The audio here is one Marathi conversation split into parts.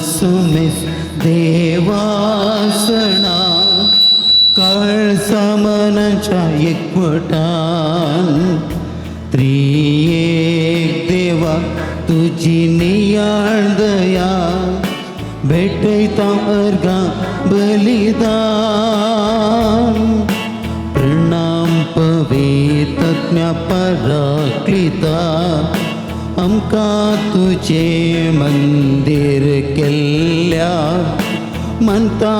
सुमिस देवासना कळसामनाच्या एकवटान त्रिएक देवा तुझी नियाळ दया भेटयता अर्गा बलिदान प्रणाम पवित्रज्ञ पराक्लिता आमकां तुझे मंदिर केल्ल्या म्हणता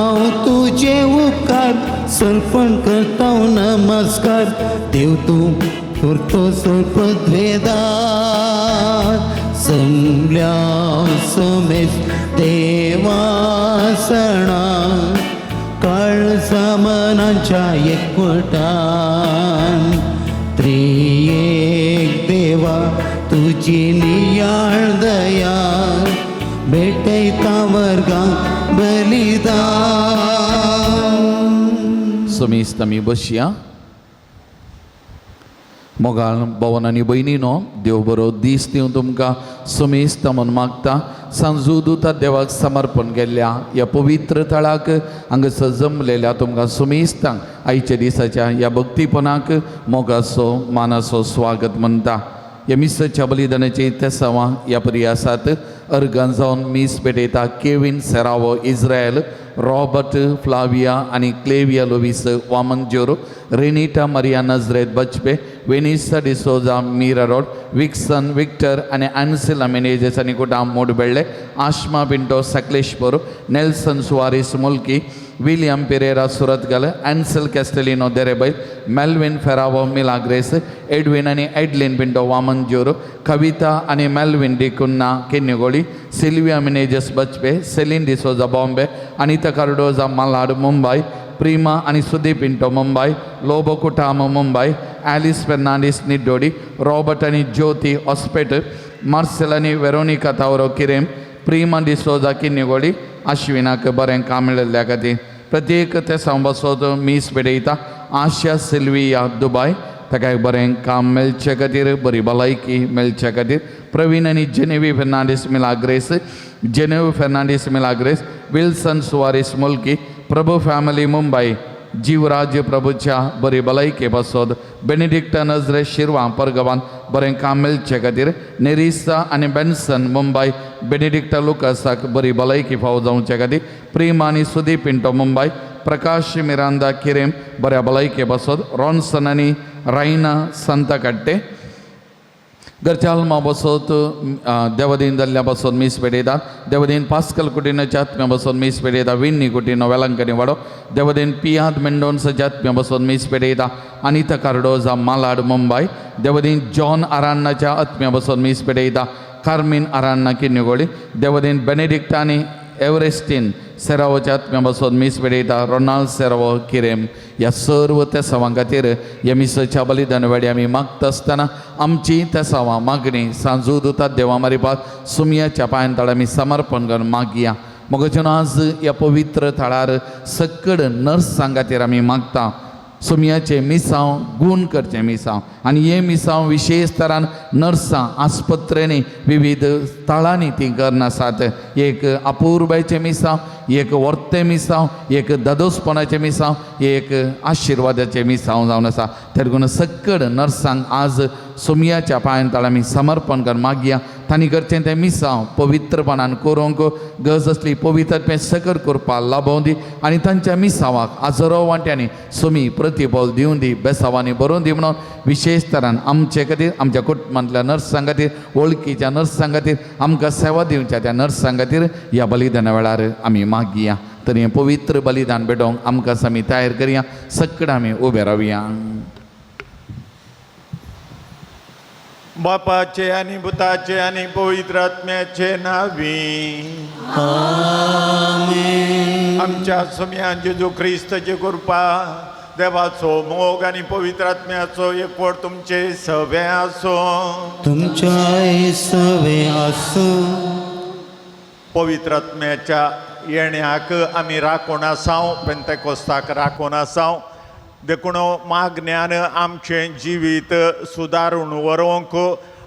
तुझे उपकार सर्पण करता नमस्कार देव तूं करतो सर्पद्वेदार समल्या समेस देवासना कळसामनाच्या एकवटान त्रिएक देवा तुझी नियाळ दया भेटयता वर्गा बलिदान. समेस्त आमी बसया. मोगाळ भवन आनी भयणीनो, देव बरो दीस दिवं तुमकां समेस्त म्हणून मागता. सांजुदूता देवाक समर्पण केल्ल्या ह्या पवित्र तळाक हांगासर जमलेल्या तुमकां समेस्तांक आयच्या दिसाच्या ह्या भक्तीपणाक मोगाचो मानाचो स्वागत म्हणटा. ह्या मिसाच्या बलिदानाची तेसावां ह्या परी आसात. अर्गां जावन मीस पेटयता Kevin Serrao Israel, Robert Flavia आनी क्लेविया लोविस Vamanjoor, Renita Maria Nazareth Bajpe, Vanessa D'Souza Mira Road, विक्सन विक्टर आनी एन्सेला मेनेजेस आनी कुटाम मोडबेळ्ळे, आश्मा पिंटो सकलेशपूर, नेल्सन सुवारीस मुल्की, विलियम पेरेरा सुरतगल, एन्सेल कॅस्टेलिनो देरेबैल, मेल्विन फेरावो मिलाग्रेस, एडविन आनी एडलिन पिंटो वामनजोर, कविता आनी मेल्विन डिकुन्ना केन्युगोळी, सिल्विया मिनेजेस बचपे, सेलिन डिसोजा बॉम्बे, अनिता कार्डोजा मालाड मुंबई, प्रीमा आनी सुदीप पिंटो मुंबई, लोबो कुटाम मुंबई, ॲलिस फेर्नांडीस निड्डोडी, रॉबर्ट आनी ज्योती हॉस्पेट, मार्सेल आनी वेरोनिका तावरो किरेम, प्रीमा डिसोजा किन्युगोळी, अश्विनाक बरें काम मेळिल्ल्या खातीर प्रत्येक ते बसोत मीस पेटयता. आशा सिल्विया दुबय, ताका बरें काम मेळचे खातीर, बरी भलायकी मेळचे खातीर. प्रवीण आनी जेनेवी फेर्नांडीस मिलाग्रेस, जेनेवी फेर्नांडीस मिलाग्रेस, विल्सन सुवारीस मुल्की, प्रभू फॅमिली मुंबई, जीवराज प्रभूच्या बरी भलायके बसोत. बेनिडिक्ट नजरे शिरवां परगवान बरें काम मेळचे खातीर. नेरिसा आनी बेन्सन मुंबई, बेनिडिक्ट लुकासाक बरी भलायकी फावो जावचे खातीर. प्रीमा आनी सुदीप पिंटो मुंबई, प्रकाश मिरांदा किरेम बऱ्या भलायके बसोत. रॉन्सन आनी रायना संता कट्टे, गरचालमा बसोत देवदीन दल्ल्या बसोत मीस पेटयतात. देवदीन पास्कल कुटिनाच्या आत्म्या बसोत मीस पेटयता. विन्नी कुटिनो वेलंकनी वाडो, देवदीन पियाद मेंडोन्सच्या आत्म्या बसोत मीस पेटयता. अनिता कार्डोजा मालाड मुंबई, देवदीन जॉन आरान्नाच्या आत्म्या बसोत मीस पेटयता. कार्मिन आरान्ना किन्युगोळी, देवदीन बेनेडिक्ट आनी एव्हरेस्टीन सेरावोच्या आत्म्या बसोत मीस पेटयता. रोनाल्ड सेरावो किरेम ह्या सर्व तेसावां खातीर ह्या मिसाच्या बलिदान वेळी आमी मागता आसतना आमची तेसावां मागणी सांजुदूता देवा मारिपाक सुमयाच्या पांयांतळ आमी समर्पण करून मागया. मोगाचें आज ह्या पवित्र थळार सक्कड नर्सां खातीर आमी मागता. सुमयाचे मिसांव गूण करचे मिसांव आनी हे मिसांव विशेश तरान नर्सां आस्पत्रेनी विविध स्थळांनी ती करनासात. एक अपूर्बायचे मिसांव, एक वर्ते मिसांव, एक दादोसपणाचे मिसांव, एक आशिर्वादाचे मिसांव जावन आसा. त्या लागून सक्कड नर्सांक आज सुमयाच्या पांयांतळ आमी समर्पण करून मागया. तांणी करचें तें मिसांव पवित्रपणान करूंक गरज आसली पवित्रतें सकट करपाक लाभोवं दी आनी तांच्या मिसांवाक आजरो वांट्यांनी सुमी प्रतिफल दिवन दी, बेसांवांनी भरून दी म्हणून विशेष तरान आमचे खातीर, आमच्या कुटुंबांतल्या नर्सां खातीर, वळखीच्या नर्सां खातीर, आमकां सेवा दिवच्या त्या नर्सां खातीर ह्या बलिदाना वेळार आमी मागया. तर हें पवित्र बलिदान भेटोवंक आमकां आमी तयार करया. सक्कड आमी उबे रावया. बापाचे आणि पुताचे आणि पवित्र आत्म्याचे नावी आमेन. आमच्या सुम्यान जेजू ख्रिस्ताची कृपा देवाचो मोग आणि पवित्र आत्म्याचो एकवट तुमचे सवे असो. तुमच्या सवे आसो. पवित्र आत्म्याच्या येण्याक आमी राखून आसाव, पेंतेकोस्ताक राखून आसाव. देखून मागण्यान आमचें जिवीत सुदारून व्हरूंक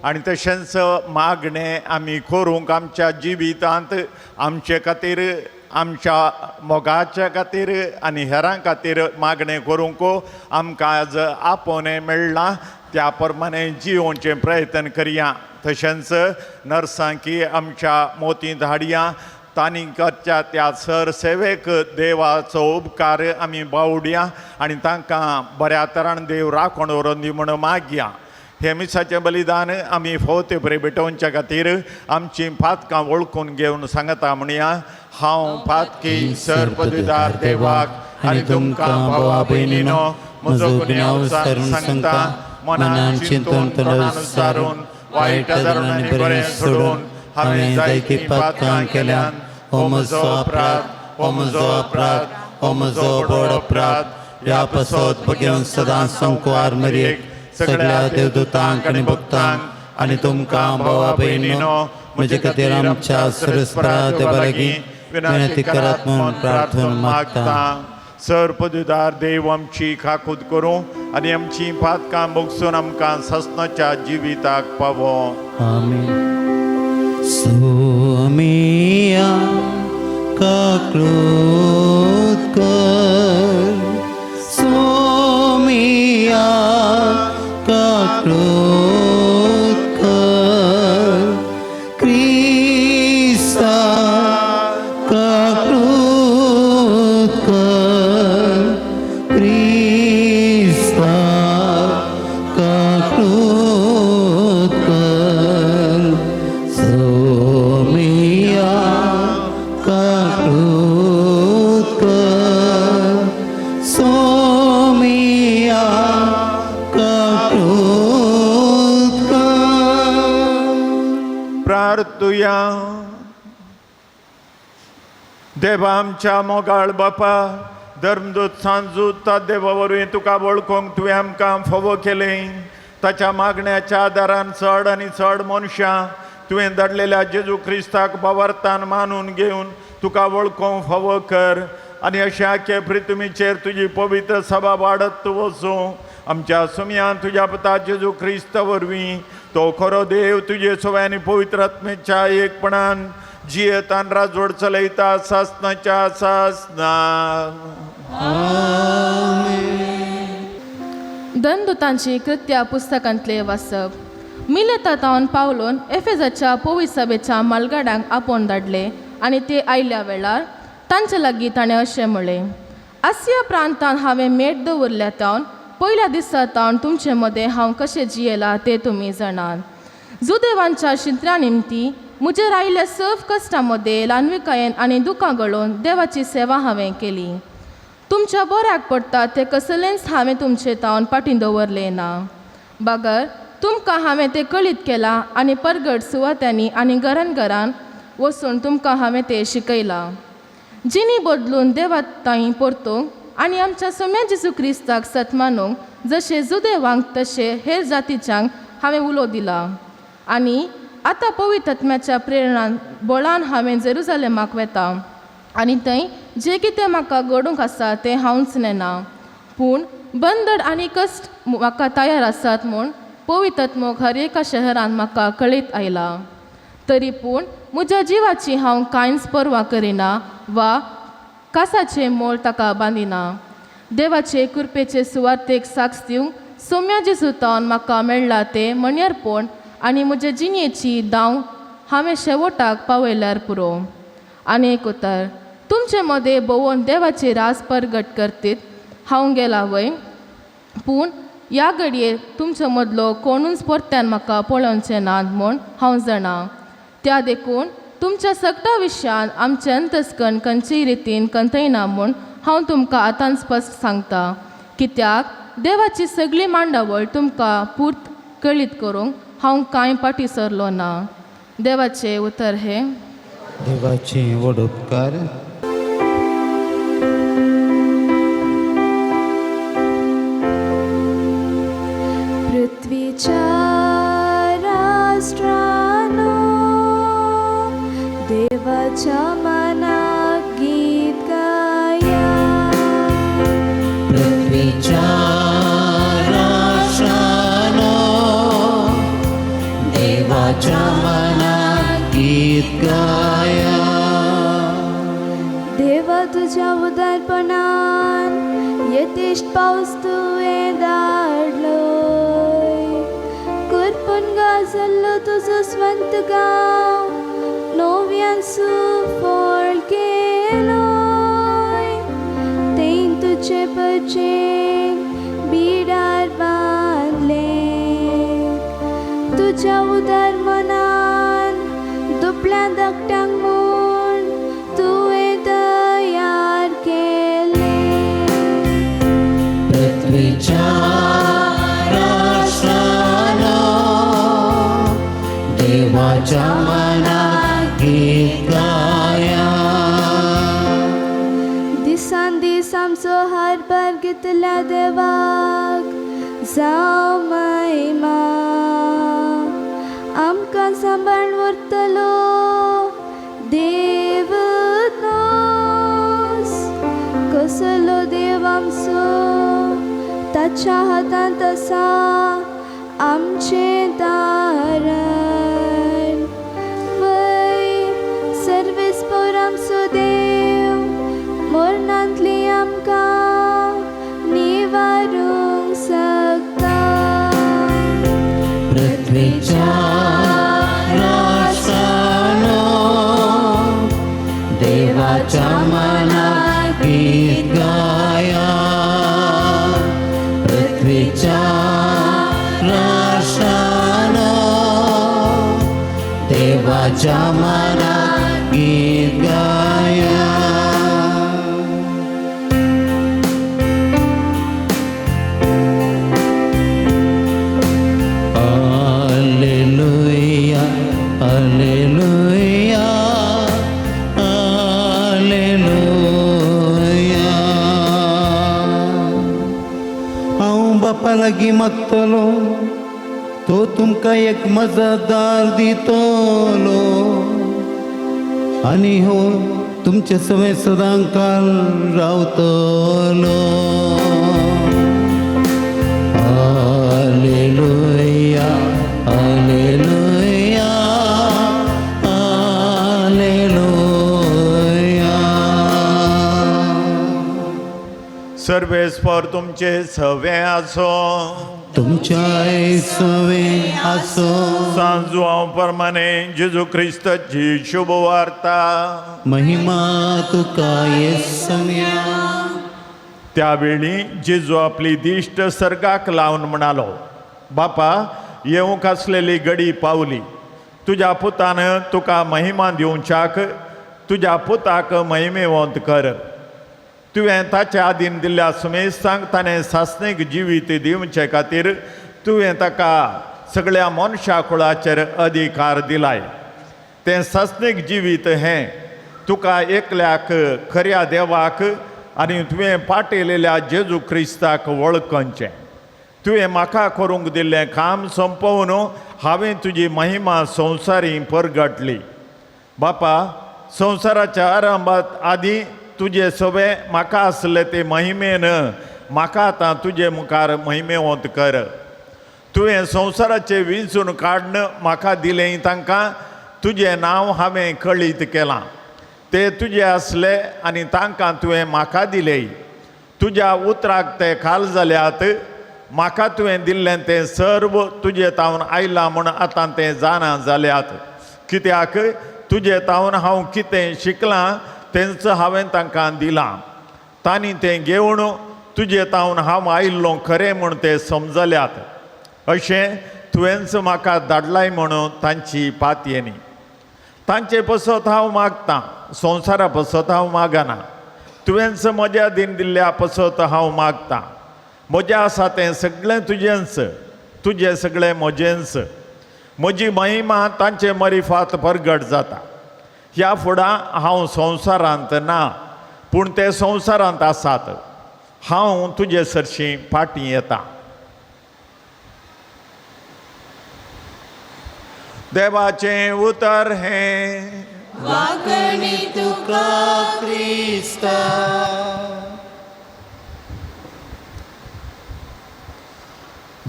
आनी तशेंच मागणें आमी करूंक आमच्या जिवितांत आमचे खातीर, आमच्या मोगाच्या खातीर आनी हेरां खातीर मागणें करूंक आमकां आज आपोवणें मेळ्ळां. त्या प्रमाणे जिवोवचे प्रयत्न करया. तशेंच नर्सांकी आमच्या मोती धाडया. तांणी करच्या त्या सरसेवेक देवाचो उपकार आमी बावड्या आनी तांकां बऱ्या तरान देव राखण व्हरून दी म्हणून मागया. हे मिसाचें बलिदान आमी फोवते बरे भेटोवच्या खातीर आमची फातकां वळखून घेवन सांगता म्हणया. हांव फातकी सर्पदुदार देवाक आनी तुमकां भावा भयणीनो म्हजो गुन्यांव सांगता. मनान चिंतून तोंडान सारून वायट धर्मांनी बरें सोडून हांवें जायती पातकां केल्यान हो म्हजो अपराध, हो म्हजो अपराध, हो म्हजो व्हड अपराध. ह्या पसत बघेवन सदांच संकुवार मरयेक सगळ्या देवदूतांक आनी भक्तांक आनी तुमकां भावा भयणीनो म्हजे खातीर आमच्या सरस्वरा देवा लागीं विनंती करात म्हणून प्रार्थना मागता. सर्पदुदार देव आमची खाकूद करूं आनी आमची पातकां भोगसून आमकां ससनाच्या जिविताक पावो. आमेन. सोमिया काक्रोध कर. सोमिया काक्रोध कर. क्रिस्ता काक्रोध कर. क्रिस्ता काक्रोध कर. सोमिया काक्रोध कर. सोमिया काक्रोध कर. प्रार्थुया. देवा आमच्या मोगाळ बापा, धर्मदूत सांजूत देवा वरवीं तुका वळखूंक तुवें आमकां फोव केलें. ताच्या मागण्याच्या आदारान चड आनी चड मनशां तुवें धाडलेल्या जेजू ख्रिस्ताक बावार्थान मानून घेवन तुका वळखूंक फोव कर. आनी अशा पृथ्वीचेर तुजी पवित्र सभा वाडत वचूं. आमच्या सुम्यान तुज्या पुता जेजू ख्रिस्त वरवीं तो खरो देव तुजे सव्यांनी पवित्र आत्मेच्या एकपणान जियेत आनी राजवड चलयता सासनाच्या सासना. दनदूतांची कृत्या पुस्तकांतले वाचप. मिलेतातावन पावलोन एफेसाच्या पवित्र सभेच्या मालगाड्यांक आपोवन धाडले आनी ते आयल्या वेळार तांचे लागीं ताणें अशें म्हणलें. आसिया प्रांतान हांवें मेट दवरल्या तावन पयल्या दिसा तावन तुमचे मदें हांव कशें जियेलां तें तुमी जाणात. जुदेवांच्या शिंत्र्या निमती म्हजेर आयिल्ल्या सर्व कश्टां मदें ल्हानविकायेन आनी दुखां गळोवन देवाची सेवा हांवें केली. तुमच्या बऱ्याक पडटा तें कसलेंच हांवें तुमचे तावन फाटीं दवरलें ना. बागर तुमकां हांवें तें कळीत केलां आनी परगट सुवात्यांनी आनी घरान घरान वचून तुमकां हांवें तें शिकयलां. जिणी बदलून देवा ताईं परतूंक आनी आमच्या सोम्या जेजू क्रिस्ताक सतमानूंक जशें जुदेवांक तशें हेर जातीच्यांक हांवें उलो दिला. आनी आतां पवित्र आत्म्याच्या प्रेरणान बोळान हांवें जेरुजालेमाक वेता आनी थंय जें कितें म्हाका घडूंक आसा तें हांवच नेना. पूण बंदड आनी कश्ट म्हाका तयार आसात म्हूण पवित्र आत्मोक हर एका शहरान म्हाका कळीत आयला. तरी पूण म्हज्या जिवाची हांव कांयच पर्वा करिना वा कासाचें मोल ताका बांदिना. देवाचे कृपेचे सुवातेक साक्ष दिवंक सोम्या जेजू तावन म्हाका मेळ्ळा तें मणयारपण आनी म्हजे जिणेची दाव हांवें शेवटाक पावयल्यार पुरो. आनी एक उतर तुमचे मदें भोवून देवाचे रास परगट करतीत हांव गेला वय. पूण ह्या घडये तुमचे मदलो कोणूच परत्यान म्हाका पळोवचें नात म्हूण हांव जाणा. त्या देखून तुमच्या सगळ्या विशयान आमचे अंतस्कण खंयचेय रितीन कंथयना म्हूण हांव तुमकां आतां स्पश्ट सांगता. कित्याक देवाची सगळी मांडावळ तुमकां पूर्त कळीत करूंक हांव कांय पाटी सरलो ना. देवाचे उतर हे. देवाचे व्हड उपकार. पृथ्वीच्या राष्ट्रानो देवाच्या मनाक गीत गाया. पृथ्वीच्या राष्ट्रानो देवाच्या मनात गीत गाया. देवा तुझ्या उदारपणान यथेष्ट पावस तुवें धाडलोय. करपून गाजल्लो तुजो स्वंत गांव नव्यान सुफळ केलोय. तें तुजे परचेन बिडार बांदले. तुज्या उदार मनान दुपल्या धाकट्यांक म्हूण तुवें तयार केले. पृथ्वीच्या राष्ट्रानो देवाच्या मनात गीत गाया. दिसान दीस आमचो हारभार घेतल्या देवाक जावं महिमा. आमकां सांबाळून व्हरतलो देव नोस. कसलो देव आमचो ताच्या हातांत आसा आमचें दारण. वय सर्वेस्पर आमचो देव मरणांतली आमकां निवारूंक शकता. पृथ्वीच्या राष्ट्रानो देवाच्या मनात गीत गाया. पृथ्वीच्या राष्ट्रानो देवाच्या मनात गीत गाया. Alleluia, alleluia, alleluia. हांव बापा लागीं मागतलो तो तुमकां एक मजतदार दितलो आनी हो तुमचे सवे सदां काल रावतलो. Alleluia, alleluia, alleluia. सर्वेस्पर तुमचे सवे आसो. तुमच्या सवे आसो. सांजू हांव प्रमाणे जेजू क्रिस्ताची शुभ वार्ता. महिमा तुका येसुया. त्यावेळी जेजू आपली दिश्ट सर्गाक लावन म्हणालो, बापा येवंक आसलेली घडी पावली. तुज्या पुतान तुका महिमा दिवच्याक तुज्या पुताक महिमेवंत कर. तुवें ताच्या आदीन दिल्ल्या सुमेस्तांक ताणें सासणेक जिवीत दिवचे खातीर तुवें ताका सगळ्या मनशा कुळाचेर अधिकार दिलाय. तें सासणेक जिवीत हें तुका एकल्याक खऱ्या देवाक आनी तुवें पाटयलेल्या जेजू क्रिस्ताक वळखचें. तुवें म्हाका करूंक दिल्लें काम संपवून हांवें तुजी महिमा संवसारी परगटली. बापा संवसाराच्या आरंभात आदीं तुजे सवे म्हाका आसले ते महिमेन म्हाका आतां तुजे मुखार महिमेवंत कर. तुवें संवसाराचें विंचून काडून म्हाका दिलें तांकां तुजें नांव हांवें कळीत केलां. ते तुजे आसले आनी तांकां तुवें म्हाका दिलें. तुज्या उतराक ते खाल जाल्यात. म्हाका तुवें दिल्लें तें सर्व तुजे तावन आयलां म्हूण आतां तें जाणा जाल्यात. कित्याक तुजे तावन हांव कितें शिकलां तेंच हांवें तांकां दिलां. तांणी तें घेवन तुजे तावन हांव आयिल्लो खरें म्हूण ते समजल्यात. अशें तुवेंच म्हाका धाडलाय म्हणून तांची पातयेनी. तांचे पसत हांव मागतां, संवसारा पसत हांव मागना. तुवेंच म्हज्या दिन दिल्ल्या पसत हांव मागतां. म्हजें आसा तें सगळें तुजेंच, तुजें सगळें म्हजेंच. म्हजी महिमा तांचे मरिफात परगट जाता. ह्या फुडां हांव संवसारांत ना, पूण ते संवसारांत आसात. हांव तुजे सरशी फाटीं येता. देवाचें उतर हें वाकणी तुका क्रिस्ता.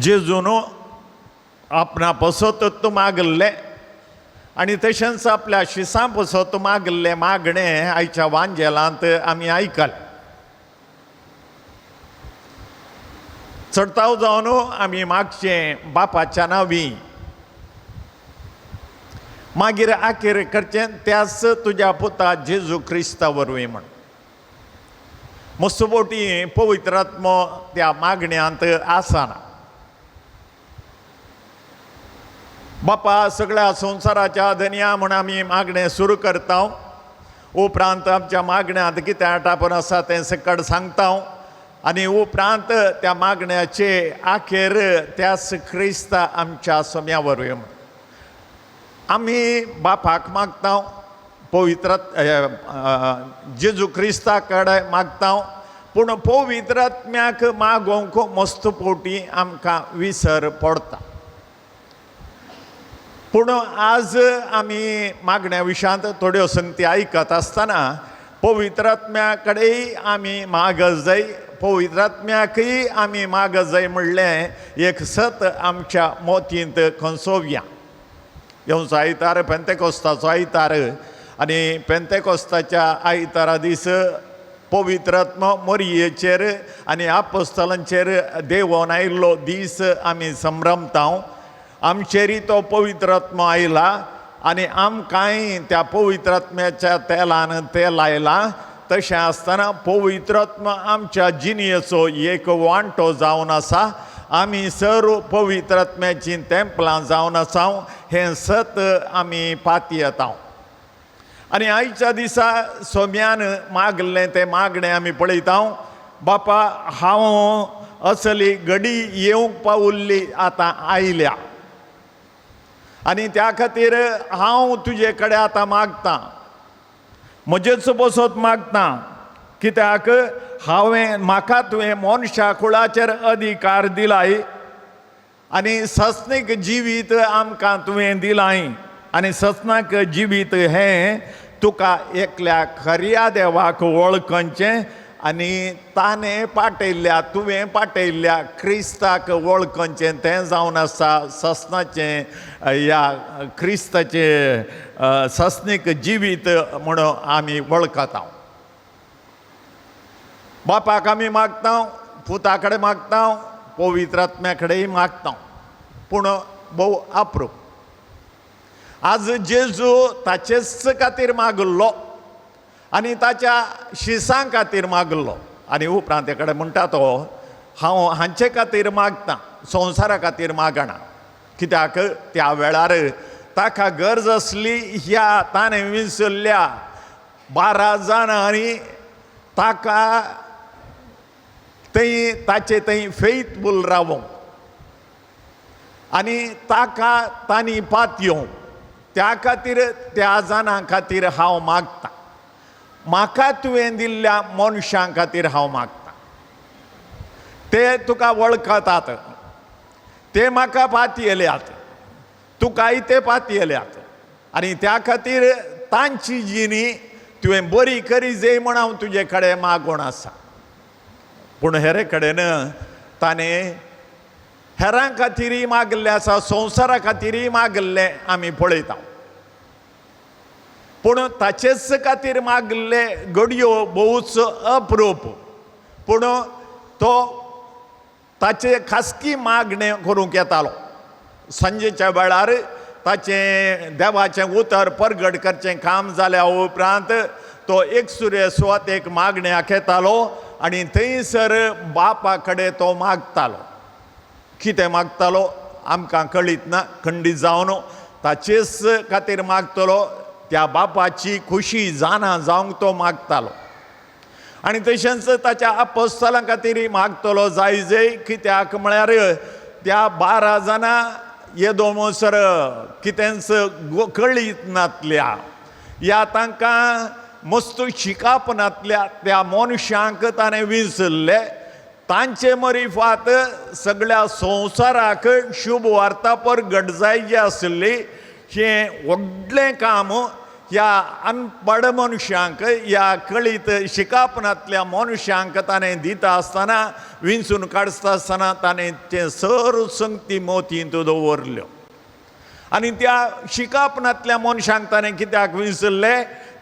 जेजून आपणा पसत मागल्ले आनी तशेंच आपल्या शिसां पसत मागल्ले मागणे आयच्या वांजेलांत आमी आयकले. चडताव जावन आमी मागचें बापाच्या नांवी, मागीर आखेर करचें त्याच तुज्या पुता जेजू क्रिस्ता वरवीं म्हण. मस्तपोटी पवित्र आत्मो त्या मागण्यांत आसना. बापा सगळ्या संवसाराच्या धन्या म्हण आमी मागणें सुरू करता. उपरांत आमच्या मागण्यांत कितें आटापण आसा तें सकट सांगता. आनी उपरांत त्या मागण्याचे आखेर त्याच क्रिस्ता आमच्या सोम्या वरवीं म्हण आमी बापाक मागता. पवित्र जेजू क्रिस्ता कडेन मागता. पूण पवित्र आत्म्याक मागोवंक मस्तपोटी आमकां विसर पडटा. पूण आज आमी मागण्या विशयांत थोड्यो संगती आयकत आसतना पवित्र आत्म्या कडेन आमी मागत जाय. पवित्र आत्म्याकय आमी मागत जाय म्हणलें एक सत आमच्या मोतींत खंचोवया. येवचो आयतार पेंतेकोस्ताचो आयतार आनी पेंतेकोस्ताच्या आयतारा दीस पवित्र आत्मो मोरयेचेर आनी आपोस्तलांचेर देंवोन आयिल्लो दीस आमी संभ्रमता. आमचेरी तो पवित्र आत्मो आयला आनी आमकांय त्या पवित्र आत्म्याच्या तेलान तेल लायला. तशें आसतना पवित्र आत्मा आमच्या जिणयेचो एक वांटो जावन आसा. आमी सर्व पवित्र आत्म्याची तेंपलां जावन आसा. हें सत आमी पाती येता. आनी आयच्या दिसा सोम्यान मागलें तें मागणें आमी पळयता. बापा हांव असली घडी येवंक पावुल्ली आतां आयल्या आनी त्या खातीर हांव तुजे कडेन आतां मागतां. म्हजेच बसत मागता. कित्याक म्हाका तुवें मनशा कुळाचेर अधिकार दिलाय आनी सस्नीक जिवीत आमकां तुवें दिलाय. आनी सस्नाक जिवीत हें तुका एकल्या खऱ्या देवाक वळखचें आनी ताणें पाटयल्ल्या तुवें पाटयल्ल्या क्रिस्ताक वळखचें तें जावन आसा सस्नाचें ह्या क्रिस्ताचें सस्नीक जिवीत म्हणून आमी वळखता. बापाक आमी मागता, पुता कडेन मागता, पवित्र आत्म्या कडेनय मागता. पूण भोव अप्रूप आज जेजू ताचेच खातीर मागल्लो आनी ताच्या शिसां खातीर मागल्लो. आनी उपरांत ते कडेन म्हणटा तो हांव हांचे खातीर मागता, संवसारा खातीर मागना. कित्याक त्या वेळार ताका गरज आसली ह्या ताणें विसरल्या 12 जाणांनी ताका थंय ताचे थंय फेथफूल रावूंक आनी ताका तांणी पातयो. त्या खातीर त्या जाणां खातीर हांव मागता. म्हाका तुवें दिल्ल्या मनशां खातीर हांव मागता. ते तुका वळखतात, ते म्हाका पातयेल्यात, तुकाय ते पातयेल्यात आनी त्या खातीर तांची जिणी तुवें बरी करी जाय म्हण हांव तुजे कडेन मागून आसा. पूण हेरे कडेन ताणें हेरां खातीरय मागल्लें आसा, संवसारा खातीरय मागल्लें आमी पळयता. पूण ताचेच खातीर मागल्ले घडयो भोवूच अप्रूप. पूण तो ताचे खासगी मागणें करूंक येतालो. सांजेच्या वेळार ताचें देवाचें उतर परगट करचें काम जाल्या उपरांत तो एकसुरे सुवातेक मागण्याक येतालो आनी थंयसर बापा कडेन तो मागतालो. कितें मागतालो आमकां कळीत ना. खंडीत जावन ताचेच खातीर मागतलो. त्या बापाची खुशी जाणा जावंक तो मागतालो. आनी तशेंच ताच्या आपोस्तलां खातीर मागतलो जाय कित्याक म्हळ्यार त्या 12 जाणां येदोमोसर कितेंच कळीत नातल्या या तांकां मस्त शिकाप नातल्या त्या मनशांक ताणें विसरले तांचे मरिफात सगळ्या संवसाराक शुभ वार्ता परगट जाय जी आसली हें व्हडलें काम ह्या अनपड मनशांक ह्या कळीत शिकाप नातल्या मनशांक ताणें दिता आसतना विंचून काडटा आसतना ताणें ते सर संगती मोतींत दवरल्यो आनी त्या शिकाप नातल्या मनशांक ताणें कित्याक विसरले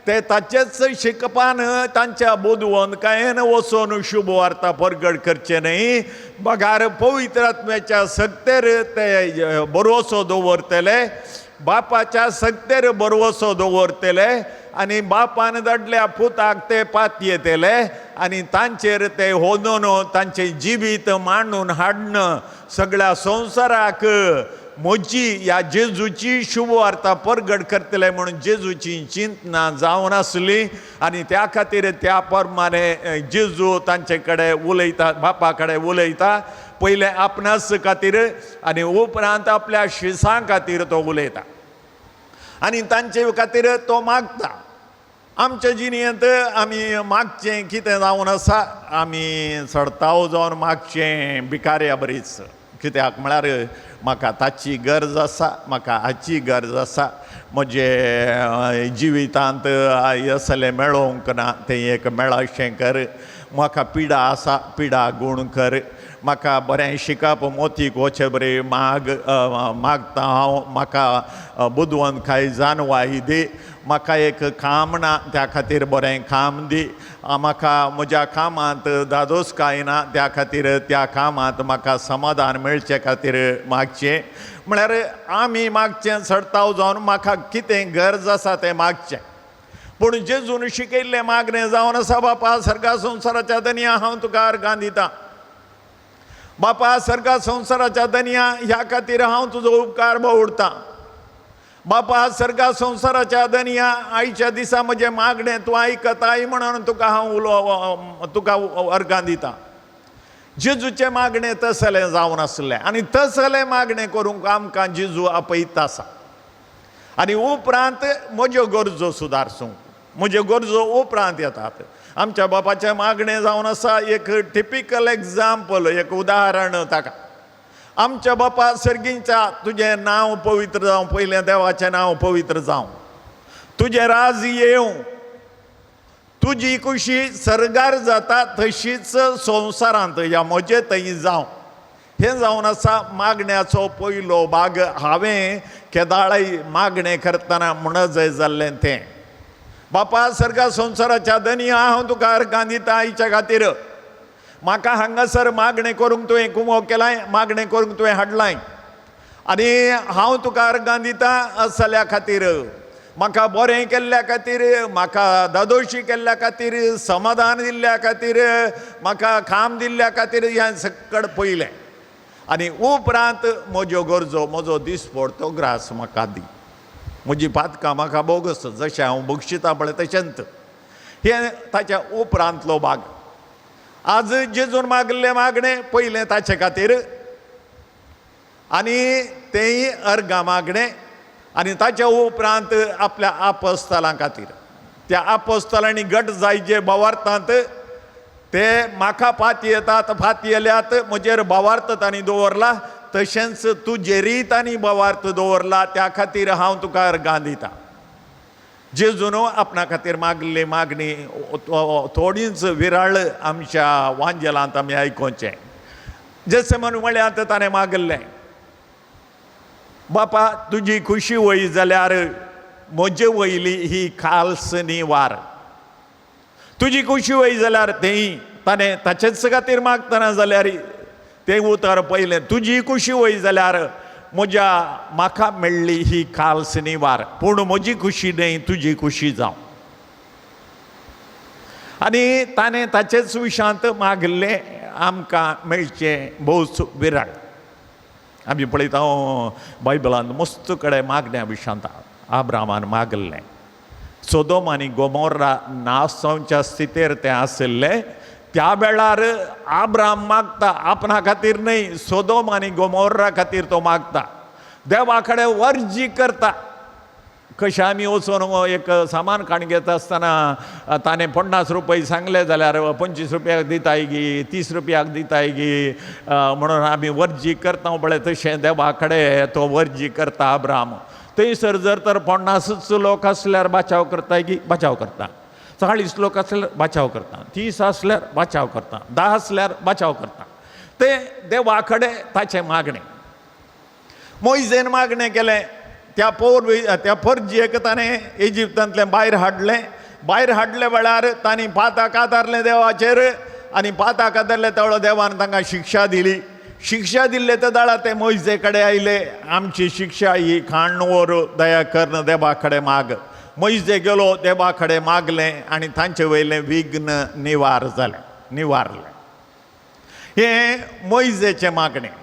ते ताचेच शिकपान तांच्या बोदवंतकायेन वचोन शुभ वार्ता परगट करचे न्हय बगार पवित्र आत्म्याच्या सक्तेर ते भरवसो दवरतले बापाच्या सक्तेर भरवसो दवरतले आनी बापान धाडल्या पुताक ते पातयेतले आनी तांचेर ते होनून तांचे जिवीत मांडून हाडन सगळ्या संवसाराक म्हजी ह्या जेजूची शुभ वार्ता परगट करतले म्हणून जेजूची चिंतना जावन आसली आनी त्या खातीर त्या प्रमाणे जेजू तांचे कडेन उलयता बापा कडेन उलयता पयले आपणास खातीर आनी उपरांत आपल्या शिसां खातीर तो उलयता आनी तांचे खातीर तो मागता आमच्या जिणेंत आमी मागचें कितें जावन आसा आमी सडताव जावन मागचें भिकाऱ्या बरीच कित्याक म्हळ्यार म्हाका ताची गरज आसा म्हाका हाची गरज आसा म्हजे जिवितांत असलें मेळोवंक ना तें एक मेळाशें कर म्हाका पिडा आसा पिडा गूण कर म्हाका बरें शिकप मोतीक वचे बरें मागता हांव म्हाका बुदवंतकाय जानवाय दी म्हाका एक काम ना त्या खातीर बरें काम दी म्हाका म्हज्या कामांत दादोसकाय ना त्या खातीर त्या कामांत म्हाका समाधान मेळचे खातीर मागचें म्हळ्यार आमी मागचें सडताव जावन म्हाका कितें गरज आसा तें मागचें पूण जेजून शिकयल्लें मागणें जावन आसा बापा सर्गा संवसाराच्या दनया हांव तुका अर्गां दितां बापा सर्गा संवसाराच्या दनया ह्या खातीर हांव तुजो उपकार बावडटां बापा सर्गा संवसाराच्या दनया आयच्या दिसा म्हजें मागणें तूं आयकताय म्हणून तुका हांव तुका अर्गां दितां जेजूचें मागणें तसलें जावन आसलें आनी तसलें मागणें करूंक आमकां जेजू आपयता आसा आनी उपरांत म्हज्यो गरजो सुदारसूंक म्हज्यो गरजो उपरांत येतात आमच्या बापाचें मागणें जावन आसा एक टिपिकल एग्जाम्पल एक उदाहरण ताका आमच्या बापा सर्गींच्या तुजें नांव पवित्र जावं पयलें देवाचें नांव पवित्र जावं तुजें राज येवं तुजी खुशी सर्गार जाता तशीच संवसारांत ह्या म्हजे थंय जावं हें जावन आसा मागण्याचो पयलो भाग हांवें केदाळय मागणें करतना म्हणजय जाल्लें तें बापा सर्गा संवसाराच्या दनया हांव तुका अर्गां दितां आयच्या खातीर म्हाका हांगासर मागणें करूंक तुवें कुमो केलाय मागणें करूंक तुवें हाडलाय आनी हांव तुका अर्गां दितां असल्या खातीर म्हाका बरें केल्ल्या खातीर म्हाका दादोशी केल्ल्या खातीर समाधान दिल्ल्या खातीर म्हाका काम दिल्ल्या खातीर हें सक्कड पयलें आनी उपरांत म्हज्यो गरजो म्हजो दिसपड तो ग्रास म्हाका दी म्हजी पातकां म्हाका बोगस जशें हांव बक्षितां पळय तशेंच हें ताच्या उपरांतलो भाग आज जेजून मागल्लें मागणें पयलें ताचे खातीर आनी तेंय अर्गां मागणें आनी ताच्या उपरांत आपल्या आपोस्तलां खातीर त्या आपोस्तलांनी गट जायचे भावार्थांत ते म्हाका फातयेतात फातयल्यात म्हजेर भावार्थ तांणी दवरला तशेंच तुजेरी तांणी भावार्थ दवरला त्या खातीर हांव तुका अर्गां दितां जेजून आपणा खातीर मागली मागणी थोडीच विराळ आमच्या वांजेलांत आमी आयकोचें जशें म्हणून म्हळ्यार ताणें मागल्लें बापा तुजी खुशी वय जाल्यार म्हजे वयली ही खालसनी वार तुजी खुशी वय जाल्यार तेंय ताणें ताचेच खातीर मागतना जाल्यार तें उतर पयलें तुजी खुशी वय जाल्यार म्हज्या म्हाका मेळ्ळी ही खालसनी वार पूण म्हजी खुशी न्हय तुजी खुशी जावं आनी ताणें ताचेच विशांत मागल्लें आमकां मेळचें भोव विराळ आमी पळयता बायबलांत मस्त कडेन मागण्या विशांत आब्रामान मागल्लें सोदोम आनी गोमोर्रा नाश जावच्या स्थितीर तें आशिल्लें त्या वेळार आब्राम मागता आपणा खातीर न्हय सोदोम आनी गोमोर्रा खातीर तो मागता देवा कडेन वर्जी करता. कशें आमी वचून एक सामान खाण घेता आसतना ताणें 50 रुपये सांगले जाल्यार 25 रुपयाक दिताय गी, 30 रुपयाक दिताय गी म्हणून आमी वर्जी करता पळय, तशें देवा कडेन तो वर्जी करता अब्राम. थंयसर जर तर 50 लोक आसल्यार बचाव करता गी, बचाव करता. 40 लोक आसल्यार बचाव करता. 30 आसल्यार बचाव करता. 10 आसल्यार बचाव करता. ते देवा कडेन ताचें मागणें. मोइजेन मागणें केलें. त्या फर्जियेक ताणें इजिप्तांतल्यान भायर हाडलें. भायर हाडले वेळार तांणी पाताक आदारलें देवाचेर आनी पाताक आदारले त्या वेळार देवान तांकां शिक्षा दिली. शिक्षा दिल्ले त्या दाळा ते मोइजे कडेन आयले. आमची शिक्षा ही खाण वर दया कर्ण देवा कडेन माग. मोइजे गेलो देवा कडेन मागलें आनी तांचे वयलें विघ्न निवारलें. हें मोइजेचें मागणें.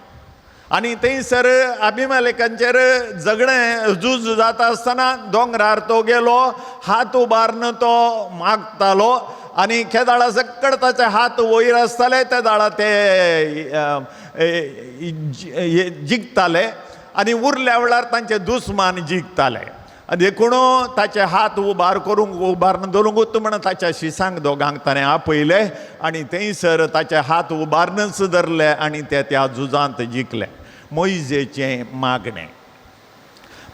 आनी थंयसर अभिमेलेकांचेर झगडें झूज जाता आसतना दोंगरार तो गेलो, हात उबारून तो मागतालो आनी केदाळा सकट ताचे हात वयर आसताले त्या दाळा ते जिखताले आनी उरल्या वेळार तांचे दुस्मान जिखताले. देखून ताचे हात उबारून दवरूंक म्हणून ताच्या शिसांक दोगांक ताणें आपयले आनी थंयसर ताचे हात उबारूनच धरले आनी ते त्या झुजांत जिखले. मोइजेचें मागणें.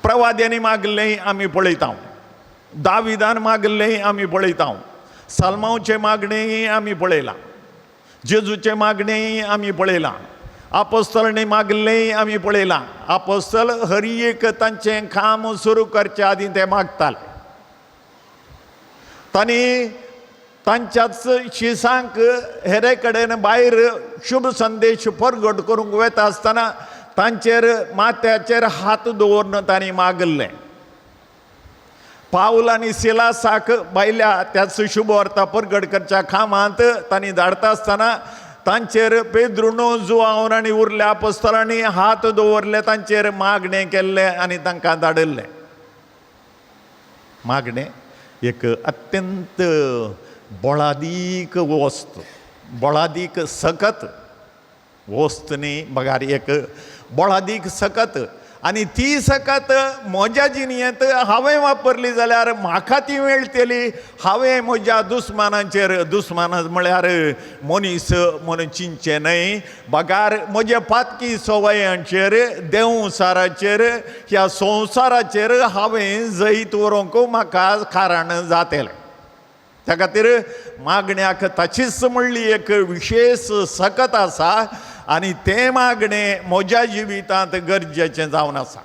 प्रवाद्यांनी मागलें आमी पळयता. दाविदान मागलें आमी पळयता. साल्मांवचें मागणें आमी पळयलां. जेजूचें मागणें आमी पळयलां. आपोस्तलांनी मागलें आमी पळयलां. आपोस्तल हर एक तांचें काम सुरू करचे आदीं ते मागताले. तांणी तांच्याच शिसांक हेरे कडेन भायर शुभ संदेश परगट करूंक वता आसतना तांचेर माथ्याचेर हात दवरून तांणी मागलें. पाऊल आनी सिलासाक भायल्या त्याच शुभ वार्ता परगट करच्या कामांत तांणी धाडटा आसतना तांचेर पेद्रुनो जुआंवन आनी उरल्या आपोस्तलांनी हात दवरले, तांचेर मागणें केल्लें आनी तांकां धाडलें. मागणें एक अत्यंत बोळादीक वस्त, बोळादीक सकत वस्त न्ही बगार, एक बोळादीक सकत. आनी ती सकत म्हज्या जिणेंत हांवें वापरली जाल्यार म्हाका ती मेळटली. हांवें म्हज्या दुस्मानांचेर, दुस्मान म्हळ्यार मनीस म्हूण चिंतचें न्हय, बगार म्हज्या पातकी सवयांचेर, देवसाराचेर, ह्या संवसाराचेर हांवें जैत व्हरूंक म्हाका कारण जातलें. त्या खातीर मागण्याक ताचीच म्हणली एक विशेष सकत आसा आनी तें मागणें म्हज्या जिवितांत गरजेचें जावन आसा.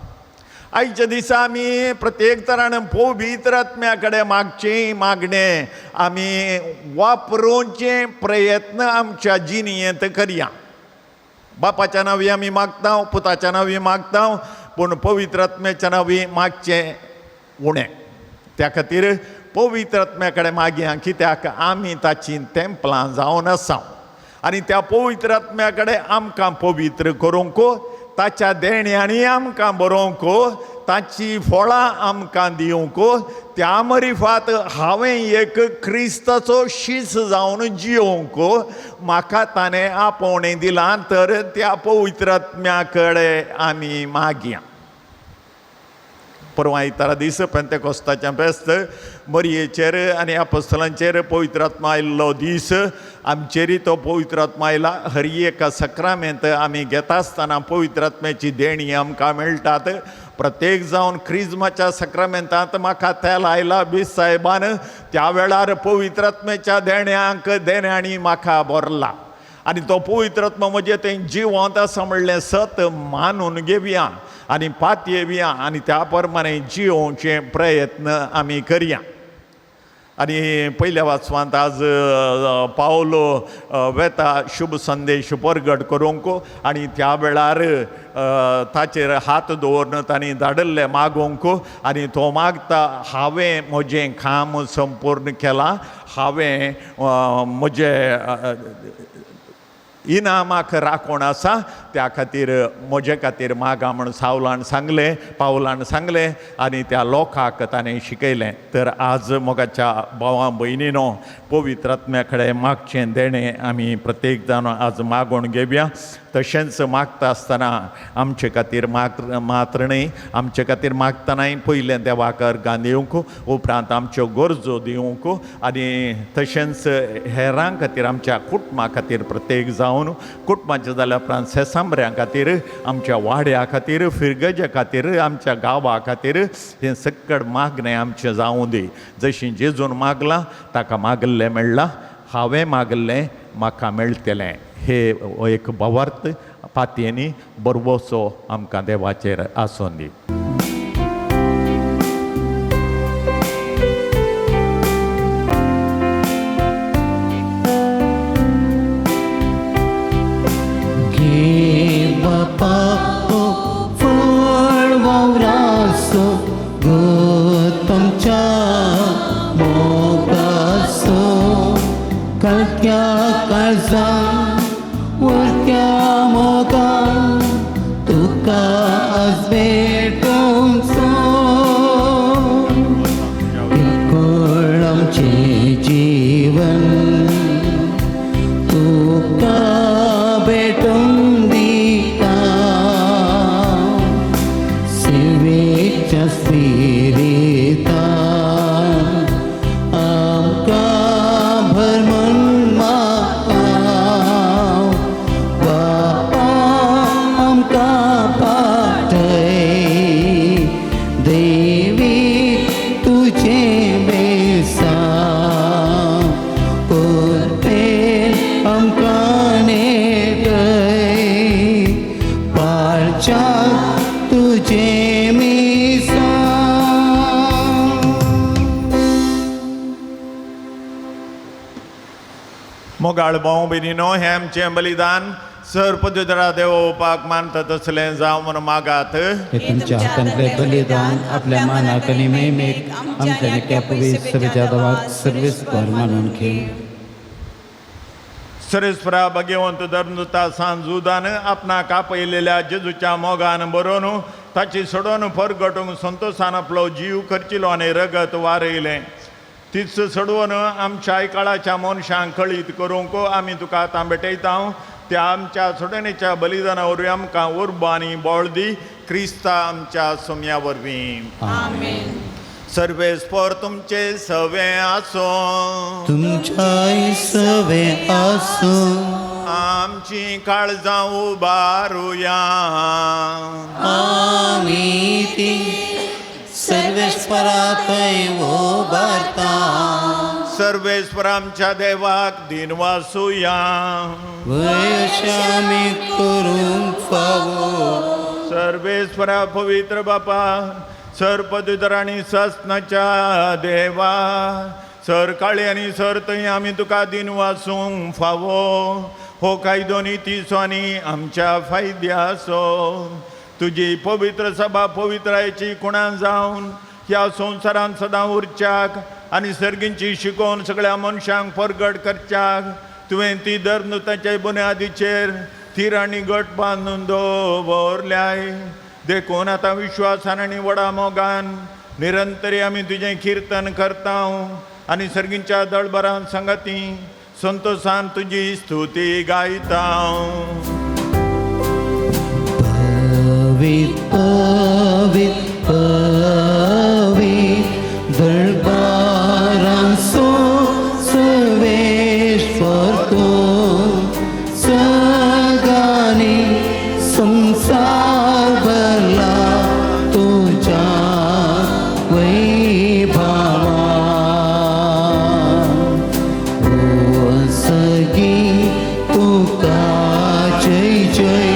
आयच्या दिसा आमी प्रत्येक तरान पवित्र आत्म्या कडेन मागचें मागणें आमी वापरूचे प्रयत्न आमच्या जिणेंत करया. बापाच्या नांवी आमी मागता, पुताच्या नांवी मागता, पूण पवित्र आत्म्याच्या नांवी मागचें उणें. त्या खातीर पवित्र आत्म्या कडेन मागया, कित्याक आमी ताची तेंपलां जावन आसा आनी त्या पवित्र आत्म्या कडेन आमकां पवित्र करूंक, ताच्या देण्यांनी आमकां बरोवंक, ताची फळां आमकां दिवंक, त्या मरिफात हांवें एक क्रिस्ताचो शीस जावन जियोवंक म्हाका ताणें आपोवणें दिलां. तर त्या पवित्र आत्म्या कडेन आमी मागया. परवा इतारा दीस पेंतेकोस्ताचें फेस्त मरयेचेर आनी आपोस्तलांचेर पवित्र आत्मा आयिल्लो दीस. आमचेरय तो पवित्र आत्मा आयला. हर एका सक्रामेंत आमी घेता आसतना पवित्र आत्म्याची देणी आमकां मेळटात. प्रत्येक जावन क्रिजमाच्या सक्रामेंतांत म्हाका तेल आयला बीस साहेबान त्या वेळार पवित्र आत्म्याच्या देण्यांनी म्हाका भरला आनी तो पवित्र आत्मा म्हजें तें जिवंत आसा म्हणलें सत मानून घेवया आनी पातयेवया आनी त्या प्रमाणे जियोवचे प्रयत्न आमी करया. आनी पयल्या वाचवांत आज पावलो वेता शुभ संदेश परगट करूंक आनी त्या वेळार ताचेर हात दवरून तांणी धाडल्ले मागोवंक आनी तो मागता, हांवें म्हजें काम संपूर्ण केलां, हांवें म्हजें इनामाक राखोण आसा त्या खातीर म्हजे खातीर मागा म्हण सावलान सांगलें, पावलान सांगलें आनी त्या लोकांक ताणें शिकयलें. तर आज मोगाच्या भावां भयणीनो, पवित्र आत्म्या कडेन मागचें देणें आमी प्रत्येक जाण आज मागून घेवया. तशेंच मागता आसतना आमचे खातीर मात्र न्ही, आमचे खातीर मागतनाय पयलें देवाक अर्गां दिवंक, उपरांत आमच्यो गरजो दिवंक आनी तशेंच हेरां खातीर आमच्या कुटुंबा खातीर प्रत्येक जावन कुटुंबाचे जाल्या उपरांत सेसांबऱ्यां खातीर, आमच्या वाड्या खातीर, फिरगजे खातीर, आमच्या गांवा खातीर हें सकट मागणें आमचें जावं दी. जशीं जेजून मागलां ताका मागल्लें मेळ्ळां, हांवें मागल्लें म्हाका मेळटलें. हे एक भावार्थ पातयेनी बरवोसो आमकां देवाचेर आसूं दी. बापा फळ वावरासो तुमच्या मोगासो कळक्या काळजां वरक्या मोगां तुका आज भेटूंक कोण आमचें जीवन तुका भेटूंक दिता. सेवेच्या स्पिरितान आमकां भरमन मागाव बापा आमकां पाठय देवी तुजें बेसा कोरपेन आमकां नेटय पाळच्या तुजें मिसा. मोगाळ भाव भयणीनो, हें आमचें बलिदान सर्पदुदरा देवोवपाक मानता तसलें जावं म्हूण मागात. हे तुमच्या हातांतले बलिदान आपल्या मानाक आनी मेमेक आमच्या नेक्या पवित्र सभेच्या देवाक सर्वेस्पर मानून घेव. सरेस्परा भगवंत धर्मदूता सांजुदान आपणाक आपयलेल्या जेजूच्या मोगान बरोवन ताची सोडून परगटूंक संतोशान आपलो जीव करचिलो आनी रगत वारयलें. तीच सोडून आमच्या आयकाळाच्या मनशांक कळीत करूंक आमी तुका आतां भेटयता. त्या आमच्या सोडणेच्या बलिदाना वरवीं आमकां उर्बा आनी बळ दी. क्रिस्ता आमच्या सोम्या वरवीं. सर्वेस्पर तुमचे सवे आसो, तुमच्या सवे आसो. आमची काळजां उबारुया. आमी ती सर्वेस्पराकय उबारता. सर्वेस्पर आमच्या देवाक दिनवासुया. वयशामी करूंक फावो. सर्वेस्परा पवित्र बापा, सर्पदुदर आनी सस्नाच्या देवा, सर काळी आनी सर थंय आमी तुका दिन वासूंक फावो. हो कायदो नितीचो आनी आमच्या फायद्याचो. तुजी पवित्र सभा पवित्रायेची कुणां जावन ह्या संवसारांत सदां उरच्याक आनी सर्गींची शिकोवन सगळ्या मनशांक परगट करच्याक तुवें ती धर्मदूताचे बुन्यादीचेर थीर आनी घट बांदून दवरल्याय. देखून आतां विश्वासान आनी व्हडा मोगान निरंतरी आमी तुजें किर्तन करता आनी सर्गींच्या दळबरां संगती संतोशान तुजी स्तुती गायता. पवित पवित पवित दरबारांचो सर्वेश्वर तूं. सगळ्यांनी संसार भरला तुज्या वैभवान. ओ सगळीं तुका जय जय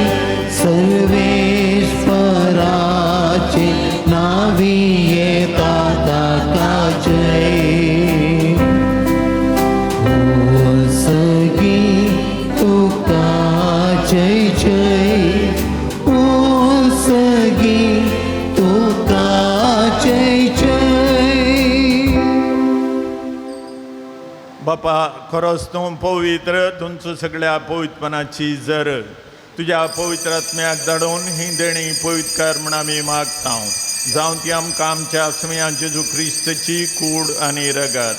सर्वेश्वराचे खरोच तूं पवित्र, तुमचो सगळ्या पवित्रपणाची जर तुझ्या पवित्र आत्म्याक धाडून ही देणी पवित्र कर म्हण आमी मागता. जावं ती आमकां आमच्या सुमया जेजू क्रिस्तची कूड आनी रगत.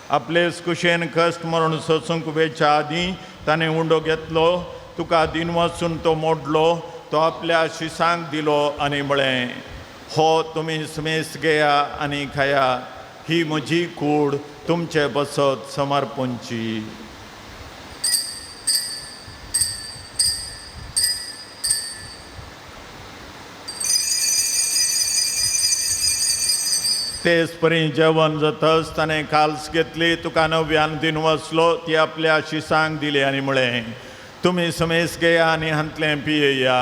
आपले कुशेन कश्ट मरण सोसूंक वेच्या आदीं ताणें उंडो घेतलो, तुका दिन वचून तो मोडलो, तो आपल्या शिसांक दिलो आनी म्हळें, हो तुमी सुमेस घेया आनी खाया, ही म्हजी कूड तुमचे बसत समर्पणची. तेच परी जेवण जातच ताणें काल्स घेतली, तुका नव्यान दिन वचलो, ती आपल्या शिसांक दिली आनी म्हळें, तुमी समेस घेया आनी हांतलें पियेया,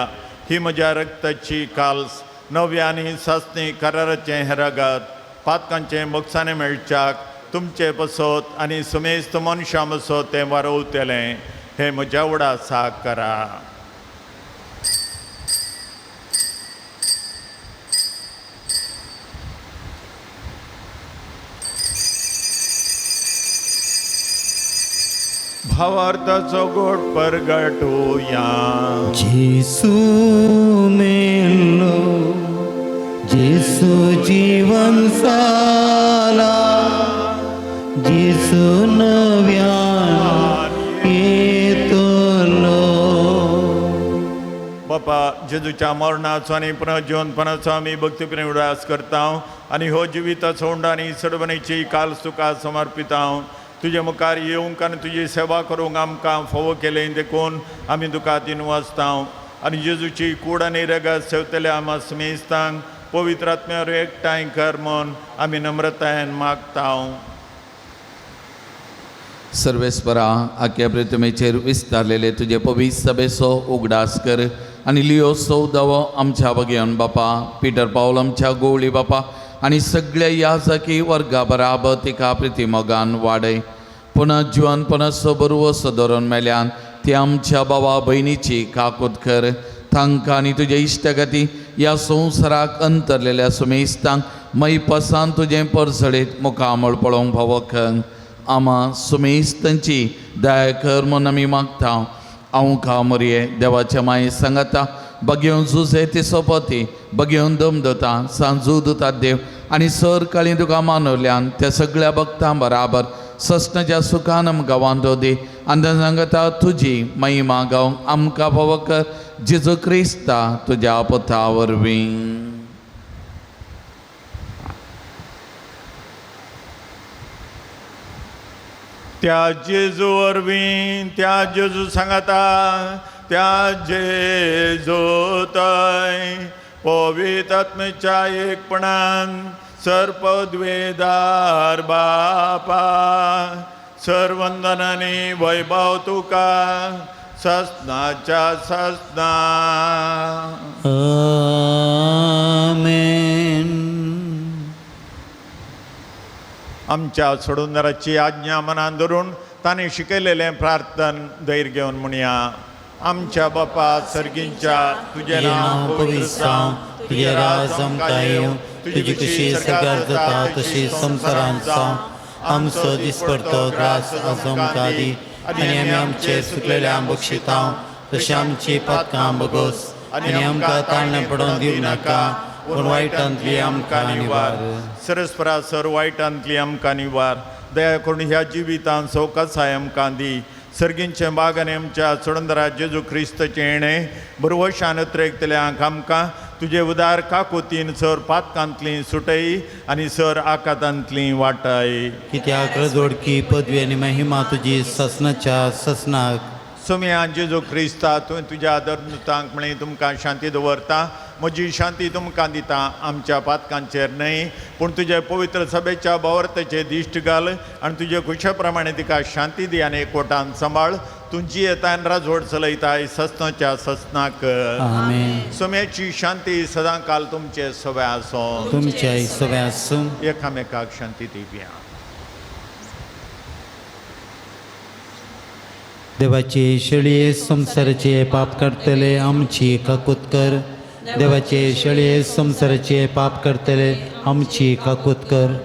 ही म्हज्या रक्ताची काल्स, नव्यानी सासणी कराराचें हें रगत, पातकांचें बक्षांनी मेळच्याक तुमचे बसत आनी समेस्त मनशां बसत तें वारवतलें, हें म्हज्या वडा साक करा. भावार्थाचो गोड परगटुया. जेसू मेलो, जेसू जीवन साला, जेसू नव्यान येतलो. बापा जेजूच्या मरणाचो आनी पुनर्जीवनपणाचो आमी भक्तीप्रेम उडास करता आनी हो जिविताचो उंड आनी सडबणेची काल्स तुका समर्पिता. तुजे मुखार येवंक आनी तुजी सेवा करूंक आमकां फोव केलें देखून आमी तुका दिन वाचता आनी जेजूची कूड आनी रगत सेवतले आमा समेस्तांक पवित्र आत्म्यावर एकठांय कर म्हूण आमी नम्रतायेन मागता. सर्वेस्परा आख्या प्रितमेचेर विस्तारलेले तुजे पवित्र सभेचो उगडास कर आनी लियो 14 आमच्या भगियन बापा, पिटर पावल आमच्या गोवळी बापा आनी सगळ्या याजकी वर्गा बराबर तिका प्रितीमोगान वाडय. पुनः जीवनपणाचो बरवो धरून मेल्यान ती आमच्या भावा भयणीची काकूत कर. तांकां आनी तुजे इश्टगती ह्या संवसाराक अंतरलेल्या सुमेस्तांक मैपसान तुजें परसडीत मुखामळ पळोवंक फावोक आमा सुमेस्तांची दया कर म्हूण आमी मागता. हांव खा मरये देवाच्या माये सांगाता, बगेवन झुजे तिचो पती, बगेवन दमदता सांजू दुता देव आनी सर काळी तुका मानवल्यान त्या सगळ्या भक्तां बराबर सस्नाच्या सुखान आमकां वांदो दी. आनी सांगता तुजी महिमा गावंक आमकां फावो कर, जेजू क्रिस्ता तुज्या पुता वरवीं. त्या जेजू वरवीं, त्या जेजू सांगाता, त्या जेजू थंय पवित्र आत्म्याच्या एकपणान सर्पद्वेदार बापा, सर्वंदनांनी वैभव तुका सस्नाच्या सस्ना. आमेन. आमच्या सोडूनदाराची आज्ञा मनान धरून ताणें शिकयलेलें प्रार्थन धैर्य घेवन म्हणया. आमच्या बापा सर्गींच्या तुजें नांव पवित्र जावं, तुझे राज आमकां येवं, तुजी कशी सगळ्यार जाता तशी संवसारांत जावं. आमचो दिसपडतो ग्रास आज आमकां दी आनी आमी आमचे सुकलेल्या बक्षिता तशी आमची पातकां बगोस आनी आमकां ताळणे पडोवन दिवं नाका, पूण वायटांतली आमकां निवार. सरस्परा सर वायटांतली आमकां निवार. दया करून ह्या जिवितांत सवकासाय आमकां दी. सर्गींचे बागाने आमच्या सोडूनदारा जेजू क्रिस्ताचें येणें बरवशान उतरयतल्यांक आमकां तुजे उदार काकुतीन सर पातकांतली सुटय आनी सर आकांतांतली वाटाय. कित्याक जोडकी पदवी आनी महिमा तुजी ससनाच्या ससनाक. सुमया जेजू क्रिस्ता तुवें तुज्या धर्मदूतांक म्हळें तुमकां शांती दवरता, म्हजी शांती तुमकां दिता. आमच्या पातकांचेर न्हय पूण तुजे पवित्र सभेच्या भोवरतेचे दिश्ट घाल आनी तुजे खुशे प्रमाणे तिका शांती दी आनी एकवटान सांबाळ. तुजी येतान राजवड चलयताय ससनाच्या ससनाक. आमेन. सुम्याची शांती सदां काल तुमचे सवे आसूं. तुमच्या सवे आसूं. एकामेकाक शांती दिवया. देवाचे शेळये संसाराचे पाप करतले आमची काकूत कर. देवाचे शेळये संसाराचे पाप करतले आमची काकूत कर.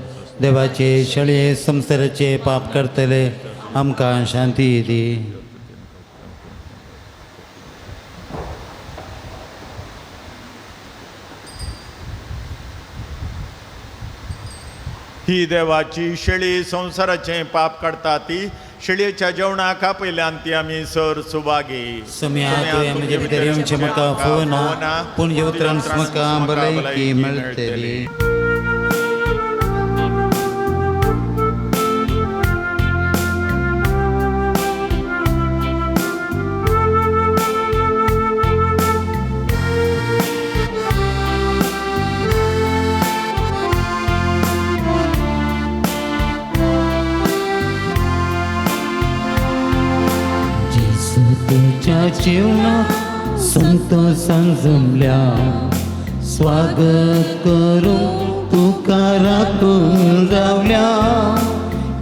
देवाचे शेळये संसाराचे पाप करतले आमकां शांती दी. ही देवाची शेळी संवसाराचें पाप काडटा ती शेळयेच्या जेवणाका पयल्यान ती आमी सर सुभागी. सम्या तुवें म्हजे भितर येवचें म्हाका फोवना पूण जेवत्रान म्हाका भलायकी मेळटली. तुझ्या जीवनात संतोषान जमल्या स्वागत करूं तुका राखून रावल्या.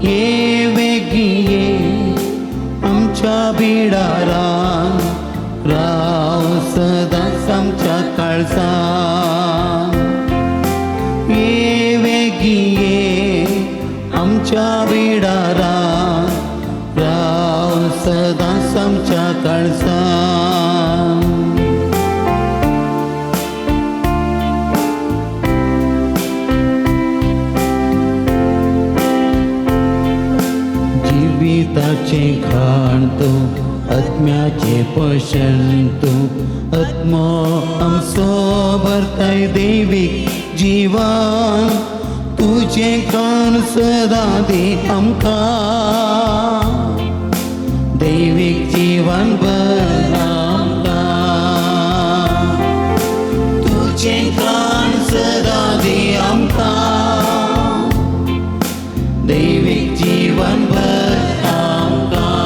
ये वेगी ये आमच्या बिडारान राव सदांच आमच्या काळजान. ये वेगी ये आमच्या बिडारान राव सदांच आमच्या काळजान. जिविताचे घाण तूं आत्म्याचे पोशण तूं आत्मो आमचो भरताय दैवीक जिवन. तुजें कान सदां दी आमकां दैवीक जीवन भर आमकां. तुजें कान सदां दी आमकां दैवीक जीवन भर आमकां.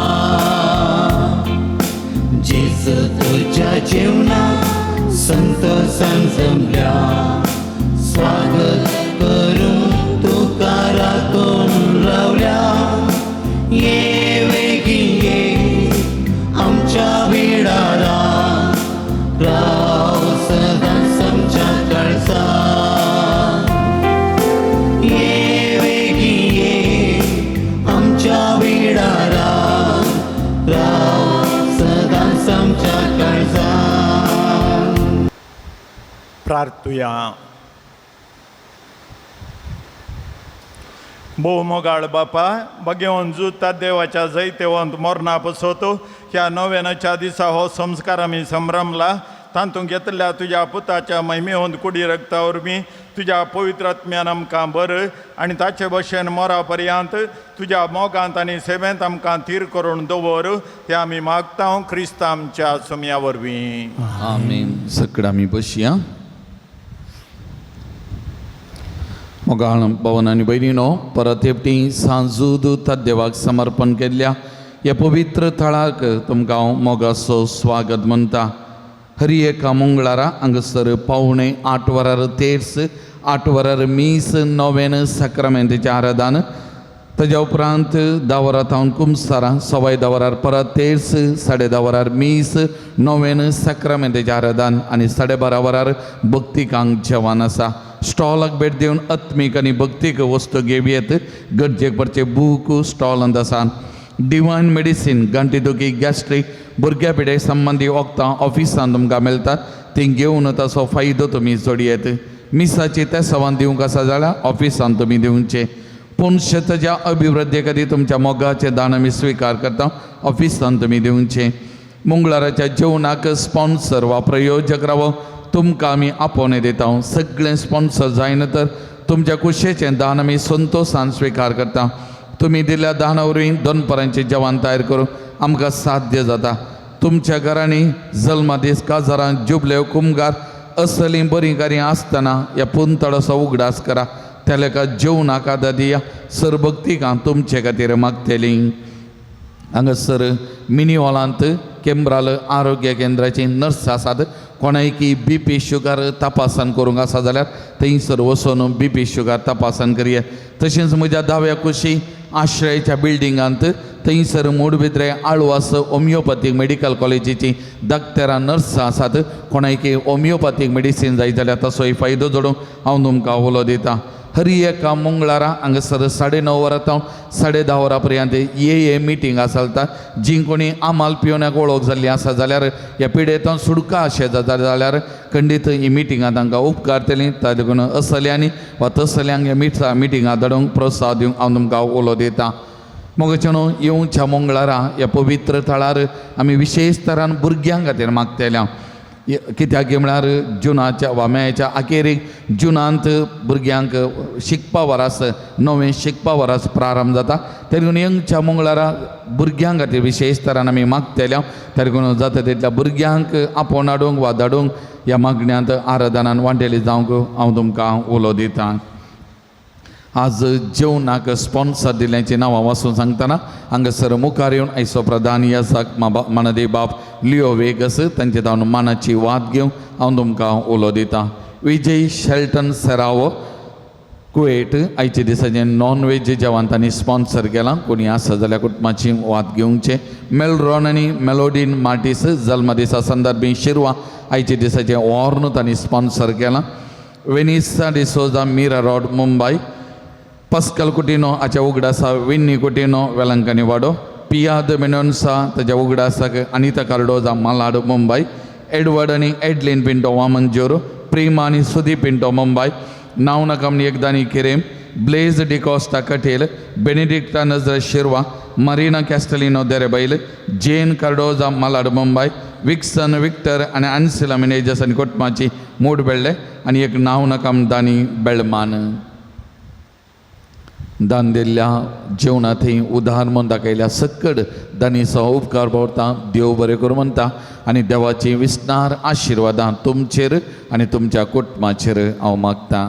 जेजू तुज्या जीवनात संतोषान जमल्या स्वागत करूं तुका राखून रावल्या. ये वेगी ये आमच्या बिडारान राव सदांच आमच्या काळजान. ये वेगी ये आमच्या बिडारान राव सदांच आमच्या काळजान. प्रार्थुया. भोव मोगाळ बापा बगेवन जुता देवाच्या जैतेवंत मोरणा बसवतो ह्या नव्यानाच्या दिसा हो संस्कार आमी संभ्रमला तातूंत घेतल्या तुज्या पुताच्या महिमेवंत कुडी रक्ता वरवीं तुज्या पवित्र आत्म्यान आमकां बर आनी ताचे भशेन मोरा पर्यंत तुज्या मोगांत आनी सेवेंत आमकां थीर करून दवर हें आमी मागता क्रिस्त आमच्या सुम्या वरवीं. आमीन. सकड आमी बसया. मोगाळ भवन आनी भयणीनो परत एकटी सांजूद देवाक समर्पण केल्ल्या ह्या पवित्र थळाक तुमकां हांव मोगाचो स्वागत म्हणटा. हरी एका मंगळारा हांगसर पावणे 8 वरार तेर्स 8 वरार मीस नोवेन साक्रामेंताचें आराधन. ताज्या उपरांत 10 वरां हांव कुमसारां सवाय 10 वरार परत तेर्स 10:30 वरार मीस नोवेन साक्रामेंताचें आराधन आनी 12:30 वरार भक्तिकांक जेवण आसा. स्टॉलाक भेट दिवन आत्मीक आनी भक्तीक वस्तू घेवयेत. गरजेक पडचे बूक स्टॉलांत आसा. डिवायन मेडिसीन गांठीदुखी गॅस्ट्रीक भुरग्या पिड्याक संबंदी वखदां ऑफिसान तुमकां मेळटात. ती घेवन ताचो फायदो तुमी जोडयेत. मिसाची त्या सवान दिवंक आसा जाल्यार ऑफिसान तुमी दिवचे. पुणशताच्या अभिवृद्धी खातीर तुमच्या मोगाचे दान आमी स्विकार करता. ऑफिसान तुमी दिवचे. मंगळाराच्या जेवणाक स्पॉन्सर वा प्रयोजक रावो तुमकां आमी आपोवणे दिता. सगळें स्पॉन्सर जायना तर तुमच्या कुशेचें दान आमी संतोशान स्विकार करता. तुमी दिल्ल्या दाना वरवीं दनपरांचें जेवण तयार करूं आमकां साध्य जाता. तुमच्या घरांनी जल्मादीस काजारां जुबले कुमगार असलीं बरीं कार्यां आसतना ह्या पुंतळाचो उगडास करा. त्या लेखा जेवणाक आदार दिया. सरभक्तिकां तुमचे खातीर मागतलीं. हांगासर मिनी हॉलांत केंब्राल आरोग्य केंद्राची नर्स आसात. कोणायकी BP शुगर तपासन करूंक आसा जाल्यार थंयसर वचून BP शुगर तपासन करया. तशेंच म्हज्या दाव्या कुशी आश्रयाच्या बिल्डिंगांत थंयसर मूडबिद्रे आळवास होमिओपॅथीक मेडिकल कॉलेजीची डॉक्टरां नर्स आसात. कोणायकी होमिओपॅथीक मेडिसीन जाय जाल्यार तसोय फायदो जोडूंक हांव तुमकां उलो दिता. हरी एका मंगळारा हांगासर 9:30 वरां 10:30 वरां पर्यंत ये मिटींग आसता जी कोणी आमाल पिवण्याक वळख जाल्ली आसा जाल्यार ह्या पिडेतां सुडका अशें जाता जाल्यार खंडीत ही मिटिंगां तांकां उपकारतलीं ताका लागून असल्यांनी वा तसल्यांक ह्या मिटिंगां धाडूंक प्रोत्साहन दिवंक हांव तुमकां उलो दितां. मोगचेनो येवच्या मंगळारा ह्या पवित्र थळार आमी विशेश तरान भुरग्यां खातीर मागतल्या कित्याक म्हळ्यार जुनाच्या वा मेच्या अखेरेक जुनांत भुरग्यांक शिकपा वरास नवें शिकपा वरास प्रारंभ जाता त्या लागून यंगच्या मंगळारा भुरग्यां खातीर विशेश तरान आमी मागतल्या त्या लागून जाता तितल्या भुरग्यांक आपोवन हाडूंक वा धाडूंक ह्या मागण्यांत आराधनान वांटेली जावंक हांव तुमकां उलो दितां. आज जेवणाक स्पॉन्सर दिल्ल्याची नांवां वाचून सांगतना हांगासर मुखार येवन आयचो प्रधान यासाक मानदे बाब लिओ वेगस तांचे जावन मानाची वाद घेवन हांव तुमकां उलो दितां. विजय शेल्टन सेरावो कुवेट आयचे दिसाचें नॉन वेज जेवण तांणी स्पॉन्सर केलां. कोणी आसा जाल्यार कुटुंबाची वाद घेवचे. मेलरॉन आनी मेलोडीन मार्टीस जल्म दिसा संदर्भी शिरवा आयचे दिसाचें वॉर्न तांणी स्पॉन्सर केलां. वेनिसा डिसोजा मीरा रोड मुंबय. पस्कल कुटिनो हाच्या उगडासा विन्नी कुटिनो वेलंकनी वाडो. पियाद मेनोन्सा ताच्या उगडासाक अनिता कार्डोजा मालाड मुंबय. एडवर्ड आनी एडलिन पिंटो वामंजूर. प्रेमा आनी सुदी पिंटो मुंबय. नावनकामनी एकदानी किरेम. ब्लेज डिकोस्टा कटेल. बेनिडिक्टा नजर शिरवा. मरीना कॅस्टलिनो देरेबैल. जेन कार्डोजा मालाड मुंबय. विक्सन विक्टर आनी अनसिला मिनेजस आनी कुटुंबाची मूड बेळ्ळे आनी एक नावनकाम दानी बेळमान. दान दिल्ल्या जेवणांतय उदाहरण म्हूण दाखयल्या सकड दानीचो उपकार भोवता देव बरें करूं म्हणटा आनी देवाची विस्तार आशिर्वादां तुमचेर आनी तुमच्या कुटुंबाचेर हांव मागतां.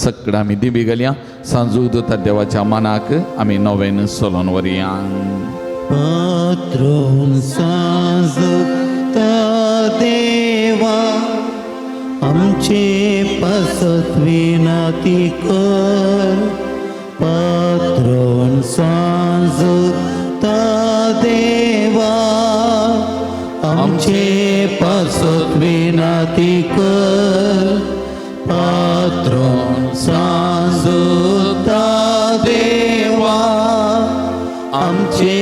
सकड आमी दिबी घालया. सांजूक दोता देवाच्या मानाक आमी नवेन सोलोन व्हरया. पात्रोन सांजता देवा आमचे पासत विनती कर. पात्रोन सांजता देवा आमचे पासत विनती कर. पात्रोन सांजता देवा आमचे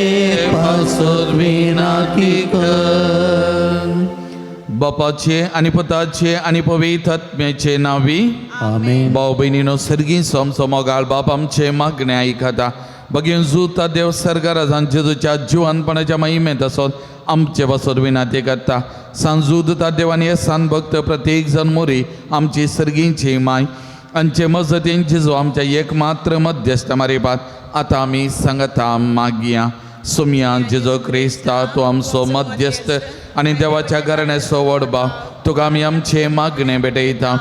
पासत विनती कर. बापाचे आनी पुताचे आनी पवित्र आत्म्याचे नावी आमेन. भाव भयणीनो सर्गी सोमचो मोगाळ बाप आमचे मागणे आयकता. बगेन जुता देव सर्गराजान जेजूच्या जिवनपणाच्या महिमेंत आसोन आमचे बसोर विनंती करता. सांजूदता देवानी सान भक्त प्रत्येक जन मोरी आमची सर्गींची माय आमचे मजतीन जेजू आमच्या एकमात्र मध्यस्थ मारिपात आतां आमी सांगता मागया. सुमया जेजो क्रिस्ता तूं आमचो मध्यस्थ आनी देवाच्या घराण्याचो व्हड तुका आमी आमचे मागणे भेटयता.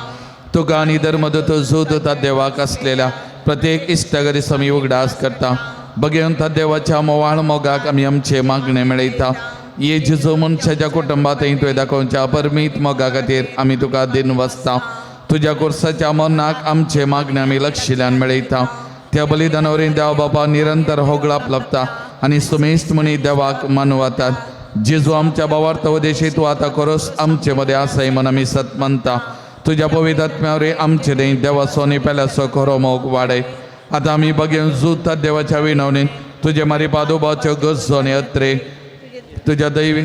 तुका आनी धर्मदूत जोदता देवाक आसलेल्या प्रत्येक इश्टगरी समी उगडास करता. भगवंता देवाच्या मोवाळ मोगाक आमी आमचे मागणे मेळयता. ये जेजो मनशाच्या कुटुंबांतय तुवें दाखोवच्या परमीत मोगा खातीर आमी तुका दिन वचता. तुज्या कुर्साच्या मरणाक आमचे मागणे आमी लक्षिल्ल्यान मेळयता. त्या बलिदानावरील देव बापा निरंतर होगळाप लपता आनी सुमेस्त मणी देवाक मानवतात. जेजू आमच्या भावार्थ वदेशी तूं आतां करोस आमचे मदें आसाय म्हूण आमी सत म्हणटा. तुज्या पवित्र आत्म्यावरी आमचे न्ही देवाचो निपेल्याचो खरो मोग वाडय. आतां आमी बगेन जुता देवाच्या विनवणेन तुजे मारी पादोबाच्यो गरजो आनी अत्रे तुज्या दैवी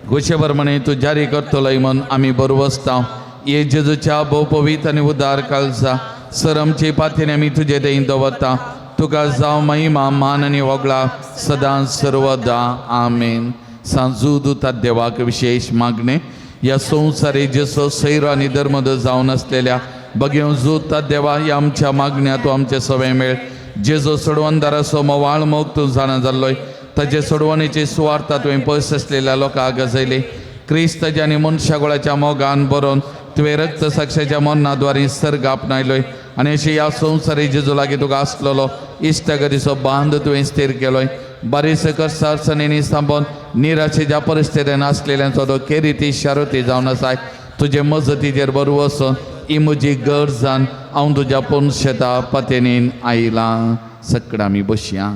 घोशेवर म्हणे तूं जारी करतलोय म्हूण आमी बरवसता. ये जेजूच्या भोव पवित्र आनी उदार काळजा सर आमची पाथेन आमी तुजे देन दवरता. तुका जावं महिमा मान आनी वगळा सदां सर्वदा आमेन. सांजूदता देवाक विशेष मागणे. या संवसारी जेसो सैरो आनी धर्मद जावन आसलेल्या बगेव जुता देवा ह्या आमच्या मागण्या तूं आमचे सवय मेळ. जेजो सोडवणदाराचो मोवाळ मोग तूं जाणा जाल्लोय ताचे सोडवणेची सुवार्ता तुवें पयस आसलेल्या लोकांक गजयली. क्रिस्ताच्या आनी मनशागोळाच्या मोगान बरोवन तुवें रक्त साक्षाच्या मरणाद्वारे सर्ग आपणायलोय आनी अशी ह्या संवसारी जेजू लागीं तुका आसलेलो इश्टगतीचो बांद तुवें स्थिर केलोय. बारीसकर सारसणेनी सांबोन निराशेच्या परिस्थितीन आसलेल्यांचो तो केरिती शारुती जावन आसाय. तुजे मजतीचेर बर वचून ही म्हजी गरजान हांव तुज्या पोनशेता पतेनीन आयलां. सकड आमी बसया.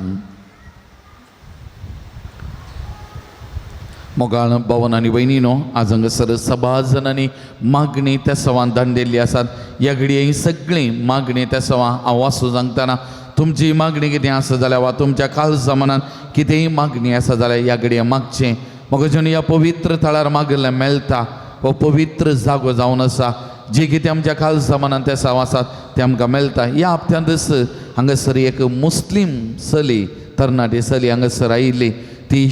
मोगाळ भवन आनी भयणीनो आज हांगासर सभाजनांनी मागणी त्या सवान धाडलेली आसात ह्या घडये ही सगळी मागणी त्या सवां हांव वाचूं सांगतना तुमची मागणी कितें आसा जाल्यार वा तुमच्या काल जमानान कितेंय मागणी आसा जाल्यार ह्या घडये मागचें मोगोजन ह्या पवित्र थळार मागलें मेळटा हो पवित्र जागो जावन आसा जे कितें आमच्या काल जमानान ते साव आसात ते आमकां मेळटा ह्या हप्त्यांतच हांगासर एक मुस्लीम चली तरणाटी चली हांगासर आयिल्ली ती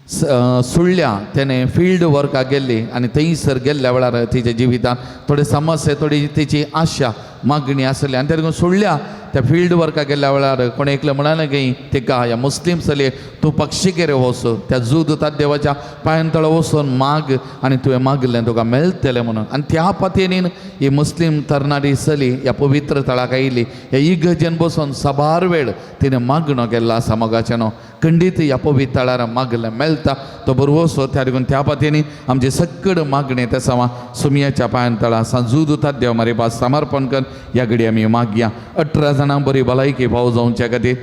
सुळ्ळ्या तेणें फील्ड वर्काक गेल्ली आनी थंयसर गेल्ल्या वेळार तिच्या जिवितांत थोडे समस्या थोडी तिची आशा मागणी आसली आनी तेका सुळ्ळ्या त्या फील्ड वर्काक गेल्ल्या वेळार कोणें एकलें म्हणालें की तिका ह्या मुस्लीम चलयेक तूं पक्षिकेर वच त्या जुदतात देवाच्या पांयां तळ वचून माग आनी तुवें मागलें तुका मेळटलें म्हणून आनी त्या पतेनीन ही मुस्लीम तरणाटी चली ह्या पवित्र तळाक आयिल्ली ह्या इगर्जेन बसून सबार वेळ तिणें मागणो केल्लो आसा मोगाचें न्हू खंडीत ह्या पवित्र तळार मागलें मेळटा तो बरोबर वचो त्या देखून त्या पतेनी आमची सकड मागणी त्या सवा सुमयाच्या पांयां तळा जुदतात देव मारी समर्पण कर ह्या घडी आमी मागया 18 जाणांक बरी भलायकी भाव जावच्या खातीर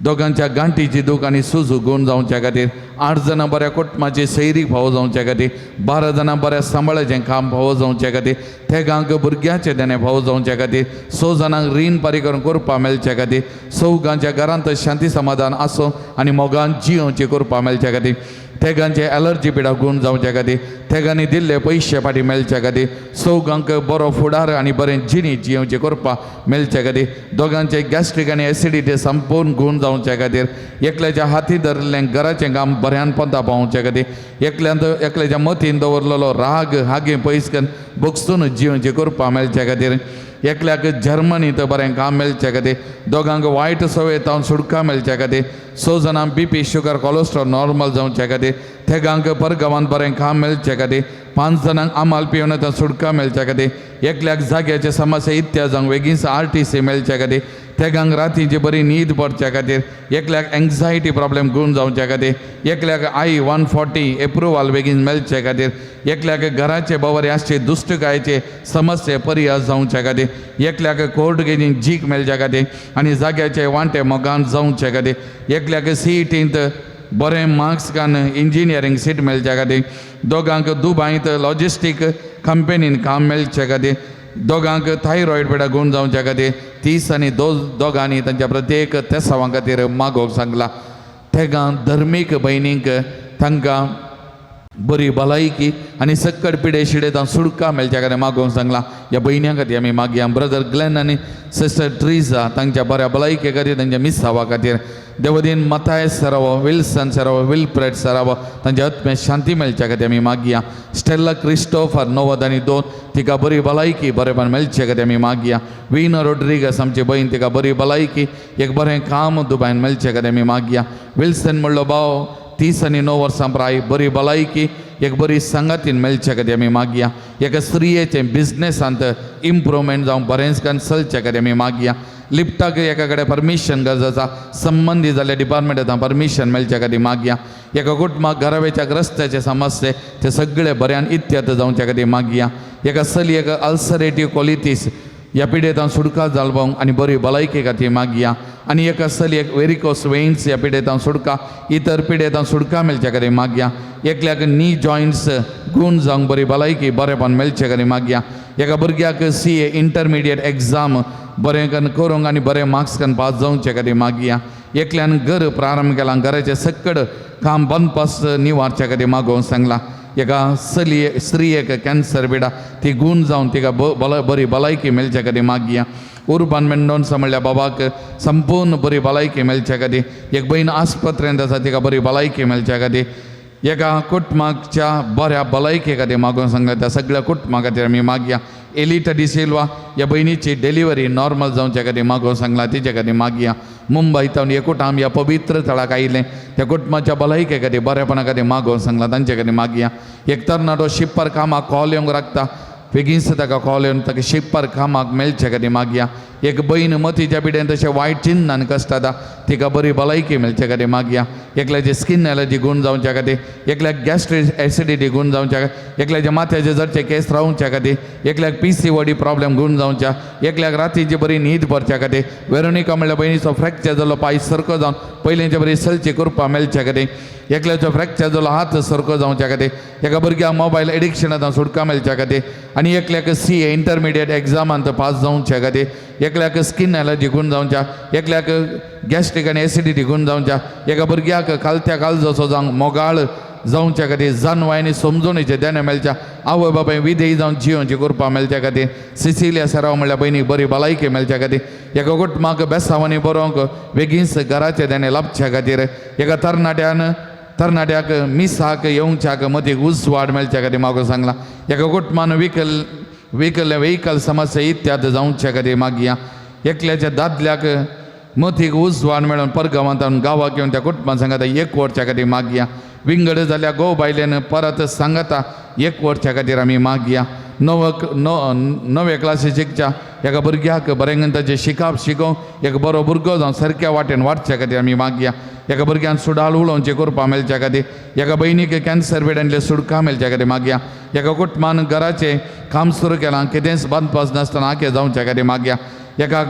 दोगांच्या गांठीची दूख आनी सुजू गूण जावच्या खातीर 8 जाणां बऱ्या कुटुंबाची सैरीक भाव जावच्या खातीर 12 जाणां बऱ्या सांबाळाचें काम भाव जावच्या खातीर तेगांक भुरग्याचे देणे भाव जावच्या खातीर 6 जाणांक रीण पारीकरण करपा मेळच्या खातीर सौगांच्या घरांत शांती समाधान आसूं आनी मोगान जियोवची करपा मेळच्या खातीर तेगांचे एलर्जी पिडा गूण जावच्या खातीर तेगांनी दिल्ले पयशे फाटी मेळच्या खातीर सौगांक बरो फुडार आनी बरें जिणी जियोवचें करपा मेळच्या खातीर दोगांचे गॅस्ट्रीक आनी एसिडिटी संपूर्ण गूण जावच्या खातीर एकल्याच्या हाती धरलें घराचें काम बऱ्यान पंता पावोवच्या खातीर एकल्याच्या मतीन दवरलेलो राग हागे पयस करून बोगसून जियोवचें करपा मेळच्या खातीर एकल्याक जर्मनीत बरें काम मेळच्या खातीर दोगांक वायट सवय तावन सुटका मेळच्या खातीर 6 जाणांक BP शुगर कोलेस्ट्रॉल नॉर्मल जावच्या खातीर तेगांक परगांवांत बरें काम मेळच्या खातीर 5 जाणांक आमाल पिवन सुटका मेळच्या खातीर एकल्याक जाग्याचे समस्या इत्या जावंक बेगीन RTC मेळच्या खातीर तेगांक रातीची बरी न्हीद पडच्या खातीर एकल्याक एंग्जायटी प्रॉब्लेम गूण जावच्या खातीर एकल्याक I-140 एप्रुवल बेगीन मेळच्या खातीर एकल्याक घराचे बरे आसचे दुश्टकायेचे समस्या परिहार जावच्या खातीर एकल्याक कोर्ट केसीन जीक मेळच्या खातीर आनी जाग्याचे वांटे मोगान जावच्या खातीर एकल्याक CETंत बरें मार्क्स कान इंजिनियरींग सीट मेळच्या खातीर दोगांक दुबईंत लॉजिस्टीक कंपनीन काम मेळच्या खातीर दोगांक थायरॉयड पिडा गूण जावच्या खातीर 30 आनी दोगांनी तांच्या प्रत्येक तेसावां खातीर मागोवंक सांगला तेगां धर्मीक भयणींक तांकां बरी भलायकी आनी सकड पिडे शिडेतां सुटका मेळच्या खातीर मागोवंक सांगला ह्या भयण्यां खातीर आमी मागया ब्रदर ग्लेन आनी सिस्टर ट्रिजा तांच्या बऱ्या भलायके खातीर तांच्या मिसावा खातीर देवदीन मताय सरावो विल्सन सरावो विल्फ्रेड सरावो तांच्या आत्म्याक शांती मेळच्या खातीर आमी मागया स्टेला क्रिस्टोफर 90 आनी 2 तिका बरी भलायकी बरेपण मेळचे खातीर आमी मागया विना रोड्रिगस आमची बहीण तिका बरी भलायकी एक बरें काम दुबईन मेळचे खातीर आमी मागया विल्सन म्हणलो भाव 30 आनी 9 वर्सां प्राय बरी भलायकी एक बरी संगातीन मेळच्या खातीर आमी मागया एका स्त्रियेचें बिझनेसांत इम्प्रूवमेंट जावं बरेंच कान चलच्या खातीर आमी मागया लिफ्टाक एका कडेन परमिशन गरज आसा संबंदी जाल्ल्या डिपार्टमेंटांत परमिशन मेळच्या खातीर मागया एका कुटुंबाक घरावेच्या रस्त्याचे समस्ये ते सगळे बऱ्यान इत्यात जावच्या खातीर मागया एका चलयेक अल्सरेटिव्ह कोलिटीस ह्या पिडेतां सुटका जावंक आनी बरी भलायके खातीर मागया आनी एका चलयेक वेरिकोस वेन्स ह्या पिडेतां सुटका इतर पिडेतां सुटका मेळच्या खातीर मागया एकल्याक नी जॉयंट्स गूण जावंक बरी भलायकी बरेपण मेळचे खातीर मागया एका भुरग्याक CA इंटरमिडिएट एग्जाम बरें करूंक आनी बरें मार्क्स करून पास जावचे खातीर मागया एकल्यान घर प्रारंभ केला घराचे सकड काम बंद पास निवारच्या खातीर मागोवंक सांगला एका स्त्रियेक कॅन्सर पिडा ती गूण जावन तिका बरी भलायकी मेळच्या खातीर मागया उर्बान मेंडोन्सा म्हणल्या बाबाक संपूर्ण बरी भलायकी मेळच्या खातीर एक भयण आस्पत्रेंत आसा तिका बरी भलायकी मेळच्या खातीर एका कुटुंबाच्या बऱ्या भलायके खातीर मागोवंक सांगला त्या सगळ्या कुटुंबा खातीर आमी मागया एलिटा डिसिल्वा ह्या भयणीची डिलिव्हरी नॉर्मल जावच्या खातीर मागोवंक सांगला तिच्या खातीर मागया मुंबयतावन एकूट आमी ह्या पवित्र थळाक आयिल्ले त्या कुटुंबाच्या भलायके खातीर बरेपणा खातीर मागोवंक सांगला तांचे खातीर मागया एक तरणाटो शिप्पर कामाक कॉल येवंक लागता बेगीनच ताका कॉल येवन ताका शिप्पर कामाक मेळचे खातीर मागया एक भयण मतीच्या पिड्यान तशें वायट चिन्नान कश्ट जाता तिका बरी भलायकी मेळचे खातीर मागया एकल्याचे स्किन एलर्जी गूण जावच्या खातीर एकल्याक गॅस्ट्रीक एसिडिटी गूण जावच्या खातीर एकल्याच्या माथ्याचे जडचे केस रावच्या खातीर एकल्याक PCOD प्रॉब्लेम गूण जावच्या एकल्याक रातीची बरी न्हीद पडच्या खातीर वेरोनिका म्हणल्या भयणीचो फ्रॅक्चर जाल्लो पांय सरको जावन पयलींचे बरी सलची करपा मेळच्या खातीर एकल्याचो फ्रॅक्चर जालो हात सरको जावच्या खातीर एका भुरग्याक मोबायल एडिक्शनांत सुटका मेळच्या खातीर आनी एकल्याक CA इंटरमिडिएट एग्जामांत पास जावच्या खातीर एकल्याक स्किन एलर्जी गूण जावच्या एकल्याक गॅस्ट्रीक आनी एसिडिटी गूण जावच्या एका भुरग्याक कालत्या काळजोचो जावंक मोगाळ जावच्या खातीर जानवाय आनी समजणेचे देणे मेळच्या आवय बापाय विधेयी जावन जियोची करपा मेळच्या खातीर सिसिलिया सराव म्हणल्यार भयणीक बरी भलायकी मेळच्या खातीर एका कुटुंबाक बेसांवांनी बरोवंक बेगीनच घराचे देणे लाभच्या खातीर एका तरणाट्याक मिसाक येवच्याक मदीं उसवाड मेळच्या खातीर म्हाका सांगलां एका कुटुंबान व्हेकल समस्या इत्यादी जावच्या खातीर मागया एकल्याच्या दादल्याक मतीक उसवाड मेळोन परगांवांत गांवाक येवन त्या कुटुंबान सांगता एक वर्च्या खातीर मागया विंगड जाल्या गो बायलेन परत सांगता एक वर्च्या खातीर आमी मागया नवे क्लासी शिकच्या एका भुरग्याक बरें ताचें शिकप शिकोवंक एक बरो भुरगो जावन सारक्या वाटेन वाडच्या खातीर आमी मागया एका भुरग्यान सुडाल उलोवचें करपा मेळच्या खातीर एका भयणीक कॅन्सर बेडांतले सुटका मेळच्या खातीर मागया एका कुटुंबान घराचें काम सुरू केलां कितेंच बांदपास नासतना आखे जावच्या खातीर मागया एका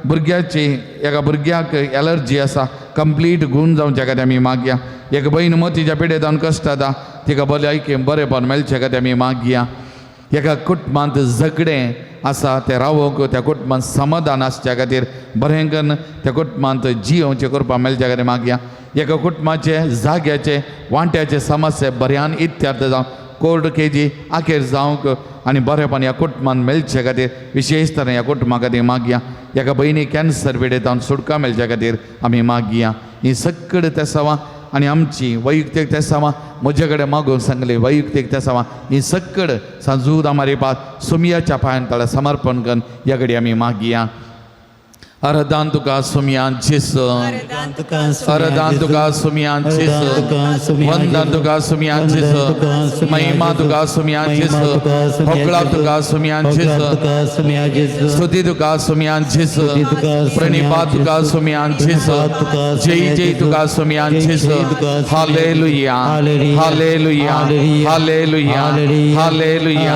भुरग्याक एलर्जी आसा कंप्लीट गूण जावच्या खातीर आमी मागया एक भयण मतीच्या पिडेंत जावन कश्ट जाता तिका भलायकी बरेपण मेळच्या खातीर आमी मागया एका कुटुंबांत झगडें आसा तें रावोंक त्या कुटुंबांत समाधान आसच्या खातीर बरें करून त्या कुटुंबांत जियोवचें करपा मेळच्या खातीर मागया एका कुटुंबाचे जाग्याचे वांट्याचे समस्या बऱ्यान इत्यार्थ जावं कोर्ट केजी आखेर जावंक आनी बरेपण ह्या कुटुंबांत मेळचे खातीर विशेश तरेन ह्या कुटुंबा खातीर मागया एका भयणी कॅन्सर पिडेतावन सुटका मेळच्या खातीर आमी मागया ही सगळीं तेसावां आनी आमची वैयक्तीक तेसावां म्हजे कडेन मागूंक सांगली वैयक्तीक तेसावां ही सगळीं सांजूद आमारी पात सुमयाच्या पांयां तळा समर्पण करून ह्या घडी आमी मागया अरदान तुका सुमयान जेसू अरदान तुका सुमयान जेसू वंदन तुका सुमयान जेसू महिमा तुका सुमयान जेसू होकळा तुका सुमयान जेसू स्तुती तुका सुमयान जेसू प्रणिपात तुका सुमयान जेसू जय जय तुका सुमयान जेसू हालेलुया हालेलुया हालेलुया हालेलुया हालेलुया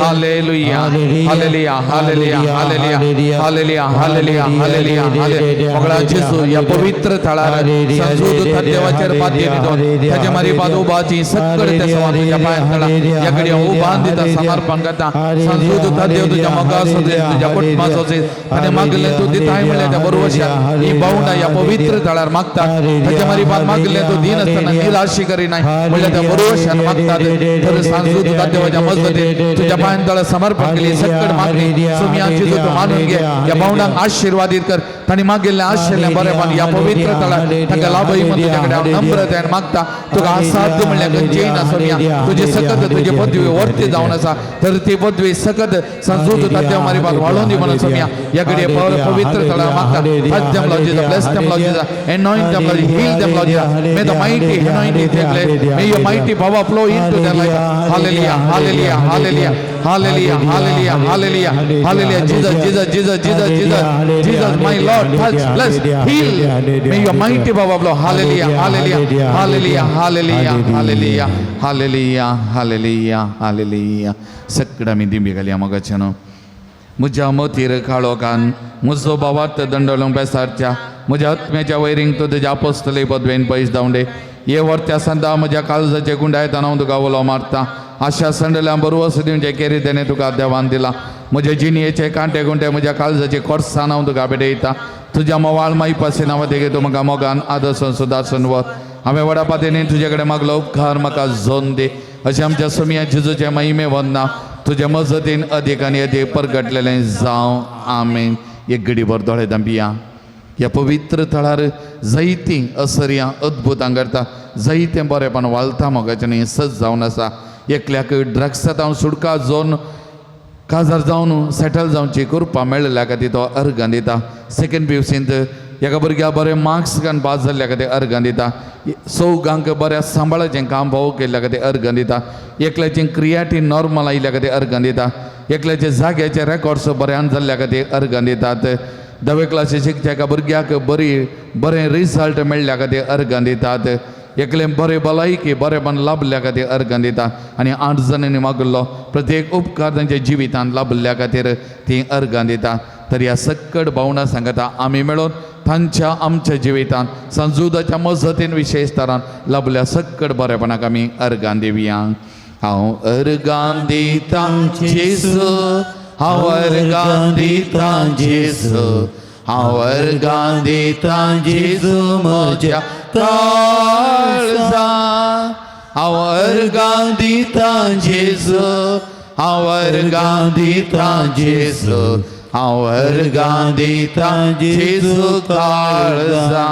हालेलुया हालेलुया हालेलुया हालेलुया हालेलुया हालेलुया मोगळा जेसू या पवित्र थळार संजूद देवाचेर पातये दितो ताचे मारी बाद उबाची सगळे ते सवान तुझ्या पांयां तळा या घडी उबान दिता समर्पण करता संजूद देव तुझ्या मोगाचो तुझ्या कुटुंबाचो आनी मागले तू दिताय म्हणले त्या बरोवशा ही बावंडा या पवित्र थळार मागता ताचे मारी बाद मागले तू दिन असताना निराशी करी नाही म्हणले त्या बरोवशान मागता तर संजूद देवाच्या मजतीत तुझ्या पांयां तळा समर्पण केली सगळे मागणी सुमयाची तू मानून घे या बावंडाक आशीर्वाद कर ताणी मागिल्ले आशिल्ले बरेपण या पवित्र तळार ताका लाभय म्हणून तुझ्याकडे नम्रतेन मागता तुका असाध्य म्हणल्यार खंयचेय ना सोम्या तुजी सकत तुजी पदवी वर्ती जावन आसा तर ती पदवी सकत संजूद देव मारी बात वाळोवन दी म्हणून सोम्या या घडये पवित्र तळार मागता touch them Lord Jesus bless them Lord Jesus anoint them Lord heal them Lord Jesus may the mighty anointing take place may your mighty power flow into their life hallelujah hallelujah hallelujah hallelujah hallelujah hallelujah hallelujah Jesus Jesus Jesus Jesus Jesus Jesus my Lord touch bless heal may your mighty power flow hallelujah hallelujah hallelujah hallelujah hallelujah hallelujah hallelujah hallelujah सगळा मी दिंबी घालया मगाच्यानो म्हज्या मतीर काळोखान म्हजो भावार्थ दंडोलंक बेसारच्या म्हज्या आत्म्याच्या वैरींक तूं तुज्या आपोस्तले पदवेन पयस धांवडे हे वर्त्या संदा म्हज्या काळजाचे गुंडायतान हांव तुका उलो मारता आशा संडल्या बरोवस दिवचे केरी तेणे तुका देवान दिला म्हजे जिणयेचे कांटे गुंटे म्हज्या काळजाचे कोर्सान हांव तुका भेटयता तुज्या मोवाळ माई पासे नांव तेगे तूं म्हाका मोगान आदर्शन सुदारसन वर हांवें वडा पातेनी तुजे कडेन मागलो उपकार म्हाका जोन दे अशें आमच्या सुमया जेजूचे महिमे वंदना तुज्या मजतीन अदीक आनी अदीक परगटलेलें जावं आमेन एक घडीभर दोळे धांपिया ह्या पवित्र थळार जायतीं असर्यां अद्भुतां करता जायतें बरेपण वालता मोगाचें सज जावन आसा एकल्याक ड्रग्सांत हांव सुटका जावन काजार जावन सेटल जावची करपा मेळ्ळ्या खातीर तो अर्गां दिता सेकंड PUCंत एका भुरग्याक बरे मार्क्स घालून पास जाल्ल्या खातीर अर्गां दिता चौगांक बऱ्या सांबाळाचें काम भाव केल्ल्या खातीर अर्गां दिता एकल्याचें क्रिएटीन नॉर्मल आयिल्ल्या खातीर अर्गां दिता एकल्याचे जाग्याचे रेकॉर्ड्स बऱ्यान जाल्ल्या खातीर अर्गां दितात 10वे क्लासी शिकच्या एका भुरग्याक बरें रिजल्ट मेळ्ळ्या खातीर अर्गां दितात एकले बरे भलायकी बरेपण लाभल्या खातीर अर्गां दितात आनी 8 जणांनी मागलो प्रत्येक उपकार तांच्या जिवितांत लाभल्या खातीर ती अर्गां दितात तर ह्या सक्कड भावना सांगता आमी मेळून तांच्या आमच्या जिवितांत संजुदाच्या मजतीन विशेष तरान लाभल्या सक्कड बरेपणाक आमी अर्गां दिवया. हांव अर्गां दितां जेजू, हांव अर्गां दितां जेजू, हांव अर्गां दितां जेजू म्हज्या काळजा. हांव अर्गां दितां जेजू, हांव अर्गां दितां जेजू, हांव अर्गां दितां जेजू काळजा.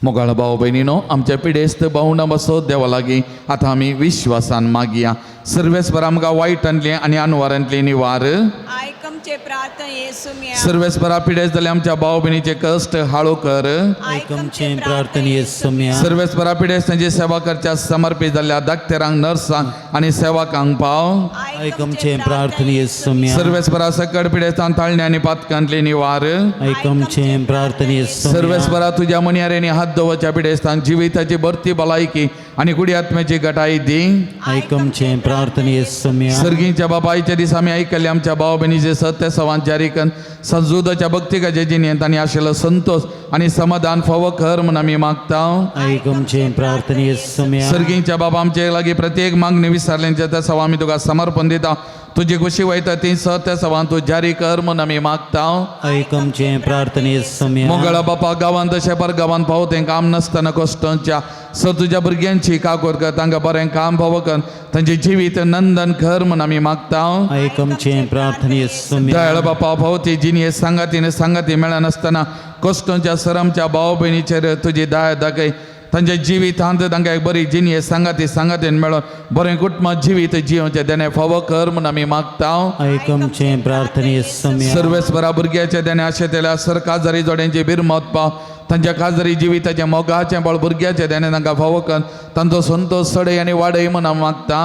मोगाळ भाव भयणीनो, आमच्या पिडेस्त भावना बसो देवा लागीं आतां आमी विश्वासान मागया. सर्वेस्पर आमकां वायटांतली आनी अनवरांतली निवार. आयकमचे प्रार्थना येसू म्या. सर्वेस्परा पिडेस्त जाल्या आमच्या भाव भयणीचे कश्ट हाळो कर. ऐकमचे प्रार्थना येसू म्या. सर्वेस्परा पिडेस्तांची सेवा करच्या समर्पीत जाल्ल्या दाक्तेरांक, नर्सांक आनी सेवकांक पाव. ऐकमचे प्रार्थना येसू म्या. सर्वेस्परा सकड पिडेस्तान ताळणी आनी पातकांतली निवार. ऐकमचे प्रार्थना येसू म्या. सर्वेस्परा तुझ्या मनियारेनी हात दवरच्या पिडेस्तान जिविताची बरती भलायकी आनी कुडी आत्म्याची घटाय दी. ऐकमचे प्रार्थना येसू म्या. सर्गींच्या बापायच्या दिसा आमी आयकल्ले आमच्या भाव भयणीचे सत्य संवाद जारी करून संजुदाच्या भक्तिकाच्या जिणेंत आनी आशिल्लो संतोष आनी समाधान फावो कर म्हूण आमी मागता. ऐकमचे प्रार्थना येसू म्या. सर्गींच्या बाबा आमचे लागीं प्रत्येक मागणी विसरल्यांच्या त्या सवा आमी तुका समर्पण दिता. तुजी खुशी वयता ती सत्य सवा तूं जारी कर म्हूण आमी मागता. ऐकमचे प्रार्थना येसू म्या. मोगळा बापा गांवांत तशें पर गांवांत पावो तें काम नासतना कश्टांच्या सो तुज्या भुरग्यांची काकोर कर, तांकां बरें काम फावो कर, तांचें जिवीत नंदन कर म्हूण आमी मागता. ऐकमचे प्रार्थना येसू म्या. दयाळ बापा भोवती जिणे सांगाती मेळनासतना कश्टांच्या सरमच्या भाव भयणीचेर तुजी दया दाखय. तांच्या जिवितांत तांकां एक बरी जिणे सांगातीन मेळोन बरें कुटुंब जिवीत जियोवचें देणे फावो कर म्हूण आमी मागता. ऐकमचे प्रार्थना येसू म्या. सर्वेस्परा भुरग्याचे देणे आशेतेल्या सर काजारी जोड्यांची बिरमत पाव. तांच्या काजारी जिविताचें मोगाचें बळ भुरग्याचे देणे तांकां फावो कर. तांचो संतोष सडय आनी वाडय म्हूण हांव मागता.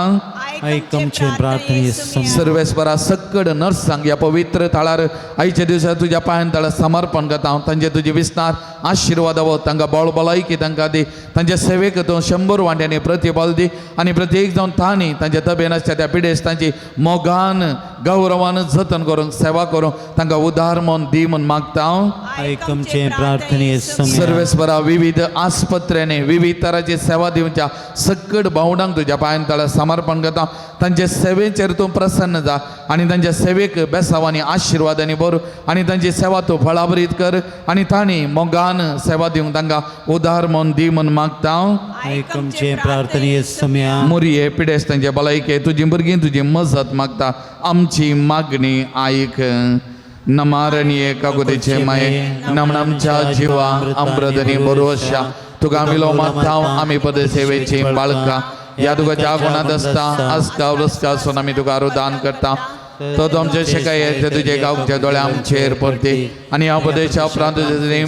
ऐकमचे प्रार्थना येसू म्या. सर्वेस्परा सक्कड नर्सांक ह्या पवित्र थळार आयच्या दिसा तुज्या पांयां तळ समर्पण करता हांव. तांचे तुजे विस्तार आशिर्वाद हो तांकां बळ भलायकी तांकां दी. तांच्या सेवेक तूं 100 वांट्यांनी प्रतिफल दी आनी प्रत्येक जावन तांणी तांच्या तबेन आसच्या त्या पिडेस्तांची मोगान गौरवान जतन करूंक सेवा करूंक तांकां उदार म्हूण दी म्हूण मागता हांव. ऐकमचे प्रार्थना येसू म्या. सर्वेस्परा विविध आस्पत्र्यांनी विविध तरांची सेवा दिवच्या सक्कड भावंडांक तुज्या पांयां तळ समर्पण करता. तांचे सेवेचेर तूं प्रसन्न जा आनी तांच्या सेवेक बेसावांनी आशिर्वादांनी भर आनी तांची सेवा तूं फळाबरीत कर आनी तांणी मोगान सेवा दिवंक तांकां उदार म्हूण दी म्हूण मागता हांव. ऐकमचे प्रार्थना येसू म्या. मुरये पिडेस्तांचे भलायके तुजी भुरगीं तुजी मजत मागता. आमची मागणी आयक. नमारणी काकुतीचे माये नमन आमच्या जिवा अमृतनी भरोशा तुका आमी लो मागता आमी पद सेवेची बाळका या तुका ज्या गुणात असता आस्का वृस्का आसून आमी तुका आरुदान करता. तो आमचे शेकायेचे तुजे गांवच्या दोळे आमचेर पडटे आनी ह्या उपदेशा उपरांत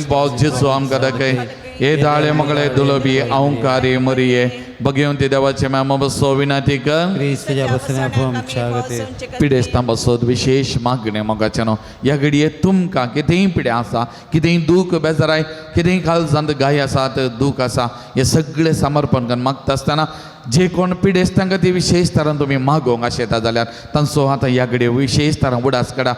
पावस जिसू आमकां दाखय. हे दाळे मगळे दुलोबी अवंकारी मरिये भगवंती देवाचे मेम बसो विनंती कर. क्रिस्तच्या बसण्या आमच्या गते. पिडेस्तां बसोत विशेष मागणे मोगाचे न्हू. ह्या घडये तुमकां कितेंय पिडे आसा, कितेंय दूख बेजाराय, कितेंय काळजांत गाय आसात, दूख आसा, हे सगळें समर्पण करून मागता आसतना जे कोण पिडेस्तांका ती विशेष तरान तुमी मागोवंक आशेता जाल्यार तांचो आतां ह्या घडये विशेष तरान उडास काडा.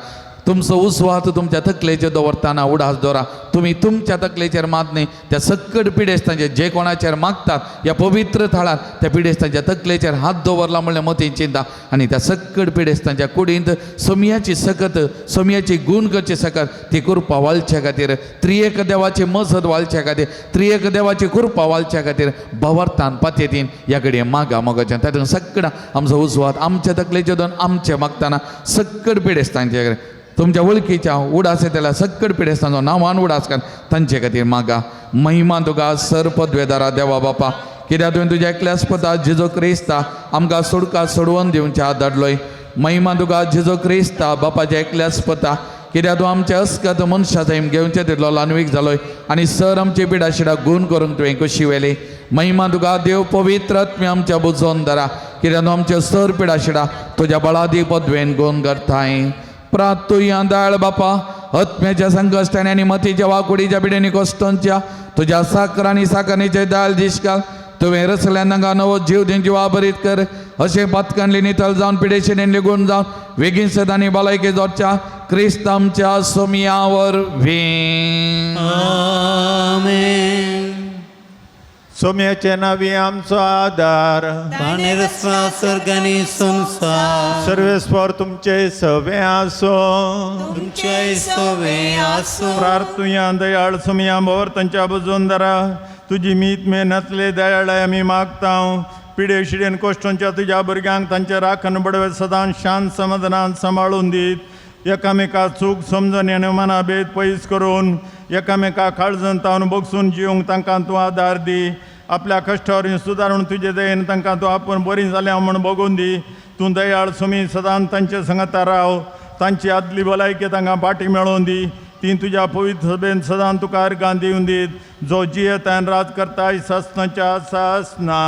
तुमचो उस्वाद तुमच्या तकलेचेर दवरतना उडास दवरा. तुमी तुमच्या तकलेचेर मात न्ही, त्या सक्कड पिडेस्तांचे जे कोणाचेर मागतात ह्या पवित्र थळार त्या पिडेस्तांच्या तकलेचेर हात दवरला म्हणल्यार मतीन चिंता आनी त्या सक्कड पिडेस्तांच्या कुडींत सोमयाची सकत सोमयाची गूण करचे सकत ती कुरपा वालच्या खातीर त्रिएक देवाची मजत वालच्या खातीर त्रिएक देवाची कुरपा वालच्या खातीर भवर्तान पातयेतीन ह्या घडये मागा मोगाचें. तातूंत सक्कड आमचो उस्वाद आमच्या तकलेचेर दोन आमचे मागतना सक्कड पिडेस्तांचे तुमच्या वळखीच्या उडास येतल्या सक्कड पिडेस्तांचो नांवान उडास कर तांचे खातीर मागा. महिमा तुका सर पदवेदारा देवा बापा, कित्याक तुवें तुज्या एकल्यास्पता जेजो क्रिस्ता आमकां सोडका सोडवून दिवच्या धाडलोय. महिमा तुका जेजो क्रिस्ता बापाच्या एकल्यास्पता, कित्याक तूं आमचे अस्कत मनशा थंय घेवचे तितलो लानवीक जालोय आनी सर आमची पिडाशिडा गूण करूंक तुवें कशी वेली. महिमा तुका देव पवित्र आत्मे आमच्या बुजोवन धरा, कित्याक तूं आमचे सर पिडाशिडा तुज्या बळादी पदवेन गूण करताय. प्रार्थुया दयाळ बापा, आत्म्याच्या संकश्टांनी आनी मतीच्या वाकुडीच्या पिडेनी कश्टांच्या तुज्या साकर आनी साकरणीचे दयाळ दिश्काल तुवें रचल्यांना नवो जीव जिवा बरीत कर अशें पथकांतली नितळ जावन पिडेशिरेन लेगून जावन बेगीन सदांनी भलायके जोडच्या क्रिस्त आमच्या सोमिया वरवीं. आमेन. सोम्याचे नावी आमचो आदार. ताणे रचला स्वर्ग आनी संसार. सर्वेस्वर तुमचे सवे आसो. तुमचे सवे आसो. प्रार्थुया दयाळ सोम्या भोवरतांच्या बजूनदारा तुजी मीत मेहनतले दयाळाय आमी मागता. पिडे शिडेन कोश्टांच्या तुज्या भुरग्यांक तांचे राखण बडवे सदां शांत समाधानान सांबाळून दीत. एकामेका चूक समजून आनी मना भेद पयस करून एकामेका काळजान तावन बगसून जिवंक तांकां तूं आदार दी. आपल्या कश्टावर सुदारून तुजे दयेन तांकां तूं आपूण बरीं जाल्या म्हूण बगून दी. तूं दयाळ सुमी सदां तांचे संगता राव. तांची आदली भलायकी तांकां फाटी मेळोवन दी. ती तुज्या पवित्र सभेन सदां तुका अर्गां दिवन दीत. जो जियेत आनी रात करता सस्नाच्या सासना.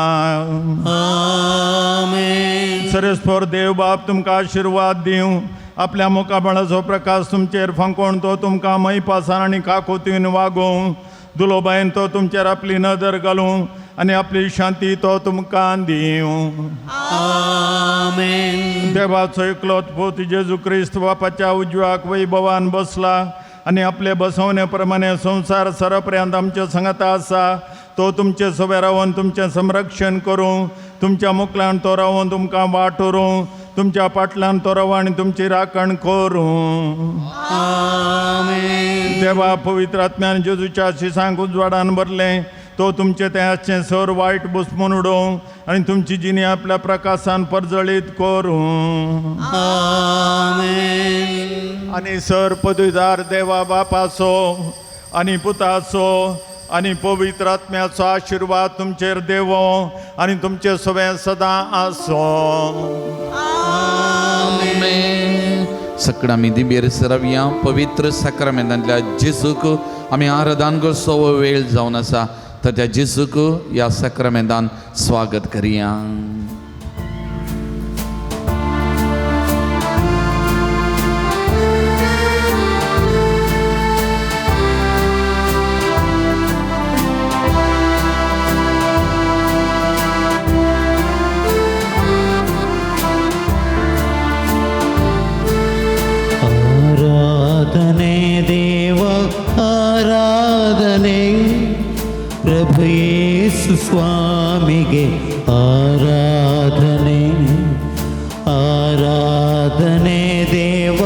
आमेन. सर्वेस्वर देव बाप तुमकां आशिर्वाद दिवं. आपल्या मुखाबळाचो प्रकाश तुमचेर फंकोवन तो तुमकां मैपासान आनी काकोतीन वागोवं. दुलोबायन तो तुमचेर आपली नदर घालूं आनी आपली शांती तो तुमकां दिवं. आमेन. देवाचो एकलोत पोत जेजू क्रिस्त बापाच्या उजव्याक वैभवान बसला आनी आपले बसवणे प्रमाणे संवसार सरपर्यंत आमचे संगता आसा. तो तुमचे सोबे रावन तुमचें संरक्षण करूं. तुमच्या मुखल्यान तो रावन तुमकां वाटोरूं. तुमच्या फाटल्यान तो राव आनी तुमची राखण करूं. आमेन. देवा पवित्र आत्म्यान जेजूच्या शिसांक उजवाडान भरलें. तो तुमचे ते आसचें सर वायट बुसमून उडोवं आनी तुमची जिणी आपल्या प्रकाशान परजळीत करूं. आमेन. आनी सर पदवीदार देवा बापाचो आनी पुताचो आनी पवित्र आत्म्याचो आशिर्वाद तुमचेर देवो आनी तुमचे सगळे सदां आसो. सकड आमी दिबेर सरवया पवित्र साक्रामेंतांतल्या जेजूक आमी आराधन करचो वेळ जावन आसा. तर त्या जेजूक ह्या साक्रामेंतान स्वागत करया. ಆರಾಧನೆ ದೇವ ಆರಾಧನೆ. ಪ್ರಭು ಯೇಸು ಸ್ವಾಮಿಗೆ ಆರಾಧನೆ. ಆರಾಧನೆ ದೇವ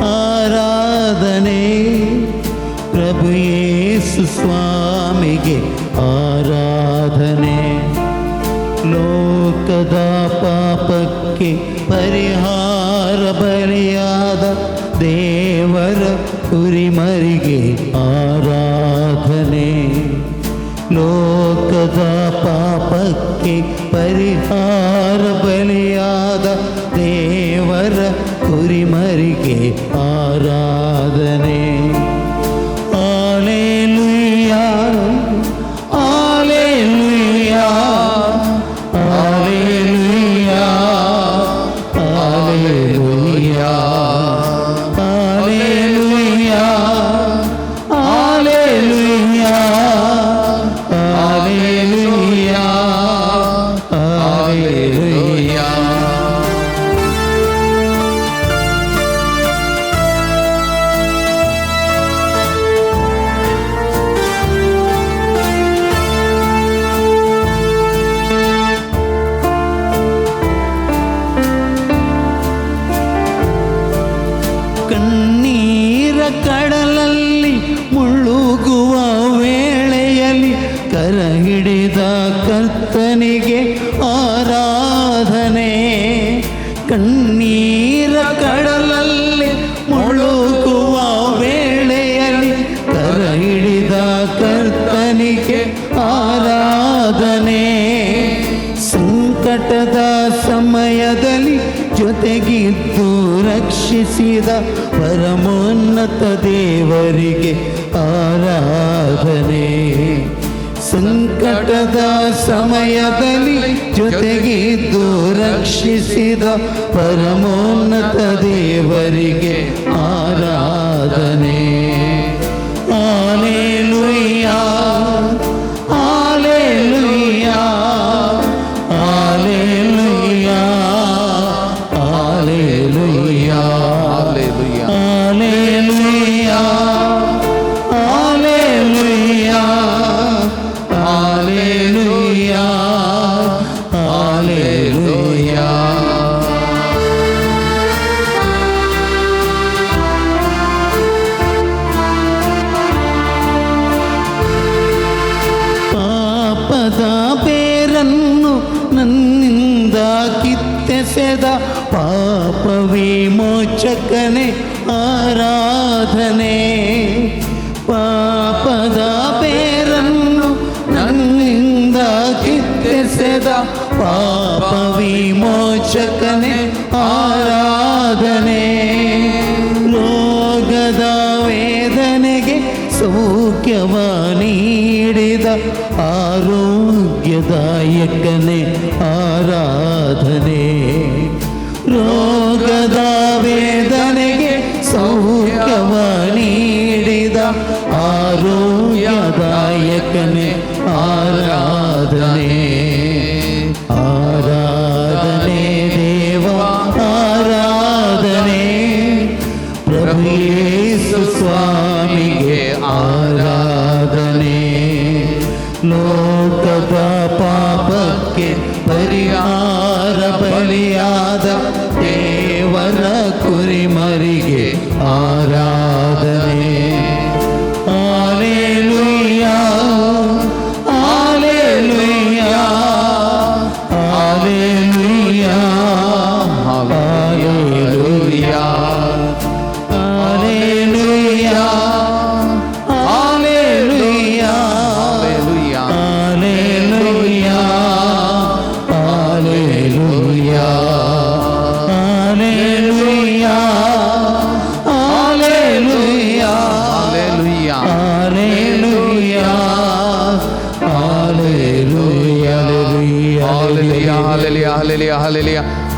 ಆರಾಧನೆ. ಪ್ರಭು ಯೇಸು ಸ್ವಾಮಿಗೆ ಆರಾಧನೆ. ಲೋಕದ ಪಾಪಕ್ಕೆ ಪರಿಹಾರ ಬಲಿಯಾದ ದೇವರ ಕುರಿಮರಿಗೆ ಆರಾಧನೆ. ಲೋಕದ ಪಾಪಕ್ಕೆ ಪರಿಹಾರ ಬಲಿಯಾದ ದೇವರ ಕುರಿಮರಿಗೆ ಆರಾಧನೆ. ಆಲೆಲುಯಾ ಆಲೆಲುಯಾ ಆಲೆಲುಯಾ ಆಲೆಲುಯಾ ಆಲೆಲುಯಾ ಆಲೆಲುಯಾ ಆಲೆಲುಯಾ ಆಲೆಲುಯಾ. ಕಣ್ಣೀರ ಕಡಲಲ್ಲಿ ಮುಳುಗುವ ವೇಳೆಯಲ್ಲಿ ಕರ ಹಿಡಿದ ಕರ್ತನಿಗೆ ಆರಾಧನೆ. ಕಣ್ಣೀರ ಕಡಲಲ್ಲಿ ಮುಳುಗುವ ವೇಳೆಯಲ್ಲಿ ಕರ ಹಿಡಿದ ಕರ್ತನಿಗೆ ಆರಾಧನೆ. ಸಂಕಟದ ಸಮಯದಲ್ಲಿ ಜೊತೆಗಿದ್ದು ರಕ್ಷಿಸಿದ ಪರಮೋನ್ನತ ದೇವರಿಗೆ ಆರಾಧನೆ. ಸಂಕಟದ ಸಮಯದಲ್ಲಿ ಜೊತೆಗಿದ್ದು ರಕ್ಷಿಸಿದ ಪರಮೋನ್ನತ ದೇವರಿಗೆ ಆರಾಧನೆ. ಆಲೆಲುಯಾ ಆಲೆಲುಯಾ ನನ್ನಿಂದ ಕಿತ್ತೆಸೆದ ಪಾಪ ವಿಮೋಚಕನೇ ಆರಾಧನೆ. ಪಾಪದ ಬೇರನ್ನು ನನ್ನಿಂದ ಕಿತ್ತೆಸೆದ ಪಾಪ ವಿಮೋಚಕನೇ ಆರಾಧನೆ. ರೋಗದ ವೇದನೆಗೆ ಸೌಖ್ಯವ ನೀಡಿದ ಆರೋಗ್ಯದಾಯಕನೇ ಆರಾಧನೆ. ರೋಗದ ವೇದನೆಗೆ ಸೌಖ್ಯವ ನೀಡಿದ ಆರೋಗ್ಯದಾಯಕನೇ ಆರಾಧನೆ. ಆರಾಧನೆ ದೇವ ಆರಾಧನೆ. ಪ್ರಭು ಯೇಸು ಸ್ವಾಮಿಗೆ ಆರಾಧನೆ. ಲೋಕದ ಪಾಪಕ್ಕೆ ಪರಿಹಾರ ಬಲಿಯಾದ ದೇವರ ಕುರಿಮರಿಗೆ ಆರಾಧನೆ. ಹಾಲೆಲೂಯಾ ಹಾಲೆಲೂಯಾ ಹಾಲೆಲೂಯಾ ಹಾಲೆಲೂಯಾ ಹಾಲೆಲೂಯಾ ಹಾಲೆಲೂಯಾ ಹಾಲೆಲೂಯಾ ಹಾಲೆಲೂಯಾ ಹಾಲೆಲೂಯಾ ಹಾಲೆಲೂಯಾ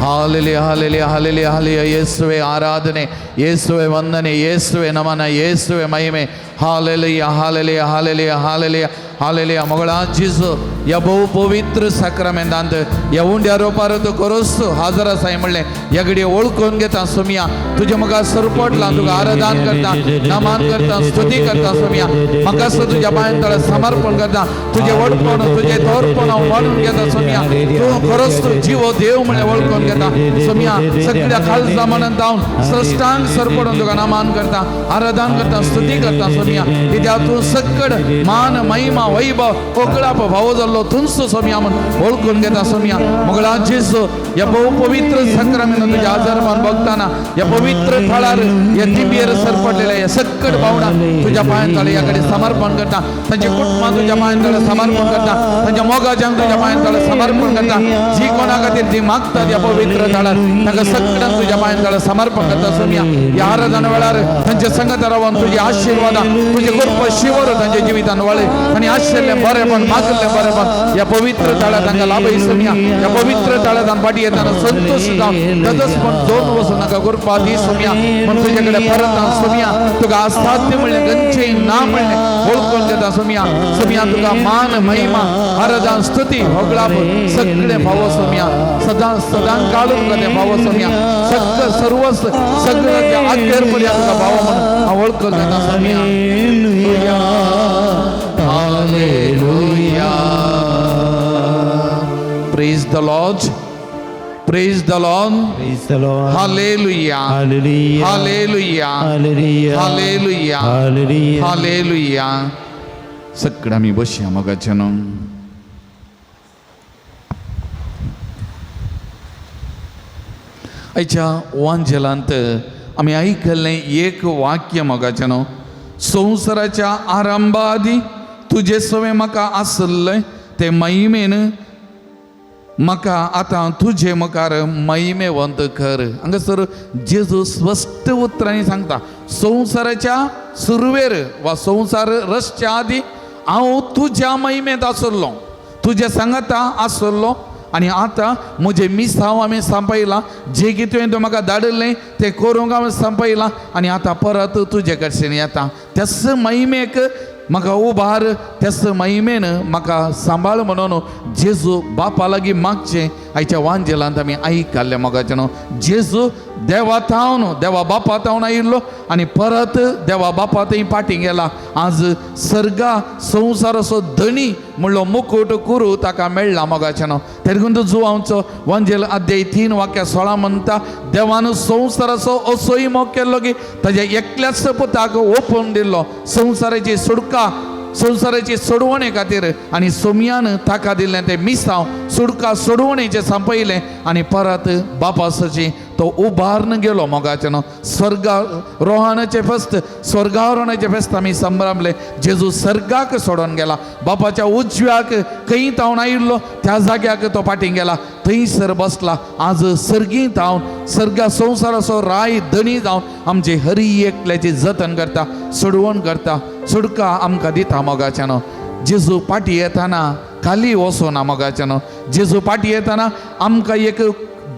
ಹಾಲೆಲೂಯಾ ಹಾಲೆಲೂಯಾ ಹಾಲೆಲೂಯಾ. ಯೇಸುವೆ ಆರಾಧನೆ, ಯೇಸುವೆ ವಂದನೆ, ಯೇಸುವೆ ನಮನ, ಯೇಸುವೆ ಮಹಿಮೆ. ಹಾಲೆಲೂಯಾ ಹಾಲೆಲೂಯಾ ಹಾಲೆಲೂಯಾ ಹಾಲೆಲೂಯಾ हालेलुया मोगळा जिजू या बहु पवित्र साक्रामेंतांत या उंड्या रोपार तू करोस हाजर आसाय म्हणले या घडी ओळखून घेता सोमिया तुझे म्हाका सरपटला तुका आराधन करता नमन करता स्तुती करता सोमिया म्हाका तुझ्या पांयां तळ समर्पण करता तुझे वडपण तुझे थोरपण वाडून घेता सोमिया तू खरोच तू जीव देव म्हणे ओळखून घेता सोमिया सगळ्या खालसा म्हणत जावन श्रेष्ठांक सरपडून तुका नमन करता आराधन करता स्तुती करता सोमिया कित्याक तू सकड मान महिमा वैभव ओगळाप भाव जाल्लो तुमचो सोमिया म्हण ओळखून घेता सोमिया मोगळा जेजू या बहु पवित्र साक्रामेंत तुझ्या आजारमान बघताना या पवित्र थळार या दिव्येर सरपडलेल्या या सकड भावना तुझ्या पांयां तळे याकडे समर्पण करता तांच्या कुटुंबां तुझ्या पांयां तळे समर्पण करता तांच्या मोगाजांक तुझ्या पांयां तळे समर्पण करता जी कोणा खातीर ती मागतात या पवित्र थळार तांकां सगळ्यांक तुझ्या पांयां तळे समर्पण करता सोमिया या आराधना वेळार तांच्या संगत रावन तुझे आशीर्वाद तुझे कृपा शिवर तांच्या जिवितान वळे आनी आशिल्ले बरेपण मागले बरेपण या पवित्र थळार तांकां लाभय सोमिया या पवित्र थळार फाटी येताना संतोष जावन तदच पण दोन वचून नाका कृपा दी सोमिया पण तुझे कडेन परत सोमिया तुका असाध्य म्हणले गंचे ना म्हणले ओळखून घेता सोमिया सोमिया तुका मान महिमा आराधन स्तुती होगळाप सगळे भाव सोमिया सदा सदां काळून कदे भाव सोमिया सगळं सर्वस सगळं त्या आद्यर पर्यंत तुका भाव म्हणून ओळखून घेता सोमिया हालेलुया praise the lord Praise the Lord. Praise the Lord. Hallelujah. Hallelujah. Hallelujah. Hallelujah. Hallelujah. Hallelujah. Hallelujah. सगळं आम्ही बसया मगाच्यान आयच्या वांजेलांत आम्ही ऐकल्लें एक वाक्य मगाच्यान संवसाराच्या आरंभा आदी तुजे सवे म्हाका आसले ते महिमेन म्हाका आतां तुजे मुखार महिमेवंत कर हांगासर जेजू स्पश्ट उतरांनी सांगता संवसाराच्या सुरवेर वा संवसार रचच्या आदी हांव तुज्या महिमेंत आसलो तुज्या सांगाता आसलो आनी आतां म्हजें मिसांव हांवें सांपयलां जें कितें तुवें म्हाका धाडलें तें करूंक हांवें सांपयलां आनी आतां परत तुजे कडच्यान येता त्याच महिमेक म्हाका उबार त्याच महिमेन म्हाका सांबाळ म्हणून जेजू बापा लागीं मागचें आयच्या वांजेलांत आमी आयकल्लें मोगाच्यान जेजू देवा थावन देवा बापा थावन आयिल्लो आनी परत देवा बापा थंय पाटी गेला आज सर्गा संवसाराचो धणी म्हणलो मुकुट कुरू ताका मेळ्ळा मोगाच्यान तेरगून जो आमचो वांजेल अध्याय 3 वाक्य 16 म्हणटा देवान संवसाराचो असोय मोग केल्लो की ताज्या एकल्याच पुताक ओपून दिल्लो संवसाराची सुडका संवसाराची सोडवणे खातीर आनी सोमयान ताका दिल्लें तें मिसांव सुडका सोडवणेचें सांपयलें आनी परत बापासची तो उबारून गेलो मोगाचें न्हू स्वर्गा रोहानाचें फेस्त स्वर्गारोहणाचें फेस्त आमी संभ्रमले जेजू सर्गाक सोडून गेला बापाच्या उजव्याक खंय तावन आयिल्लो त्या जाग्याक तो फाटीं गेला थंयसर बसला आज सर्गींत हांव सर्गा संवसाराचो राय धणी जावन आमचे हरी एकल्याची जतन करता सोडवण करता सुडका आमकां दिता मोगाचें न्हू जेजू फाटीं येताना खाली वचूना मोगाचें न्हू जेजू फाटीं येताना आमकां एक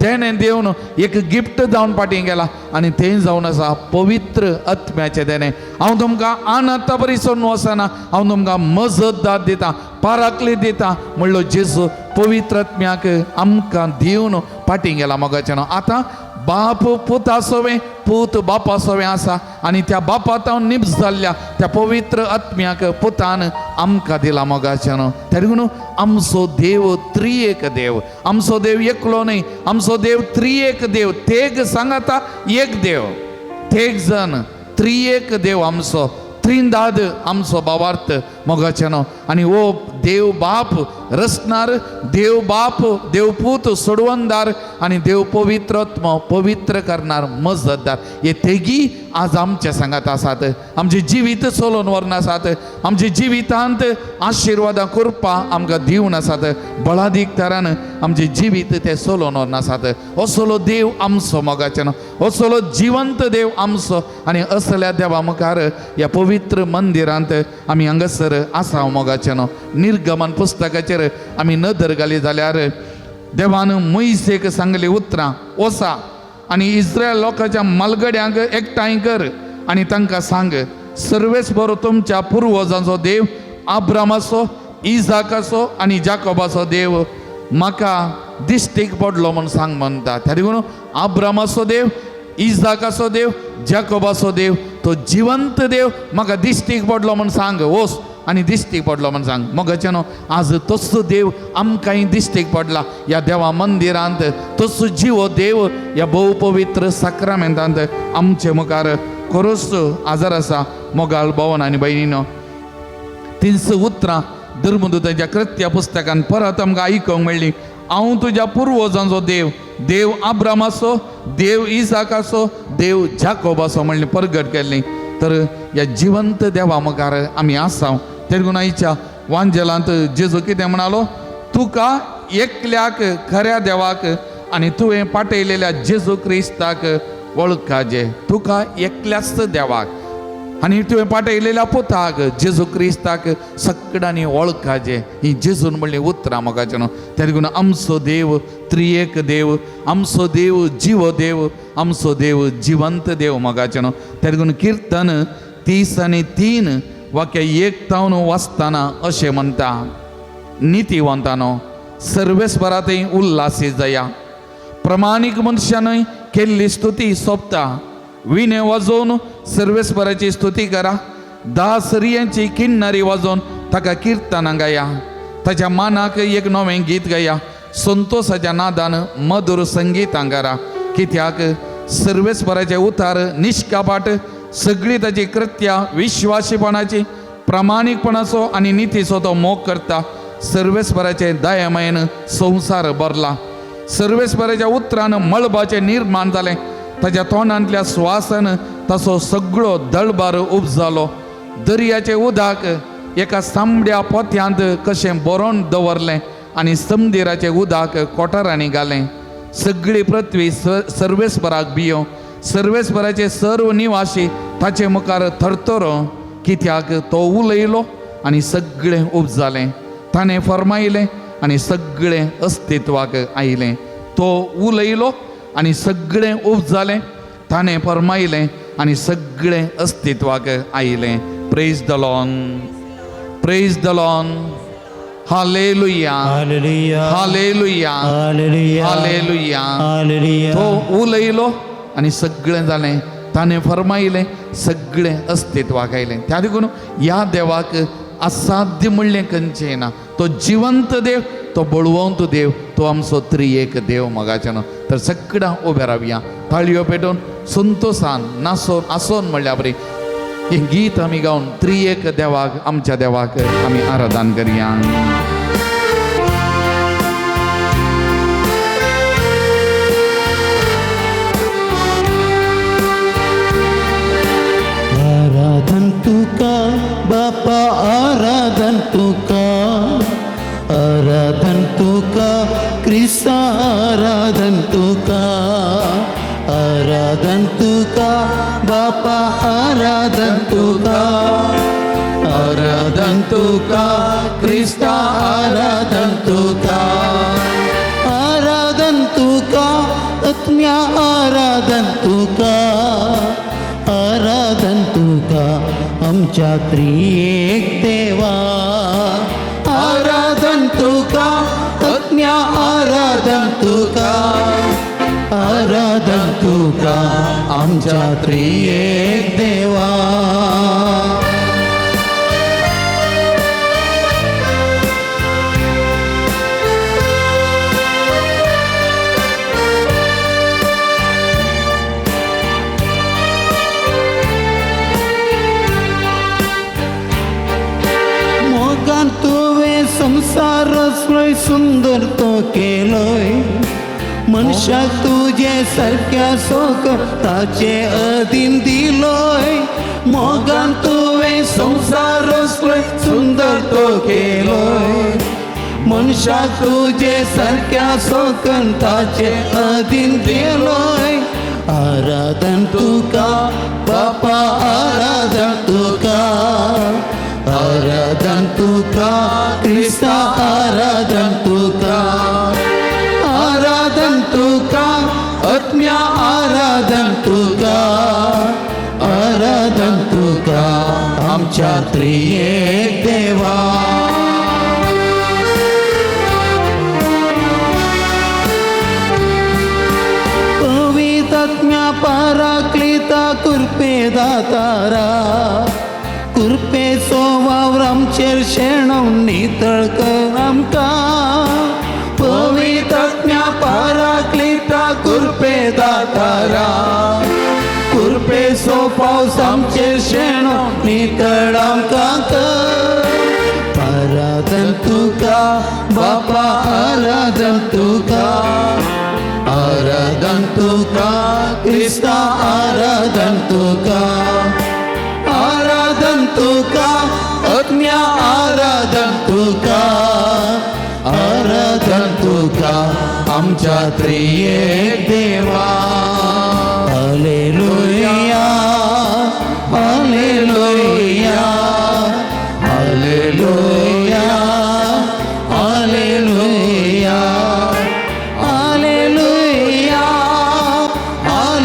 देणें दिवन एक गिफ्ट जावन फाटीं गेला आनी तें जावन आसा पवित्र आत्म्याचें देणें हांव तुमकां आतां बरी सोडून वचना हांव तुमकां मजतदार दिता पाराकली दिता म्हणलो जेजू पवित्र आत्म्याक आमकां दिवन फाटीं गेला मोगाचें न्हू आतां बाप पूत आसोवें पूत बाप आसोवें आसा आनी त्या बापात हांव निप्स जाल्ल्या त्या पवित्र आत्म्याक पुतान आमकां दिला मोगाचें न्हू तेन्ना आमचो देव त्रिएक देव आमचो देव एकलो न्हय आमचो देव त्रिएक देव तेग सांगाता एक देव तेग जन त्रिएक देव आमचो त्रिंदाद आमचो भावार्थ मोगाचें न्हू आनी हो देव बाप रचणार देव बाप देवपूत सोडवणदार आनी देव पवित्रत्म पवित्र करणार मजतदार हे तेगी आज आमच्या सांगात आसात आमचे जिवीत चलोवन व्हरून आसात आमच्या जिवितांत आशिर्वादां कृपा आमकां दिवन आसात बळादीक तरान आमचे जिवीत ते चलोवन व्हरून आसात असलो देव आमचो मोगाचें न्हू असलो जिवंत देव आमचो आनी असल्या देवा मुखार ह्या पवित्र मंदिरांत आमी हांगासर आसा मोगाचें न्हू निर्गमन पुस्तकाचेर आमी नदर घाली जाल्यार देवान मोइसेक सांगली उतरां वचा आनी इस्रायल लोकांच्या मलगड्यांक एकठांय कर आनी तांकां सांग सर्वेस बरो तुमच्या पुर्वजांचो देव आब्रामाचो इजाकाचो आनी जाकोबाचो देव म्हाका दिश्टीक पडलो म्हूण सांग म्हणटा त्या देखून आब्रामाचो देव इजाकाचो देव जाकोबाचो देव तो जिवंत देव म्हाका दिश्टीक पडलो म्हूण सांग वच आनी दिश्टीक पडलो म्हूण सांग मोगाचें न्हू आज तसो देव आमकांय दिश्टीक पडला ह्या देवा मंदिरांत तसो जिवो देव ह्या भोव पवित्र साक्रामेंतांत आमचे मुखार खरोच आजार आसा मोगाल भवन आनी भयणीनो 300 उतरां धर्मदूताच्या कृत्या पुस्तकान परत आमकां आयकोंक मेळ्ळी हांव तुज्या पुर्वजांचो देव देव आब्रामाचो देव इसाकाचो देव जाकोबाचो म्हणलें परगट केल्ली तर ह्या जिवंत देवा मुखार आमी आसा तेगून आयच्या वांजेलांत जेजू कितें म्हणालो तुका एकल्याक खऱ्या देवाक आनी तुवें पाठयलेल्या जेजू क्रिस्ताक वळखाचें तुका एकल्याच देवाक आनी तुवें पाठयलेल्या पुताक जेजू क्रिस्ताक सगळ्यांनी वळखाचें ही जेजून म्हणलें उतरां मोगाचें न्हू त्या देखून आमचो देव त्रिएक देव आमचो देव जिवो देव आमचो देव जिवंत देव मोगाचें न्हू त्या देखून कीर्तन 30 आनी 3 वाक्य 1 तावन वाचतना अशें म्हणटा नितीवंतानो सर्वेस्परांतय उल्हासीत जाया प्रमाणीक मनशानय केल्ली स्तुती सोंपता विणे वाजोवन सर्वेस्पराची स्तुती करा दासरियांची किन्नरी वाजोवन ताका किर्तनां गाया ताच्या मानाक एक नवें गीत गाया संतोषाच्या नादान मधुर संगीतां करा कित्याक सर्वेस्पराचे उतार निश्कापाट सगळी ताची कृत्यां विश्वासीपणाची प्रामाणीकपणाचो आनी नितीचो तो मोग करता सर्वेस्पराचे दयामयेन संवसार भरला सर्वेस्पराच्या उतरान मळबाचें निर्माण जालें ताच्या तोंडांतल्या स्वासान ताचो सगळो दळबार उपजालो दर्याचें उदक एका तांबड्या पोत्यांत कशें बरोवन दवरलें आनी समुद्राचें उदक कोठारांनी घालें सगळी पृथ्वी सर्वेस्पराक भियो सर्वेस्पराचे सर्व निवासी ताचे मुखार थरथरो कित्याक तो उलयलो आनी सगळें उपजालें ताणें फर्मायलें आनी सगळें अस्तित्वाक आयलें तो उलयलो आनी सगळें उपजालें ताणें फर्मायलें आनी सगळें अस्तित्वाक आयलें प्रेज द लॉर्ड हालेलुया हालेलुया हालेलुया हालेलुया हालेलुया हालेलुया तो उलयलो आनी सगळें जालें ताणें फर्मायलें सगळें अस्तित्वाक आयलें त्या देखून ह्या देवाक असाध्य म्हणलें खंयचें ना तो जिवंत देव तो बळवंत देव तो आमचो त्रिएक देव मोगाचें न्हू तर सगळ्यां उबे रावया ताळयो पेटोवन संतोषान नासोन आसोन म्हणल्या बरी हे गीत आमी गावन त्रिएक देवाक आमच्या देवाक आमी आराधन करया. आराधन तुका बापा, आराधन तुका, आराधन तुका क्रिस्ता, आराधन तुका, आराधन तुका बापा, आराधन तुका, आराधन तुका क्रिस्ता, आराधन तुका, आराधन तुका आत्म्या, आराधन तुका, आराधन तुका आमच्या त्रिएक देवा, आराधन तुका आत्म्या, आराधन तुका, आराधन तुका आमच्या त्रिएक देवा. मोगान तुवे संसार रचलोय, सुंदर तो केलोय, मनशाक तुझे सारक्या सोकताचे अधीन दिलोय. मोगान तुवे संसार रचलोय, सुंदर तो केलोय, मनशाक तुझे सारक्या सोकताचे अधीन दिलोय. आराधन तुका बापा, आराधन तुका, आराधन तुका क्रिस्ता, आराधन तुका, आराधन तुका आत्म्या, आराधन तुका, आराधन तुका आमच्या त्रिएक देवा. पवित्र आत्म्या पराक्लिता कृपे दातारा, कृपे सोवावर आमचेर शेणोवन नितळ कर आमकां. पवित्र आत्म्या पराक्लिता कृपे दातारा, कृपे सो पावस आमचेर शेणोवन नितळ आमकां कर. आराधन तुका बापा, आराधन तुका, आराधन तुका क्रिस्ता, आराधन तुका, आराधन तुका आत्म्या, आराधन तुका, आराधन तुका आमच्या त्रिएक देवा. हालेलुया, हालेलुया, हालेलुया, हालेलुया, हालेलुया, हालेलुया, हालेलुया,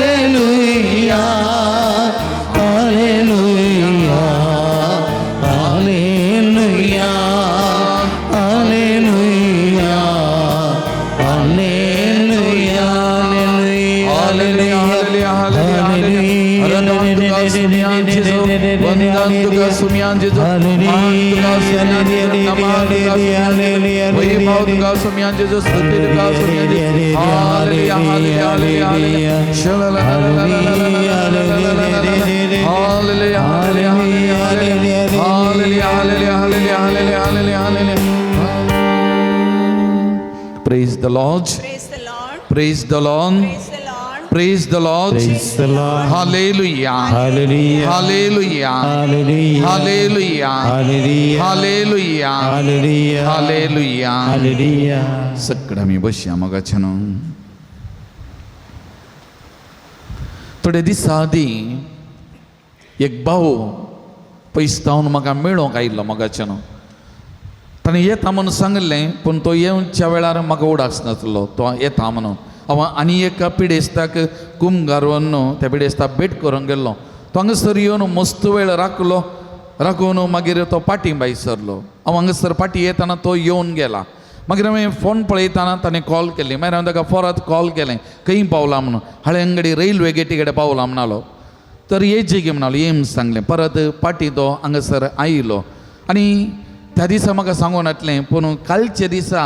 हालेलुया, हालेलुया, hallelujah, Praise the Lord. Praise the Lord. Praise the Lord. Praise the Lord. Praise the Lord. Praise the Lord. Hallelujah. Hallelujah. Hallelujah. Hallelujah. Hallelujah. Hallelujah. Hallelujah. Hallelujah. Hallelujah. Hallelujah. सगळं आमी बसया मगा छानो. थोडे दिसा आदीं एक भाऊ पयसतावन म्हाका मेळोंक आयिल्लो मगा छानो. ताणें येता म्हणून सांगलें, पूण तो येवच्या वेळार म्हाका ओडाच नासलो तो येता म्हणून. हांव आनी एका पिडेस्ताक कुमगार व्हरून त्या पिडेस्ताक भेट करूंक गेल्लो. तो हांगासर येवन मस्त वेळ राखून मागीर तो पाटी भायर सरलो. हांव हांगासर पाटी येताना तो येवन गेला. मागीर हांवें फोन पळयताना ताणें कॉल केली. मागीर हांवें ताका परत कॉल केलें, खंय पावला म्हणून. हळंगडी रेल्वे गेटी कडेन पावला म्हणलो. तर येची गे म्हणलो, ये म्हूण सांगलें. परत पाटी तो हांगासर आयलो आनी त्या दिसा म्हाका सांगून येतलें, पूण कालच्या दिसा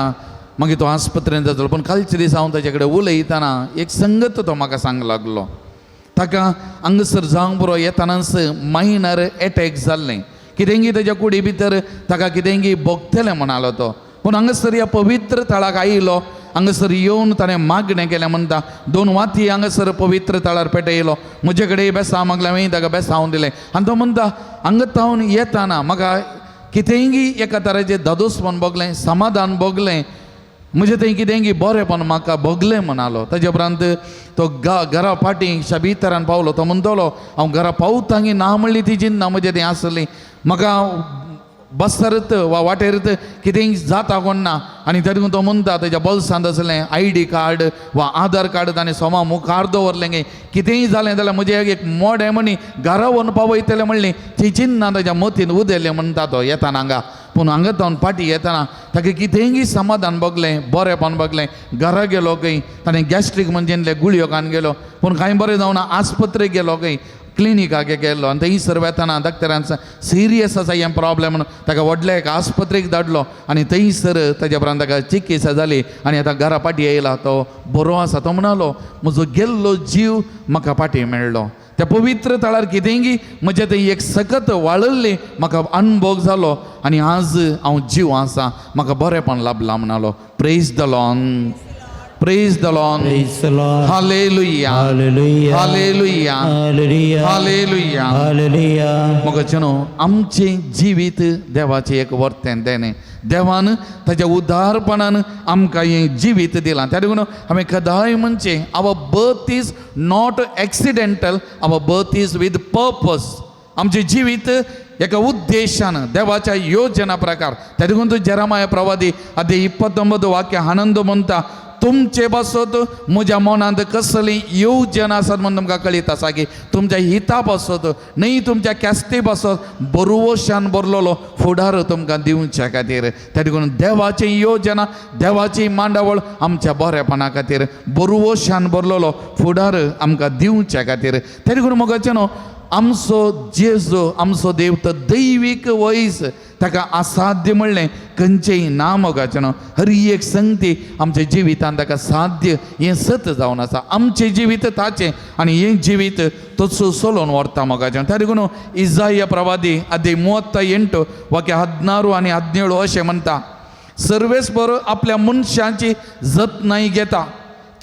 मागीर तो आस्पत्रेंत जातलो. पूण कालच्या दिसा हांव ताचे कडेन उलयताना एक संगत तो म्हाका सांगूंक लागलो. ताका हांगसर जावंक बरो येतानाच मायनर एटॅक जाल्लें कितेंगी ताच्या कुडी भितर ताका कितेंगी भोगतलें म्हणालो तो पूण हांगसर ह्या पवित्र थळाक आयलो हांगसर येवन ताणें मागणें केलें म्हणटा 2 वाती हांगसर पवित्र थळार पेटयलो म्हजे कडेन बेसांव मागलें हांवें ताका बेसांव दिलें आनी तो म्हणटा हांगा तावन येताना म्हाका कितेंगी एका तराचें दादोसपण भोगलें समाधान भोगलें म्हणजे थंय कितेंगी बरेंपण म्हाका भोगलें म्हणालो ताजे उपरांत तो घरा फाटीं शाबितरान पावलो तो म्हणटलो हांव घरा पावतांगी ना म्हणली ती चिंता म्हजें थंय आसली म्हाका बसत वा वाटेरत कितेंय जाता कोण ना आनी तरी तो म्हणटा तेज्या बॉल्सांत असलें ID कार्ड वा आधार कार्ड ताणें सोमा मुखार दवरलें गे कितेंय जालें जाल्यार म्हजें एक मोड मणी घरा व्हरून पावयतलें म्हणलें ती चिन्ना ताज्या मतीन उदेलें म्हणटा तो येताना हांगा पूण हांगा तावन फाटीं येताना ताका कितेंय समाधान भोगलें बरेंपण भोगलें घरा गेलो खंय ताणें गॅस्ट्रीक म्हणजे गुळयो खावन गेलो पूण कांय बरें जावना आस्पत्रेक गेलो खंय क्लिनिकाक गेल्लो आनी थंयसर वेताना डॉक्टरान सिरियस आसा हें प्रॉब्लेम म्हणून ताका व्हडल्या एका आस्पत्रेक धाडलो आनी थंयसर ताज्या उपरांत ताका चिकित्सा जाली आनी आतां घरा फाटीं येयला तो बरो आसा तो म्हणलो म्हजो गेल्लो जीव म्हाका फाटीं मेळ्ळो त्या पवित्र थळार कितेंगी म्हजे थंय एक सकत वाळल्ली म्हाका अनुभव जालो आनी आज हांव जीव आसा म्हाका बरेंपण लाभलां म्हणलो praise the lord Praise the Lord. Praise the Lord. Hallelujah. Hallelujah. Hallelujah. Hallelujah. Hallelujah. Hallelujah. मोगचनो आमचें जिवीत देवाचें एक वर्तें देणें देवान ताच्या उदारपणान आमकां हें जिवीत दिलां त्या देखून हांवें कदांय म्हणचें our birth is not accidental our birth is with purpose आमचें जिवीत एका उद्देशान देवाच्या योजना प्रकार त्या देखून तूं जेरमाया प्रवादी आदी 29 वाक्य आनंद म्हणटा तुमचे बसत म्हज्या मनांत कसली येवजन आसात म्हणून तुमकां कळीत आसा की तुमच्या हिता बसत न्ही तुमच्या केस्ते बसत बरोवशान बरलोलो फुडार तुमकां दिवच्या खातीर त्या देखून देवाची योजना देवाची मांडावळ आमच्या बरेपणा खातीर बरोवशान बरलोलो फुडार आमकां दिवच्या खातीर त्या देखून मोगाचें न्हू आमचो जेजो आमचो देव तो दैवीक वयस ताका असाध्य म्हणलें खंयचेय ना मोगाचें न्हू हर एक संगती आमच्या जिवितांत ताका साध्य हें सत जावन आसा आमचें जिवीत ताचें आनी हें जिवीत तसो चलोवन व्हरता मोगाचें त्या देखून इसाया प्रवादी आदी 38 वाक्य 16 आनी 17 अशें म्हणटा सर्वेस्पर आपल्या मनशांची जतनाय घेता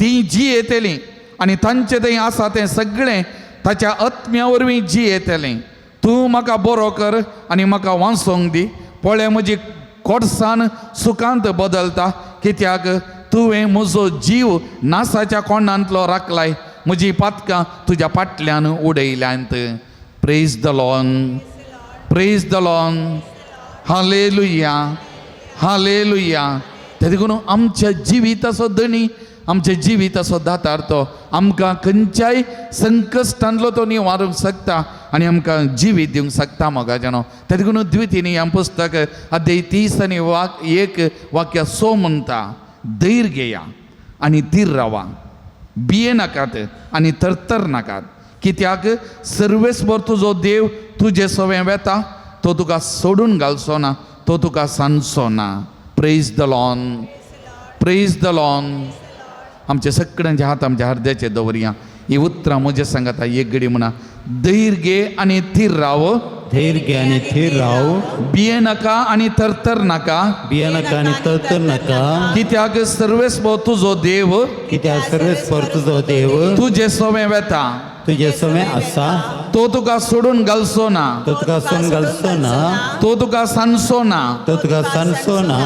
ती जी येतली आनी तांचें थंय आसा तें सगळें ताच्या आत्म्या वरवीं जी येतलें तूं म्हाका बरो कर आनी म्हाका वाचोंक दी पळय म्हजी कोडसाण सुखांत बदलता कित्याक तुवें म्हजो जीव नासाच्या कोंडांतलो राखलाय म्हजी पातकां तुज्या फाटल्यान उडयल्यांत praise the lord praise the lord हालेलुया हालेलुया त्या देखून आमच्या जिविताचो धणी आमच्या जिविताचो दातार तो आमकां खंयच्याय संकश्टांतलो तो निवारूंक शकता आनी आमकां जिवीत दिवंक शकता मोगाचें त्या देखून द्वितीय हें पुस्तक अध्याय 30 आनी 1 वाक्य 6 म्हणटा धैर्य घेया आनी थीर रावा भिये नाकात आनी तरतर नाकात कित्याक सर्वेस्पर तुजो देव तुजे सवें वेता तो तुका सोडून घालचो ना तो तुका सांडचो ना praise the lord praise the Lord आमचे सगळ्यांचे हात आमच्या हृदयाचे दवरया ही उतरां म्हजे सांगात एक घडी म्हणा धैर्य घे आनी थीर राव धैर्य आनी थीर राव भिये नाका आनी तरतर नाका भिये नाका आनी तरतर नाका कित्याक सर्वेस्पर तुजो देव कित्याक सर्वेस्पर तुजो देव तुजे सवें वेता तुजे सवें आसा तो तुका सोडून घालचो ना तो तुका सोडून घालचो ना तो तुका सांडचो ना तो तुका सांडचो ना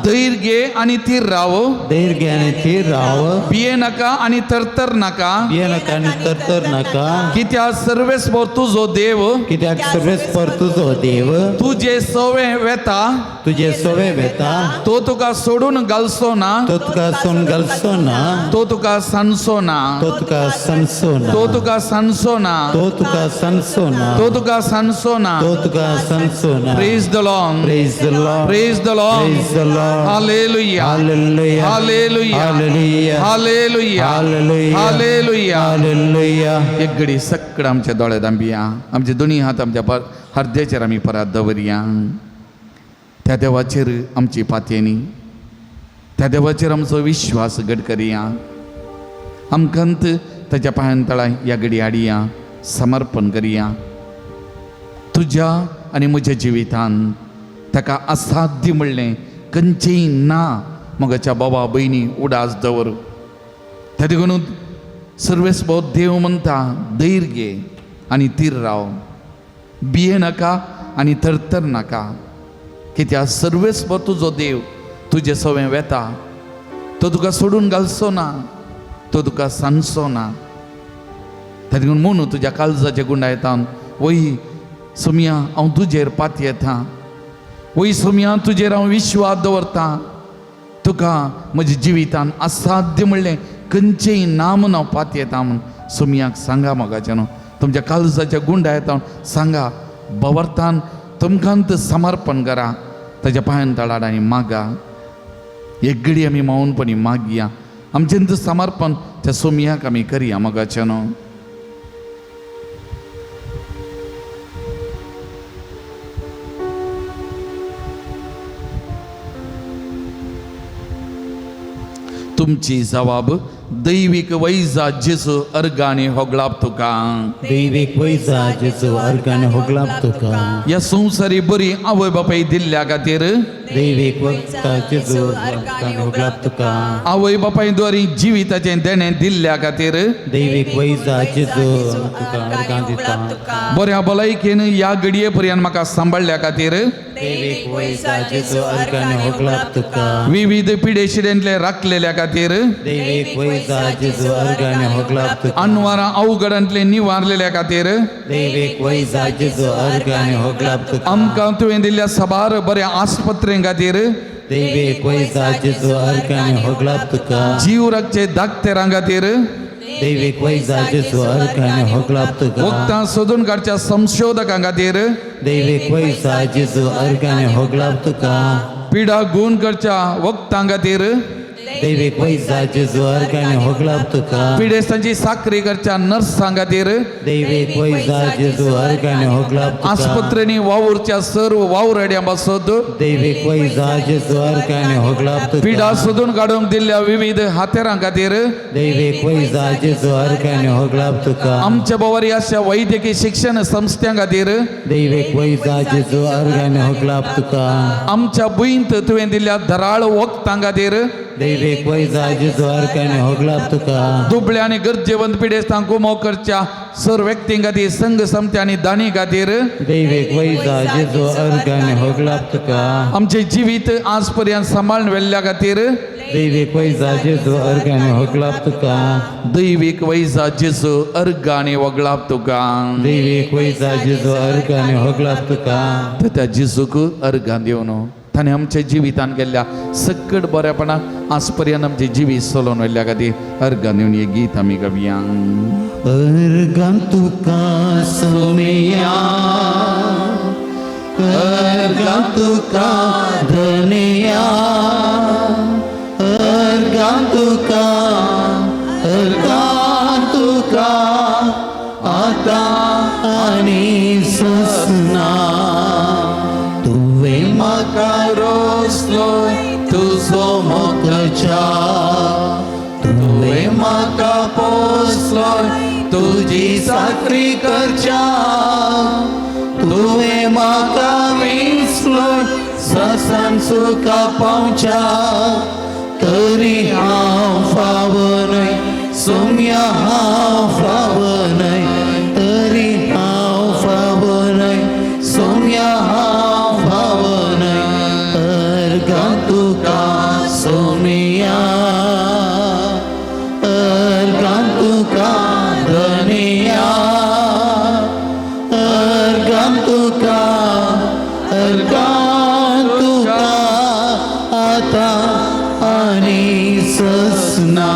धैर्य घे आनी थीर राव धैर्य आनी थीर राव भिये नाका आनी तरतर नाका भिये नाका आनी तरतर नाका कित्याक सर्वेस्पर तुजो देव कित्याक सर्वेस्पर तुजो देव तुजे सवें वेता तुजे सवें वेता तो तुका सोडून घालचो ना तो तुका सोडून घालचो ना तो तुका सांडचो ना तो तुका सांडचो ना तो तुका सांडचो ना तो तुका सांडचो ना तो तुका सांडचो ना तो तुका सांडचो ना praise the lord praise the lord praise the lord praise the lord हालेलुया हालेलुया हालेलुया हालेलुया हालेलुया हालेलुया हालेलुया हालेलुया एक घडी सक्कड आमच्या दोळ्यात आंबिया आमचे दोन्ही हात आमच्या हृदयाचेर आमी परत दवरया त्या देवाचेर आमची पातयेनी त्या देवाचेर आमचो विश्वास घट करया आमकांत ताच्या पांयां ह्या घडी हाडया, समर्पण करया. तुज्या आनी म्हज्या जिवितांत ताका असाध्य म्हणलें खंयचेंय ना. मोगाच्या बाबा भयणी उडास दवर. त्या देखून सर्वेस्पो देव म्हणटा धैर्य घे आनी थीर राव. भिये नाका आनी थरथर नाका. कित्याक सर्वेस्पो तुजो देव तुजें सवें वेता. तो तुका सोडून घालचो ना, तो तुका सांडचो ना. त्या देखून म्हणून तुज्या काळजाच्या गुंडायतान वही सोमया हांव तुजेर पात येता. वही सोमया तुजेर हांव विश्वास दवरता. तुका म्हज्या जिवितान असाध्य म्हणलें खंयचेंय ना म्हूण हांव पात येता म्हूण सोमयाक सांगा. मोगाचें न्हू, तुमच्या काळजाच्या गुंडायतान सांगा. बवर्तान तुमकांत समर्पण करा. ताच्या पांयां तळाड आनी मागा. एक घडी आमी मौनपणी मागया. आमचें समर्पण त्या सोमयाक आमी करया. मोगाचें न्हू. तुमची जबाब दैविक वैजा जेजू अर्गाने होगळाप तुका. दैविक वैजा जेजू अर्गाने होगलाप तुका. या संवसारी बरी आवय बापाय दिल्ल्या खातीर दैविक वैजा जेजू अर्गाने होगलाप तुका. आवय बापाय द्वारे जिविताचें देणें दिल्ल्या खातीर दैविक वैजा जेजू तुका अर्गान दिता. बऱ्या भलायकेन या घडये पर्यंत म्हाका सांबाळल्या खातीर दैविक वैजा जेजू अर्गाने होगलाप तुका. विविध पिडेशिडेंतले राखलेल्या खातीर दैविक वैजा जेजू अर्गाने होगलाप तुका. अनवारां अवघडांतले निवारलेल्या खातीर दैविक वैजा जेजू अर्गाने होगलाप तुका. आमकां तुवें दिल्ल्या साबार बऱ्या आस्पत्रे खातीर दैविक वैजा जेजू अर्गाने होगलाप तुका. जीव राखचे धाकटेरां खातीर दैविक वैजा जेजू अर्गाने होगलाप तुका. वखदां सोदून काडच्या संशोधकां खातीर दैविक वैजा जेजू अर्गाने होगलाप तुका. पिडा गुण करच्या वखदां खातीर दैविक वैजा जेजू अर्गाने होगलाप तुका. पिडेस्तांची साखरी करच्या नर्सां खातीर दैविक वैजा जेजू अर्गाने होगलाप तुका. आस्पत्रेनी वावुरच्या सर्व वावरड्यां बसत दैविक वैजा जेजू अर्गाने होगलाप पिडा तुका. सोदून काडूंक दिल्ल्या विविध हातेरां खातीर दैविक वैजा जेजू अर्गाने होगलाप तुका. आमच्या बोवारी अशा वैद्यकीय शिक्षण संस्थां खातीर दैविक वैजा जेजू अर्गाने होगलाप तुका. आमच्या भुंयत तुवें दिल्ल्या धराळ वखदां खातीर दैविक वैजा जेजू अर्गाने होगलाप तुका. दुबळ्या आनी गरजेवंत पिडेस्तांक कुमो करच्या सर व्यक्तीं खातीर संघ समत्या आनी दानी खातीर दैविक वैजा जेजू अर्गाने होगलाप तुका. आमचे जिवीत आज पर्यंत सांबाळून व्हेल्ल्या खातीर दैविक वैजा जेजू अर्गाने होगलाप तुका. दैवीक वैजा जेजू अर्गाने वगळाप तुका. दैविक वैजा जेजू अर्गाने होगलाप तुका. तर त्या जेजूक अर्गां दिवन ताणें आमच्या जिवितान केल्ल्या सकट बरेपणाक आज पर्यंत आमचे जिवीत चलोवन व्हेल्ल्या खातीर अर्गां दिवन हें गीत आमी गावया. अर्गां तुका सोमया, अर्गां तुका धन्या, अर्गां तुका, अर्गां तुका आता आनी ससना. तुवें म्हाका रोसलोय तुजो मोखच्या, तुवें म्हाका पोसलोय तुजी साखरी करच्या. तुवें म्हाका विसलोय ससन सुका पावच्या. तरी हांव फावनय सोम्या, हांव फावनय. तरी हांव फावनय सोम्या, हांव फावनय. अर्गां तुका सोम्या, अर्गां तुका धन्या, अर्गां तुका, अर्गां तुका आता आनी ससना.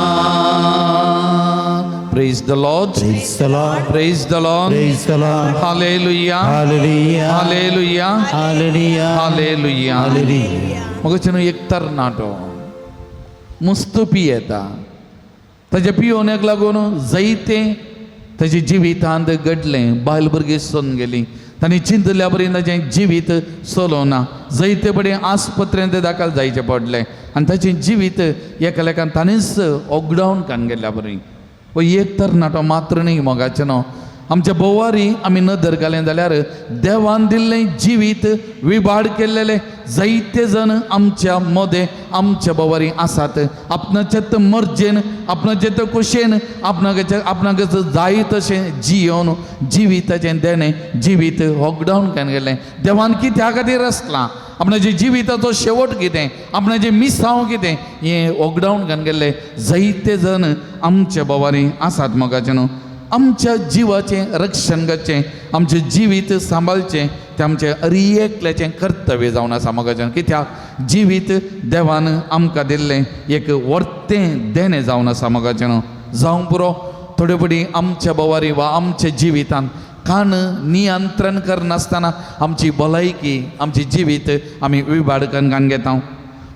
Praise the Lord. Praise the Lord. Praise the Lord. Praise the Lord. Hallelujah. Hallelujah. Hallelujah. Hallelujah. Hallelujah. Hallelujah. मग एक तरणाटो मस्त पियेता. ताच्या पियोवण्याक लागून जायते ताचे जिवितांत घडलें. बायल भुरगीं सोन गेली. तांणी चिंतल्या बरी ताचें जिवीत चलोना. जायते बडें आस्पत्रेंत दाखल जायचें पडलें आनी ताचें जिवीत एका लेखान ताणेंच ऑकडावन कान गेल्या बरी. व एक तरणाटो मात्र न्ही मोगाचें न्हू आमच्या बोवारी आमी नदर घालें जाल्यार देवान दिल्लें जिवीत विभाड केल्लेले जायते जण आमच्या मदें आमच्या बोवारी आसात आपणाचेत मर्जेन आपणाचेत कुशेन आपणाक जाय तशें जियोन जिविताचें देणें जिवीत होगडावन केन्ना गेलें देवान कित्या खातीर आसलां आपणाचे जिविताचो शेवट कितें आपणाचें मिसांव कितें हें होगडावन केन्ना गेल्लें जायते जण आमच्या बोवारी आसात मोगाचें न्हू आमच्या जिवाचें रक्षण करचें आमचें जिवीत सांबाळचें तें आमचें एकल्याचें कर्तव्य जावन आसा मोगाचें कित्याक जिवीत देवान आमकां दिल्लें एक वर्तें देणें जावन आसा मोगाचें न्हू जावं पुरो थोड्यो पडी आमच्या बोवारी वा आमच्या जिवितांत कान नियंत्रण करनासतना आमची भलायकी आमची जिवीत आमी विभाड करून घेता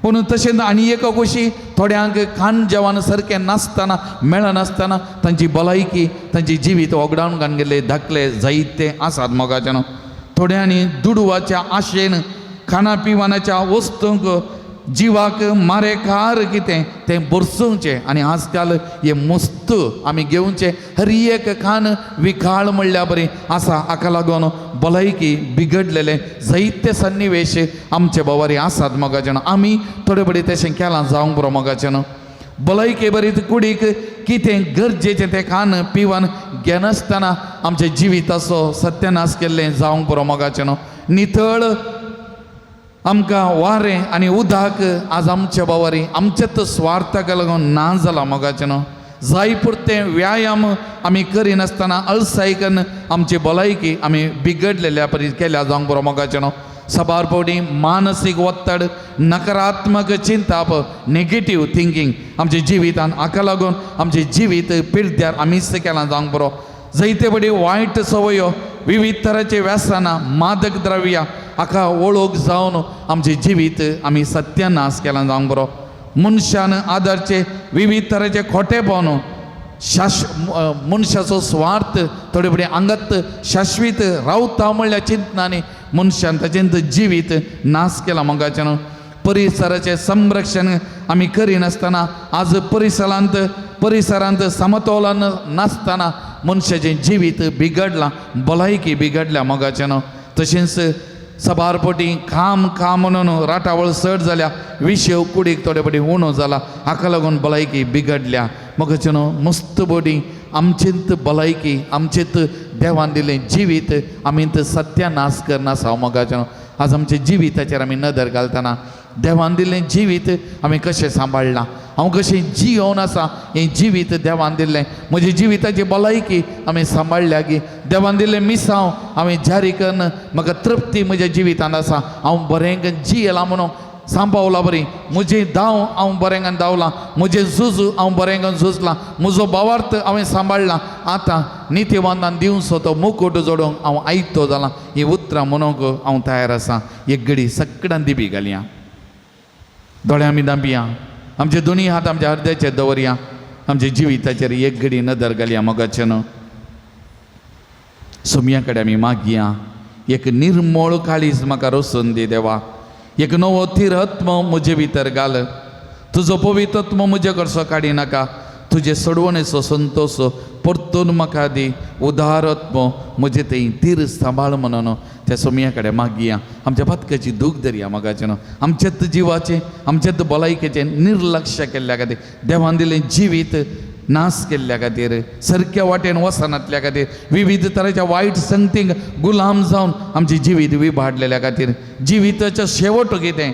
पूण तशेंच आनी एक गोशी थोड्यांक कान जेवण सारकें नासतना मेळनासतना तांची भलायकी तांची जिवीत वगडावन घालून गेले धाकले जायते आसात मोगाचें न्हू थोड्यांनी दुडवाच्या आशेन खाना पिवानाच्या वस्तूंक जिवाक मारेकार कितें तें भरसूंचें आनी आजकाल हे मस्त आमी घेवचे हर एक खान विखाळ म्हणल्या बरी आसा हाका लागून भलायकी बिगडलेले जायते सन्निवेश आमचे बोवारी आसात मोगाचें न्हू आमी थोडे बडी तशें केलां जावंक बरो मोगाचें न्हू भलायके बरी कुडीक कितें गरजेचें तें खान पिवन घेनासतना आमच्या जिविताचो सत्यानाश केल्लें जावंक बरो मोगाचें न्हू नितळ आमकां वारें आनी उदक आज आमच्या बोवारी आमच्याच स्वार्थाक लागून ना जाला मोगाचें न्हू जाय पुरतें व्यायाम आमी करिनासतना अळसायकन आमची भलायकी आमी बिगडलेल्या परी केल्या जावंक बरो मोगाचें न्हू सबार फावटी मानसीक वत्तड नकारात्मक चिंताप नेगेटीव थिंकींग आमच्या जिवितांत हाका लागून आमचें जिवीत पिड्ड्यार आमीच केलां जावंक बरो जायते बडी वायट संवयो विविध तरांचे व्यसनां मादक द्रव्यां हाका वळख जावन आमचें जिवीत आमी सत्यानाश केलां जावंक बरो मनशान आदारचे विविध तरांचे खोटेपण मनशाचो स्वार्थ थोडे फुडें आंगात शाश्वीत रावता म्हणल्या चिंतनांनी मनशान ताचें जिवीत नाश केला मोगाचें न्हू परिसराचें संरक्षण आमी करिनासतना आज परिसरांत समतोलन नासतना मनशाचें जिवीत बिगडलां भलायकी बिगडल्या मोगाचें न्हू तशेंच सबारपटी काम म्हणून राटावळ चड जाल्या विशय कुडीक थोडे बडी उणो जाला हाका लागून भलायकी बिगडल्या मोगाचें न्हू मस्त बडी आमचेंत भलायकी आमचेंत देवान दिलें जिवीत आमींत सत्यानाश करनासा मोगाचें न्हू आज आमच्या जिविताचेर आमी नदर घालतना देवान दिल्लें जिवीत आमी कशें सांबाळलां हांव कशें जियोन आसा हें जिवीत देवान दिल्लें म्हजी जिविताची भलायकी आमी सांबाळल्या की देवान दिल्लें मिसांव हांवें जारी करून म्हाका तृप्ती म्हज्या जिवितांत आसा हांव बरें जियेलां म्हणून सांबाळला बरी म्हजें दाव हांव बरें धांवलां म्हजें झूज हांव बरें झुजलां म्हजो भावार्थ हांवें सांबाळलां आतां नित्यवानान दिवचो तो मुकूट जोडूंक हांव आयतो जालां ही उतरां म्हणूंक हांव तयार आसां एक घडी सगळ्यांत दिबी घालया दोळ्यां आमी दांबिया आमचे दोनी हात आमच्या हृदयाचेर दवरया आमच्या जिविताचेर एक घडी नदर घालया मोगाचें न्हू सुमया कडेन आमी मागया एक निर्मळ काळीज म्हाका रोसून दी देवा एक नवो तिरत्म म्हजे भितर घाल तुजो पवित्रत्म म्हजे कडचो काडी नाका तुजे सोडवणेचो संतोष परतून म्हाका दी उदारत्म म्हजे तें तीर सांबाळ म्हणून त्या सोमया कडेन मागया आमच्या पतकाची दूख धरया मोगाचें न्हू आमच्याच जिवाचें आमच्याच भलायकेचें निर्लक्ष केल्ल्या खातीर देवान दिलें जिवीत नाश केल्ल्या खातीर सारक्या वाटेन वसनातल्या खातीर विविध तरांच्या वायट संगतीक गुलाम जावन आमची जिवीत विभाडलेल्या खातीर जिविताचो शेवट कितें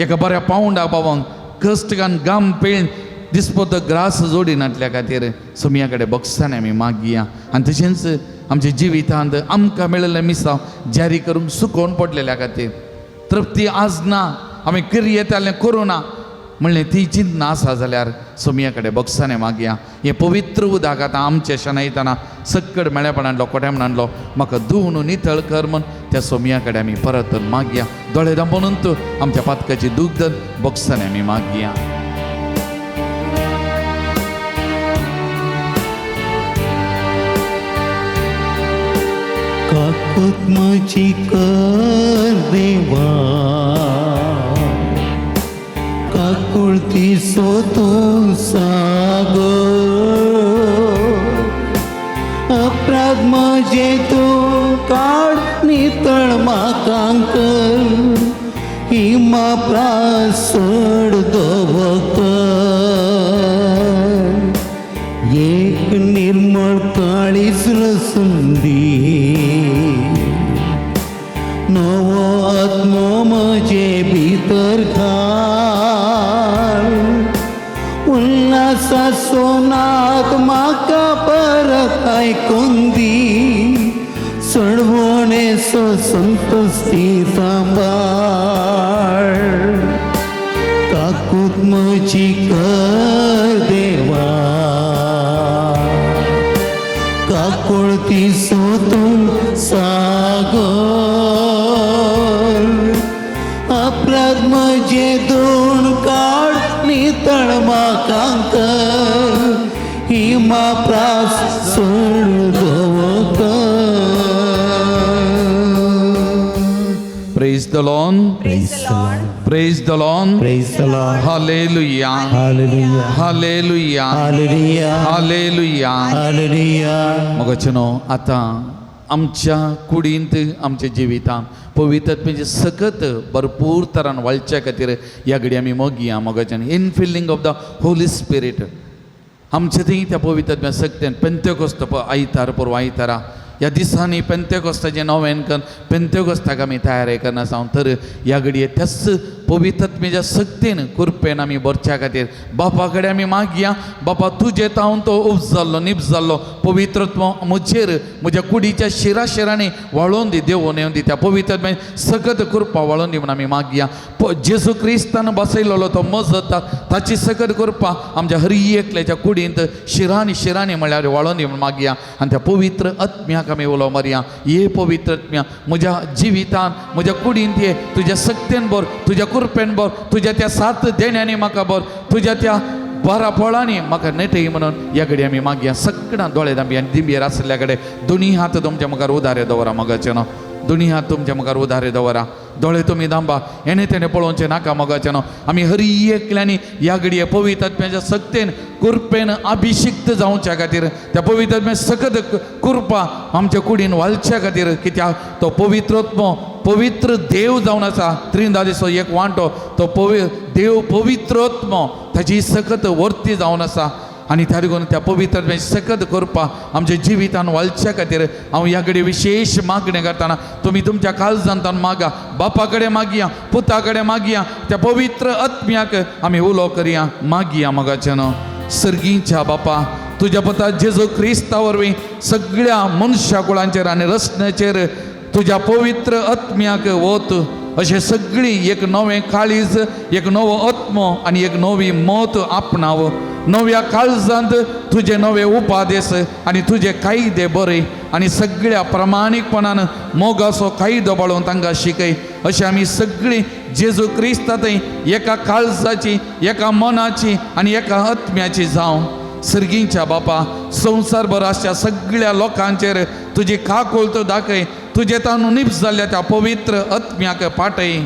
एका बऱ्या पावंडा पावोंक कश्ट घान गाम पेळन दिसपो तो ग्रास जोडिनातल्या खातीर सोमया कडेन बक्षांनी आमी मागया आनी तशेंच आमच्या जिवितांत आमकां मेळिल्लें मिसांव जारी करूंक सुकोवन पडलेल्या खातीर तृप्ती आज ना आमी करी येतालें करूं ना म्हणलें ती चिंतना आसा जाल्यार सोमया कडेन बक्षांनी मागया हें पवित्र उदक आतां आमच्या शेणायतना सक्कड मेळेपणांतलो कोट्यामणांतलो म्हाका धुवन नितळ कर म्हूण त्या सोमया कडेन आमी परत मागया दोळे धांपून आमच्या पातकाची दूख धर बक्षांनी आमी मागया काकूत म्हजी कर देवा काकुळती सोतो सागर म्हाकांकर हिमा प्रासड दवकर एक निर्मळ काळीच लसुंदी नवो आत्मो म्हजे भितर घाल उल्हासा सोनात म्हाका परत आयकून दी चढवणे सो संतोस्ती सांबाळ काकूत म्हजी कर देवा काकुळती सोतून सागर अपराध म्हजे दोन काळ नितळ म्हाकांकर हिमा प्रास सोड Praise the Lord. Praise the Lord. Praise the Lord. Praise the Lord. Hallelujah. Hallelujah. Hallelujah. Hallelujah. Hallelujah. Hallelujah. मगचनो आता आमच्या कुडींत आमच्या जिवितांत पवित्रत्वेचे सकत भरपूर तरान वाळच्या खातीर ह्या घडी आमी मोगया मगच्यान in filling of the holy spirit आमचे थंय त्या पवित्रत्व्या सक्तेन पेंतेकोस्त आयतार पुरव आयतारा ह्या दिसांनी पेंतेकोस्ताचें नवें कर पेंतेकोस्ताक आमी तयारी करना जावन तर ह्या घडये त्याच पवित्रत्वेच्या सक्तीन कृपेन आमी भरच्या खातीर बापा कडेन आमी मागया बापा तुजे तावन तो उफ जाल्लो निप जाल्लो पवित्रत्व म्हजेर म्हज्या कुडीच्या शिराशिरांनी वाळोवन दी देवून येवन दी त्या पवित्रत्वे सकत कृपा वाळोवन दी म्हणून आमी मागया जेजू क्रिस्तान बसयलेलो तो मजत ताची सकत कृपा आमच्या हर एकल्याच्या कुडींत शिरांनी शिरांनी म्हळ्यार वाळोवन दी म्हणून मागया आनी त्या पवित्र आत्म्याक आमी उलो मारया ये पवित्र आत्म्या म्हज्या जिवितान म्हज्या कुडींत ये तुज्या सक्तेन भर तुज्या कृपेन भर तुज्या त्या सात देण्यांनी म्हाका भर तुज्या त्या बारा फळांनी म्हाका नेटय म्हणून ह्या घडी आमी मागया सगळ्यां दोळे दांबी आनी दिंबेर आसल्या कडेन दोनी हात तुमच्या मुखार उदारे दवरा मोगाचे न्हू दोनी हात तुमच्या मुखार उदारे दवरा दोळे तुमी दांबा हेणे तेणे पळोवचें नाका मोगाचे न्हू आमी हर एकल्यांनी ह्या घडये पवित्र आत्म्याच्या सक्तेन कृपेन अभिषिक्त जावच्या खातीर त्या पवित्र आत्म्या सकत कृपा आमच्या कुडीन वालच्या खातीर कित्याक तो पवित्रोत्म पवित्र देव जावन आसा त्रिंदा दिसो एक वांटो तो देव पवित्रोत्म ताची सकत वर्ती जावन आसा आनी त्या देखून त्या पवित्र सकत करपा आमच्या जिवितान वालच्या खातीर हांव ह्या कडेन विशेष मागणें करताना तुमी तुमच्या काळजांतान मागा बापा कडेन मागया पुता कडेन मागया त्या पवित्र आत्म्याक आमी उलो करया मागया मोगाचें न्हू सर्गीच्या बापा तुज्या पुता जेजू क्रिस्ता वरवीं सगळ्या मनशा कुळांचेर आनी रस्त्याचेर तुज्या पवित्र आत्म्याक वत अशें सगळी एक नवें काळीज एक नवो आत्मो आनी एक नवी मत आपणाव नव्या काळजांत तुजे नवे उपादेश आनी तुजे कायदे बरे आनी सगळ्या प्रामाणीकपणान मोगाचो कायदो बाळोवन तांकां शिकय अशें आमी सगळीं जेजू क्रिस्ता थंय एका काळजाची एका मनाची आनी एका आत्म्याची जावं सर्गींच्या बापा संवसारभर अशा सगळ्या लोकांचेर तुजी काकुळत दाखय तुजे तांदूळ निप जाल्ल्या त्या पवित्र आत्म्याक पाठय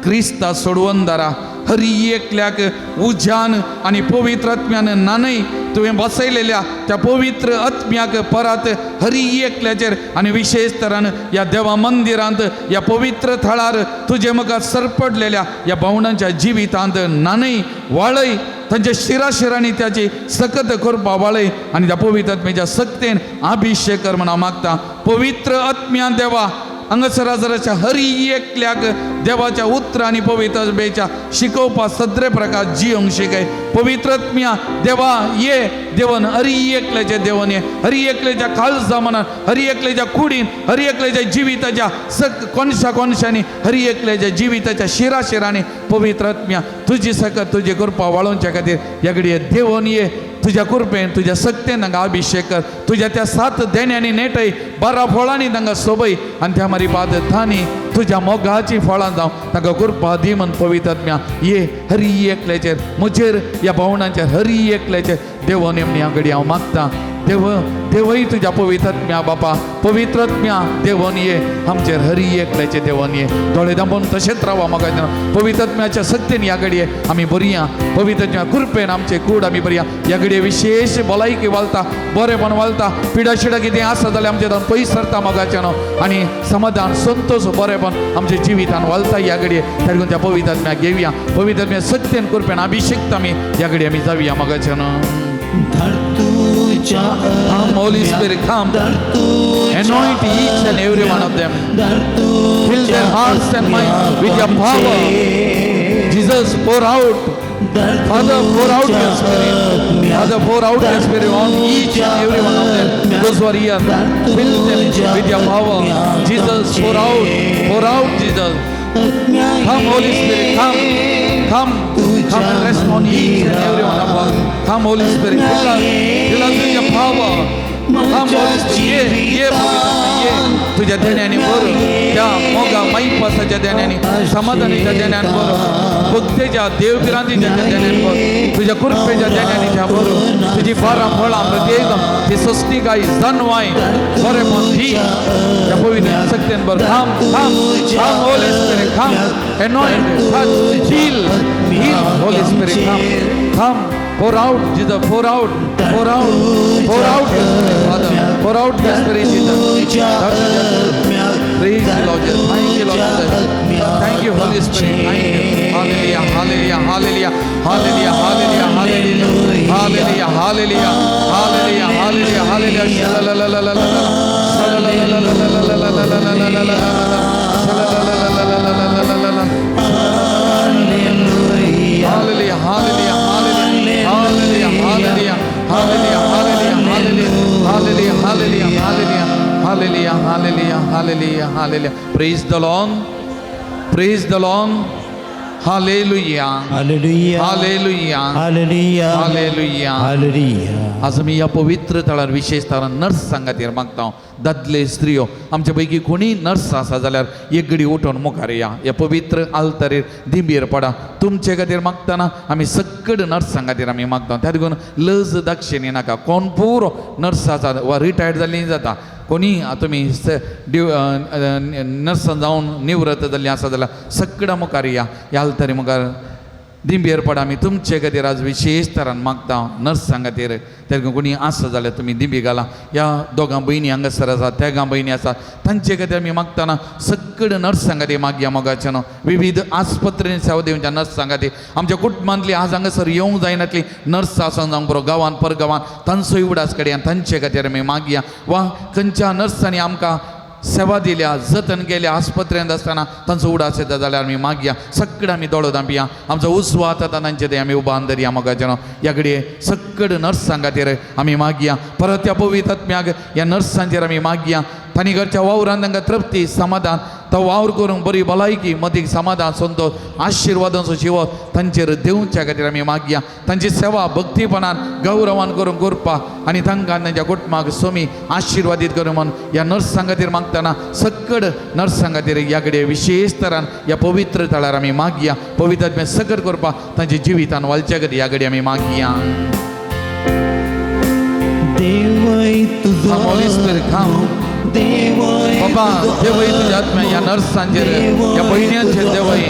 क्रिस्ता सोडवून दारा हर एकल्याक उज्यान आनी पवित्र आत्म्यान नानय तुवें बसयलेल्या त्या पवित्र आत्म्याक परत हर एकल्याचेर आनी विशेष तरान ह्या देवा मंदिरांत ह्या पवित्र थळार तुजे मुखार सरपडलेल्या ह्या भावंडांच्या जिवितांत नानय वाळय तांच्या शिराशिरांनी त्याची सकत करपा वाळय आनी त्या पवित्र आत्म्याच्या सक्तेन अभिषेक कर म्हण हांव मागता पवित्र आत्म्या देवा हांगासराच्या हर एकल्याक देवाच्या उतर आनी पवित्र आत्म्याच्या शिकोवपा सद्रे प्रकार जियोंक शिकय पवित्र आत्म्या देवा ये देवन हर एकल्याचे देवन ये हर एकल्याच्या काळजा मनान हर एकल्याच्या कुडीन हर एकल्याच्या जिविताच्या कोणशा कोणशांनी हर एकल्याच्या जिविताच्या शिराशिरांनी पवित्र आत्म्या तुजी सकत तुजी कृपा वाळोवच्या खातीर ह्या घडये देवन ये तुझ्या कृपेन तुझ्या सक्तेन तांकां अभिषेक कर तुझ्या त्या सात देण्यांनी नेटय बारा फळांनी तांकां सोबय आनी त्या मारी बाद थानी तुझ्या मोगाची फळां जावं तांकां कृपा दी म्हण पवित्र आत्म्या ये हर एकल्याचेर म्हजेर ह्या भावंडांचेर हर एकल्याचेर देवोन ह्या घडी हांव मागतां देवही तुझ्या पवित्रात्म्या बापा पवित्रात्म्या देवन ये आमचेर हरी एकल्याचे देवन ये दोळे दांबून तशेंच रावा म्हाका पवित्रात्म्याच्या सत्तेन ह्या घडये आमी बरी या पवित्रात्म्या कृपेन आमचे कूड आमी बरी या ह्या घडये विशेष भलायकी वालता बरेपण वालता पिडा शिडा कितें आसा जाल्यार आमचे जावन पयस सरता मोगाचें न्हू आनी समाधान संतोष बरेपण आमच्या जिवितान वालता ह्या घडये त्या त्या पवित्रात्म्याक घेवया पवित्रात्म्या सत्तेन कृपेन अभिषेक्त आमी ह्या घडये आमी जावया मोगाचें न्हू Come, Holy Spirit, come. Anoint each and every one of them. Fill their hearts and minds with your power. Jesus, pour out. Father, pour out your Spirit. Father, pour out your Spirit on each and every one of them. Those who are here, fill them with your power. Jesus, pour out, Jesus. Come, Holy Spirit, come and rest on each and every one of us. Come, Holy Spirit, fill us with your power. Come, Holy Spirit, ये तुझ्या देण्याने भर त्या मोगा माईपासाच्या देण्याने समाधानाच्या देण्याने भर भक्तेच्या देवगिरांतीच्या देण्याने भर तुझ्या कृपेच्या देण्याने त्या भर तुझी फारा फळा प्रत्येक ती सस्ती काही जणवाय बरे पण ही त्या पवित्र शक्तीन भर थांब होली स्पिरिट थांब anoint touch heal Holy Spirit come pour out Jesus pour out your Spirit Father pour out your Spirit Jesus praise the Lord Jesus thank you Lord Jesus thank you Holy Spirit thank you hallelujah hallelujah hallelujah hallelujah hallelujah hallelujah hallelujah hallelujah hallelujah hallelujah hallelujah hallelujah hallelujah praise the Lord hallelujah आज मी या पवित्र तळार विशेषतः नर्स सांगातीर मागता दादले स्त्रियो आमच्या पैकी कोणी नर्स आसा जाल्यार एक घडी उठून मुखार या पवित्र आल्तारीर दिंबीर पडा तुमचे खातीर मागतना आमी सकड नर्सां खातीर आमी मागता त्या देखून लज दाक्षिणी नाका कोण पुरो नर्स आसा वा रिटायर्ड जाल्ली जाता कोणी तुमी नर्स जावन निवृत्त जाल्ली आसा जाल्यार सकड मुखार या आल्तारी मुखार दिंबीर पडा आमी तुमचे खातीर आज विशेष तरान मागता नर्सां खातीर त्या कोणी आसा जाल्यार तुमी दिंबी घाला ह्या दोगां भयणी हांगासर आसा त्या भयणी आसा तांचे खातीर आमी मागतना सकड नर्सां खातीर मागया मोगाचें न्हू विविध आस्पत्रेन सेवा दिवच्या नर्सां खातीर आमच्या कुटुंबांतली आज हांगासर येवंक जायनातली नर्स आसूं जावं बरो गांवांत परगांवांत तांचोय उडास काडया तांचे खातीर आमी मागया वा खंयच्या नर्सांनी आमकां सेवा दिल्या जतन केल्या आस्पत्रेंत आसतना तांचो उडास येता जाल्यार आमी मागया सकड आमी दोळो दांपया आमचो उस्वास आतां तांचे थंय आमी उबान धरया मोगाचें ह्या घडये सकड नर्सां खातीर आमी मागया परत त्या पवित्र आत्म्याक ह्या नर्सांचेर आमी मागया तांणी घरच्या वावरांत तांकां तृप्ती समाधान तो वावर करूंक बरी भलायकी मदीक समाधान संतोष आशिर्वादांचो जिवप तांचेर दिवच्या खातीर आमी मागया तांची सेवा भक्तीपणान गौरवान करून करपाक आनी तांकां तांच्या कुटुंबाक सोमी आशिर्वादीत करूं म्हूण ह्या नर्सां खातीर मागतना सकड नर्सां खातीर ह्या घडये विशेष तरान ह्या पवित्र तळार आमी मागया पवित्र आत्म्या सकट करपाक तांच्या जिवितान वालच्या खातीर ह्या घडये आमी मागया Holy Spirit come बाबा देवई तुझ्या आत्म्या या नर्सांचेर या भयण्यांचेर देवई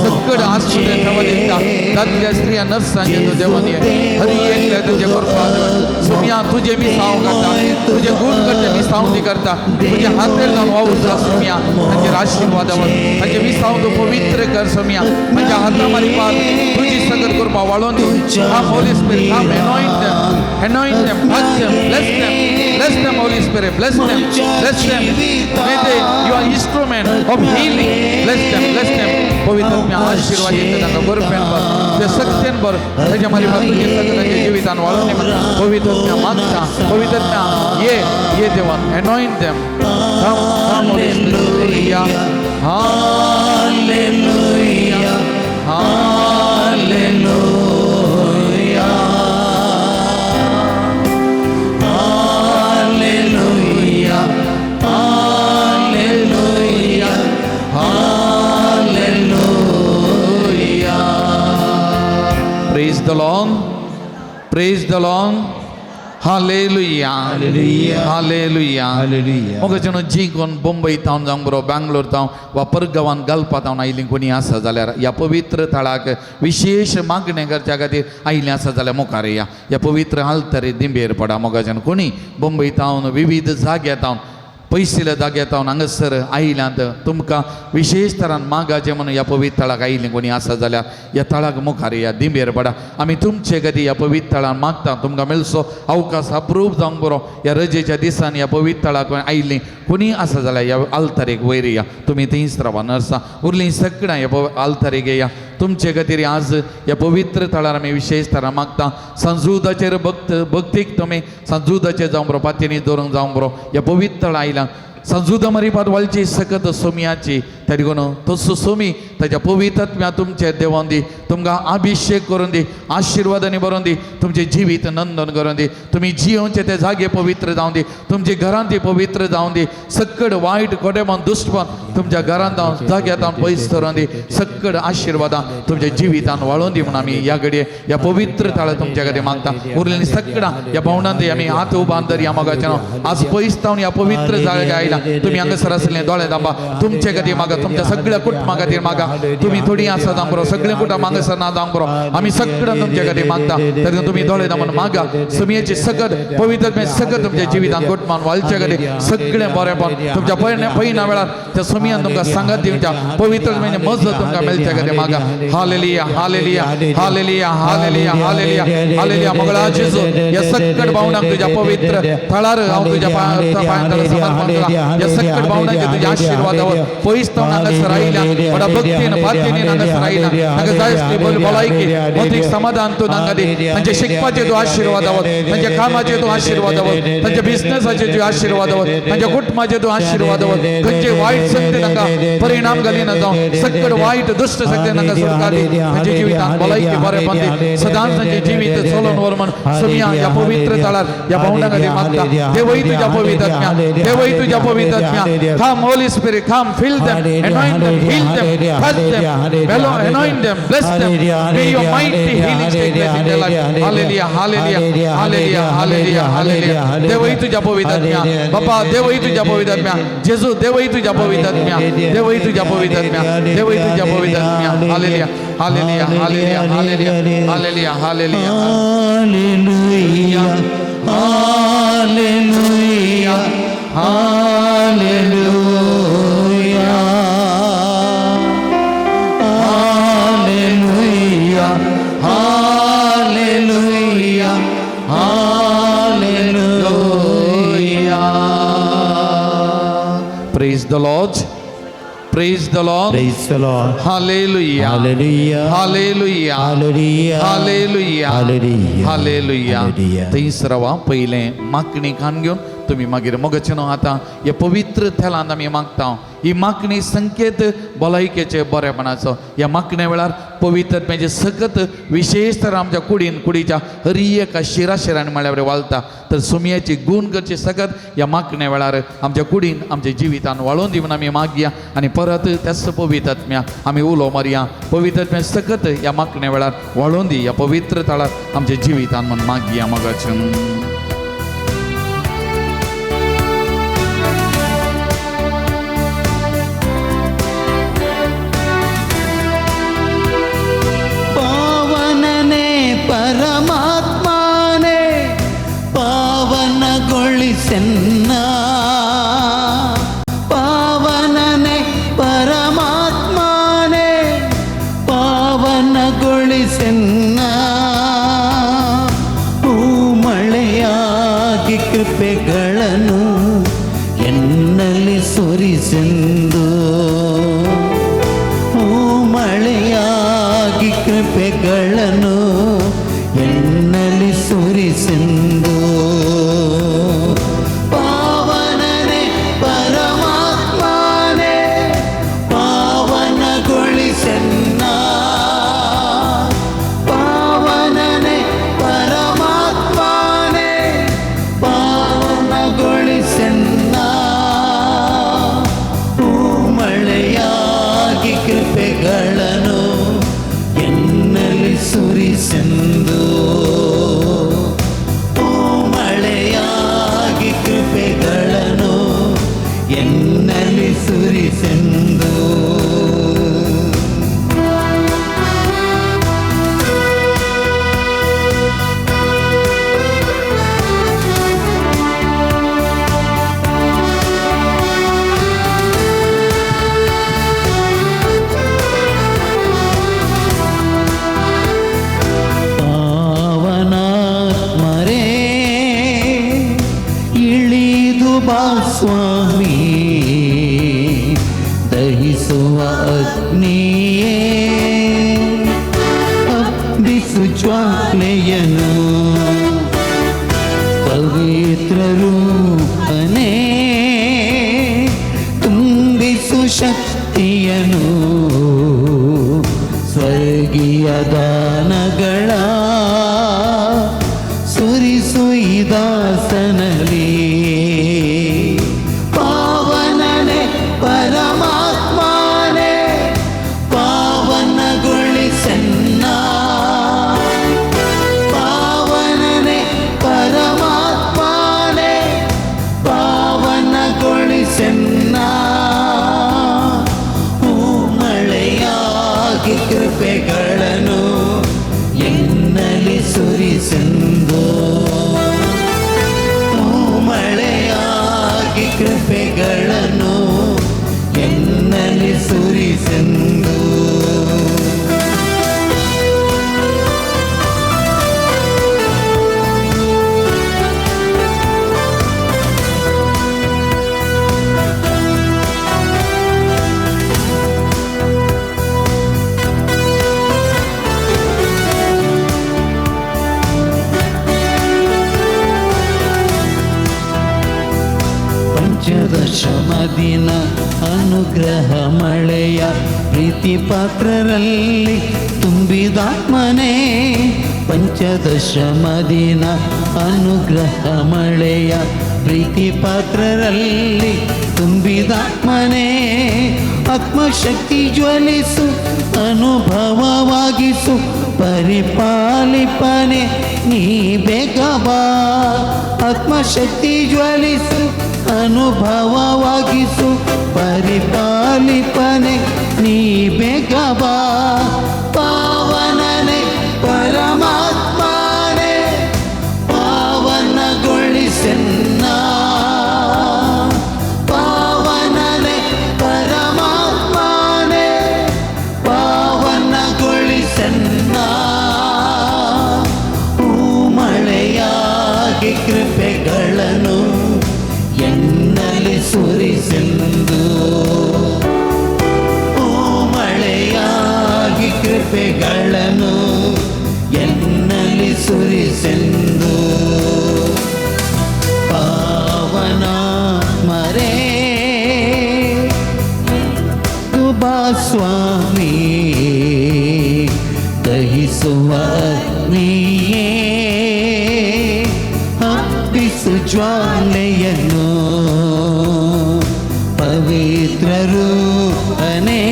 सकड आस्पत्रे सेवा दिता दादल्या स्त्रिया नर्सांचेर तूं देवन ये हरी एकल्या तुझे करपा सुम्या तुझे मिसांव करता तुझे गुण करते मिसांव करता तुझे हातेर जावन वावुरता सुम्या तांचेर आशिर्वाद तांचे मिसांव तूं पवित्र कर सुम्या तांच्या हाता मारिपाक तुजी सकट करपा वाळोवन come Holy Spirit come anoint them bless them Holy Spirit bless them may they your instrument of healing bless them पवित्र आत्म्या आशीर्वाद येता तांकां बरपेन भर ते सत्तेन भर ताच्या मारिपाक तुजे सगळ्यांच्या जिवितान वाळोवन पवित्र आत्म्या मागता पवित्र आत्म्या ये देवन anoint them come Holy Spirit hallelujah hallelujah Praise the Lord. Hallelujah hallelujah मग जण जी कोण बंबई तावन जावंक बरो बँगलोर तावन वा परगांवान घालपा तावन आयलीं कोणी आसा जाल्यार ह्या पवित्र थळाक विशेष मागणे करच्या खातीर आयलीं आसा जाल्यार मुखार या ह्या पवित्र आल्तारी दिंबेर पडा मोगाच्यान कोणी बंबई तावन विविध जाग्या तावन पयसल्या जाग्या तावन हांगासर आयल्यांत तुमकां विशेष तरान मागाचें म्हणून ह्या पवित्र थळाक आयलीं कोणी आसा जाल्यार ह्या थळाक मुखार या दिंबेर पडा आमी तुमचे खातीर ह्या पवित्र थळान मागता तुमकां मेळसो अवकाश अप्रूप जावंक बरो ह्या रजेच्या दिसांनी ह्या पवित्र थळाक आयलीं कोणी आसा जाल्यार ह्या आल्तारेक वयर या तुमी थंयच रावा नर्सां उरलीं सगळ्यां ह्या आल्तारेक येया तुमचे खातीर आज ह्या पवित्र थळार आमी विशेष तरान मागता संजुदाचेर भक्तीक तुमी संजुदाचेर जावं बरो पातयेनी दवरूंक जावं बरो ह्या पवित्र थळ आयला संजुदा मरीपात वालची सकत सोमयाची तरी कोण तसो सोमी ताच्या पवित्रत्म्या तुमचे देवान दी तुमकां अभिषेक करून दी आशिर्वादांनी भरून दी तुमचे जिवीत नंदन करून दी तुमी जियोवचे ते जागे पवित्र जावन दी तुमचे घरांत ती पवित्र जावन दी सक्कड वायट कोडेपण दुश्टपण तुमच्या घरांत जावन जाग्यात जावन पयस करून दी सक्कड आशिर्वादां तुमच्या जिवितान वाळोवन दी म्हणून आमी ह्या घडये ह्या पवित्र थळ तुमच्या खातीर मागता उरलेली सगळां ह्या पावंडांत आमी हात उबारून धरया मोगाचें आज पयस जावन ह्या पवित्र जाग्याक आयला तुम्ही हांगासर आसले दोळे दांबा तुमचे खातीर मागा तुमच्या सगळ्या कुटुंबा खातीर मागा तुम्ही थोडी आसा जावंक बरो सगळे कुटुंब हांगासर ना जावंक बरो आमी सगळ्यां तुमच्या खातीर मागता तरी तुम्ही दोळे दांबून मागा सुमयेची सगत पवित्रत्मे सगत तुमच्या जिवितांत कुटुंबान वालच्या खातीर सगळें बरेपण तुमच्या पयना वेळार त्या सुमयान तुमकां सांगत दिवच्या पवित्रत्म्याची मजत तुमकां मेळच्या खातीर मागा हालेलुया हालेलुया हालेलुया हालेलुया हालेलुया हालेलुया मंगळा जेजू ह्या सगळ्या भावनांक तुज्या पवित्र थळार हांव तुज्या पांयां समर्पण करता या सकट भावनांचे तुझ्या आशीर्वादावर पयस जावन हांगासर आयल्या बडा भक्तीन पातयेन हांगासर आयल्या ताका जाय आसली भलायकी मौतीक समाधान तूं तांकां दी तांचे शिकपाचे तूं आशिर्वादावर तांच्या कामाचे तूं आशिर्वादावर तांच्या बिझनेसाचे तूं आशिर्वादावर तांच्या कुटुंबाचे तूं आशिर्वादावर खंयचे वायट शक्ती तांकां परिणाम घालिना जावं सकट वायट दुश्ट शक्ती तांकां सुटका दी तांच्या जिवितांत भलायकी बरेपण दी सदांच तांचे जिवीत चलोन व्हर म्हण सुमया ह्या पवित्र थळार ह्या भावंडां खातीर मागता देवय तुज्या पवित्रत्म्या देवय तुज्या पवित्रत्म्या come Holy Spirit come fill them anoint them heal them touch them anoint them bless them may your mighty healing take place in their life hallelujah hallelujah hallelujah hallelujah hallelujah देवय तुझ्या पवित्रत्म्या बापा देवय तुझ्या पवित्रत्म्या जेजू देवय तुझ्या पवित्रत्म्या देवय तुझ्या पवित्रत्म्या देवय तुझ्या पवित्रत्म्या hallelujah hallelujah hallelujah hallelujah hallelujah hallelujah hallelujah hallelujah hallelujah hallelujah hallelujah praise the Lord praise the Lord Praise the Lord. hallelujah Hallelujah. hallelujah Hallelujah. hallelujah Hallelujah. hallelujah Hallelujah. तिसरवा पहिले मागणी खान घेवन तुम्ही मागीर मोगचे न्हू आतां हे पवित्र थेलांत आमी मागता ही मागणी संकेत भलायकेचे बरेपणाचो ह्या मागणे वेळार पवित्रत्म्याचे सकत विशेष तर आमच्या कुडीच्या हर एका शिराशिरांनी म्हळ्यार वालता तर सुमयाची गूण करचे सकत ह्या मागणे वेळार आमच्या कुडीन आमच्या जिवितान वाळोवन दिवन आमी मागया आनी परत त्याच पवित्रत्म्या आमी उलो मारया पवित्रत्म्या सकत ह्या मागणे वेळार वाळोवन दी ह्या पवित्र थळार आमच्या जिवितान म्हण मागया मोगाचें परमात्माने पावनಗೊಳಿಸೆನ್ನ ಪಾವನನೆ ಪರಮಾತ್ಮನೆ ಪಾವನಗೊಳಿಸೆನ್ನ ಮಳೆಯಾಗಿ ಕೃಪೆಗಳನ್ನು ಎನ್ನಲ್ಲಿ ಸುರಿಸೆಂದು ಮಳೆಯಾಗಿ ಕೃಪೆಗಳನ್ನು ಎನ್ನಲಿ ಸುರಿಸೆಂದು ಪಾವನನೆ ಪರಮಾತ್ಮನೆ ಪಾವನಗೊಳಿಸೆನ್ನ ಪಾವನನೆ ಪರಮಾತ್ಮನೆ ಪಾವನಗೊಳಿಸೆನ್ನ ಕೃಪೆಗಳನ್ನು ಎನ್ನಲಿ ಸುರಿಸೆಂದು. ಪಾವನಾತ್ಮರೇ ಇಳಿದು ಬಾ ಸ್ವಾಮಿ, ದಹಿಸುವ ಅಗ್ನಿಯೇ ಹಬ್ಬಿಸು ಜ್ವಾಲೆಯನು. ಪವಿತ್ರ ರೂಪನೇ ತುಂಬಿಸು ಶಕ್ತಿಯನು. ಸ್ವರ್ಗೀಯ ದಾನಗಳ ಸುರಿಸು ಈ ದಾಸನಲ್ಲಿ. ಪಾವನನೆ ಪರಮಾತ್ಮನೇ ಪಾವನಗೊಳಿಸನ್ನ. ಪಾವನನೆ ಪರಮಾತ್ಮನೇ ಪಾವನಗೊಳಿಸನ್ನ. ಮಳೆಯಾಗಿ ಕೃಪೆಗಳನ್ನು ಎನ್ನಲಿ ಸುರಿಸೆಂದು. ಮಳೆಯಾಗಿ ಕೃಪೆಗಳನ್ನು ಎನ್ನಲಿ ಸುರಿಸೆಂದು. ಪಂಚದಶಮ ದಿನ ಅನುಗ್ರಹ ಮಳೆಯ ಪ್ರೀತಿ ಪಾತ್ರರಲ್ಲಿ ತುಂಬಿದಾತ್ಮನೇ. ಪಂಚದಶಮ ದಿನ ಅನುಗ್ರಹ ಮಳೆಯ ಪ್ರೀತಿ ಪಾತ್ರರಲ್ಲಿ ತುಂಬಿದಾತ್ಮನೇ. ಆತ್ಮಶಕ್ತಿ ಜ್ವಲಿಸು ಅನುಭವವಾಗಿಸು ಪರಿಪಾಲಿಪನೆ ನೀ ಬೇಗ ಬಾ. ಆತ್ಮಶಕ್ತಿ ಜ್ವಲಿಸು ಅನುಭವವಾಗಿಸು ಪರಿಪಾಲಿಪನೆ ನೀ ಬೇಗ ಬಾ. ಪಾವನನೆ ಪರಮಾತ್ಮನೇ ಪಾವನಗೊಳಿಸನ್ನ. ಪಾವನನೆ ಪರಮಾತ್ಮನೇ ಪಾವನಗೊಳಿಸನ್ನ. ಮಳೆಯಾಗಿ ಕೃಪೆಗಳನ್ನು ಎನ್ನಲಿ ಸುರಿಸೆಂದು. ಮಳೆಯಾಗಿ ಕೃಪೆಗಳನ್ನು ಎನ್ನಲಿ ಸುರಿಸೆಂದು. ಪಾವನಾತ್ಮರೇ ಬಾ ಸ್ವಾಮಿ, ದಹಿಸುವ ಅಗ್ನಿಯೇ ಹಬ್ಬಿಸು ಜ್ವಾಲೆಯನ್ನು. ಪವಿತ್ರ ರೂಪನೇ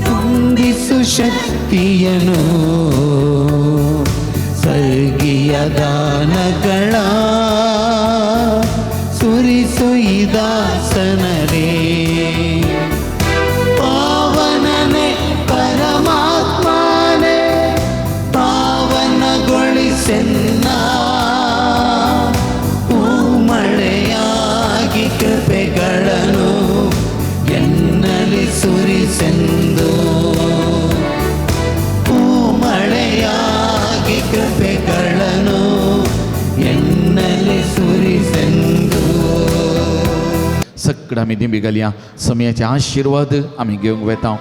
ತುಂಬಿಸು ಶಕ್ತಿಯನು. ಸ್ವರ್ಗೀಯ ದಾನಗಳ ಸುರಿಸು ಈ ದಾಸನರೇ. ಪಾವನನೆ ಪರಮಾತ್ಮನೇ ಪಾವನಗೊಳಿಸೆನ್ನ. ಮಳೆಯಾಗಿ ಕೃಪೆಗಳನ್ನು ಎನ್ನಲಿ ಸುರಿಸೆಂದು. ಮಳೆಯಾಗಿ ಕೃಪೆಗಳನ್ನು ಎನ್ನಲಿ सुरिसेंदू. सगळं आम्ही दिंबिगल्या समयाचे आशीर्वाद आम्ही घेऊन वेता.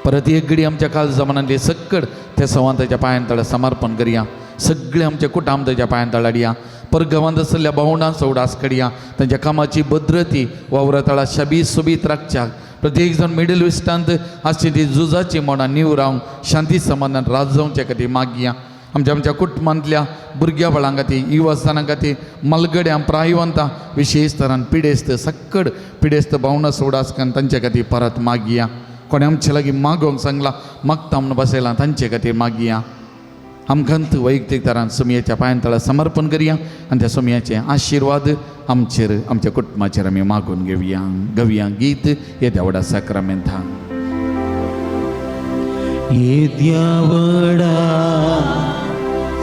परत एक घडी आमच्या काल जमान्यातले सक्कड त्या संवादाच्या पायांतळ समर्पण करूया. सगळे आमचे कुटुंब त्याच्या पायांतळ हाडया. परगांवांत आसलेल्या भावंडां सवडास काडया. तांच्या कामाची भद्रती वावरातळा शाबीत सोबीत राखच्या. प्रत्येक जण मिडल वेस्टांत आसची ती झुजाची मोडां नीव रावंक शांती समाधान रात जावचे खातीर मागया. आमच्या कुटुंबांतल्या भुरग्यां बाळां खातीर युवास्थानां खातीर मलगड्यां प्रायवंतां विशेष तरान पिडेस्त सक्कड पिडेस्त भावना सोडास कान तांचे खातीर परत मागया. कोणे आमचे लागीं मागोंक सांगला मागता म्हणून बसयलां तांचे खातीर मागया. आमकांत वैयक्तीक तरान सुमयेच्या पांयां तळा समर्पण करुया आनी त्या सुमयाचे आशिर्वाद आमचेर आमच्या कुटुंबाचेर आमी मागून घेवया गीत हे देवडा साक्रामेंतां. देवडा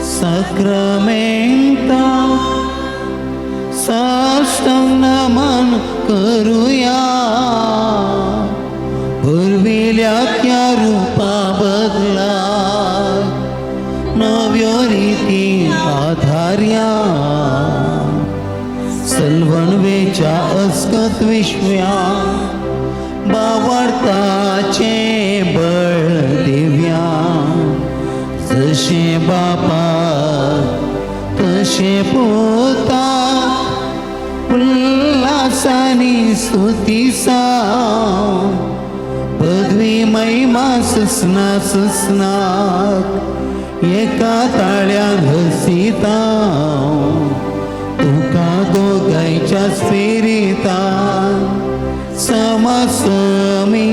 साक्रामेंता साष्टांग नमन करूया पुरविल्या त्या रूपा बदला नव्यो रीती आधार्या सलवणवेच्या अस्कत विश्व्या बावडताचे बळ दिव्या जशे बापा तशे पोता उल्हासानी स्तुतीसा पदवी महिमा सुसना एका ताळ्यान हसिता तुका दोगांयच्या स्पिरितान समसमी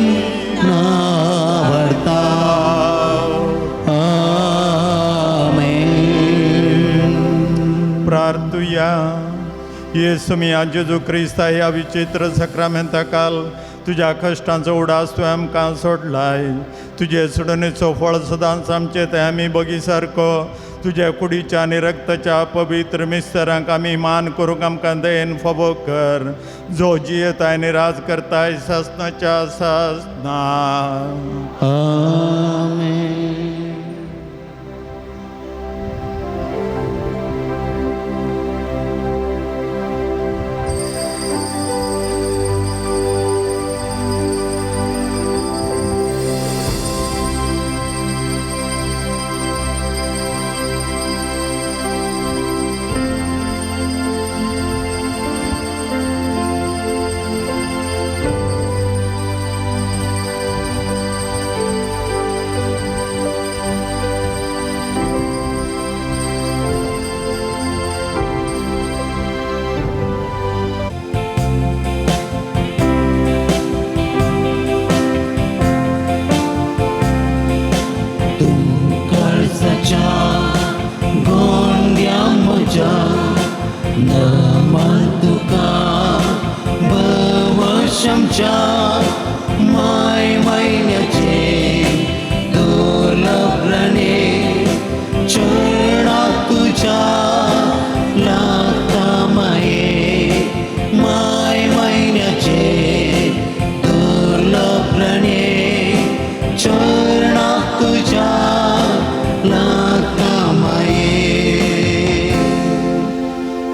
नावडता. आमेन. प्रार्थुया. येसू मी जेजू क्रिस्ता ह्या विचित्र सक्रामेंता काल तुझ्या कश्टांचो उडास तुवें आमकां सोडलाय. तुजे सोडणीचो फळ सदांच आमचे ते आमी बगी सारको तुझ्या कुडीच्या आनी रक्ताच्या पवित्र मिस्तरांक आमी मान करूंक आमकां दयेन फोबो कर. जो जियेताय आनी राज करताय सासनाच्या सासना. आमेन. माय महिन्याचे दुर्लभणे चरणा तुझ्या लागता माये. माय महिन्याचे दुर्लभणे चरणा तुझ्या लागता माये.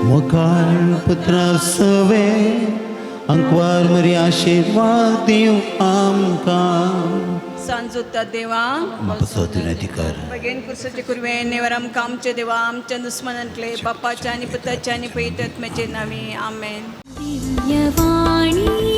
मुखार पुत्रा सवे अंकवार मरी आशीर्वाद दिव आमकां. सांजुता देवा अधिकार बगेन कुर्साचे कुरवे नेवर आमकां आमचे देवा आमच्या दुस्मनांतले बापाच्या आनी पुताच्या आनी पवित्र आत्म्याचे नावे आमेन. दिव्यवाणी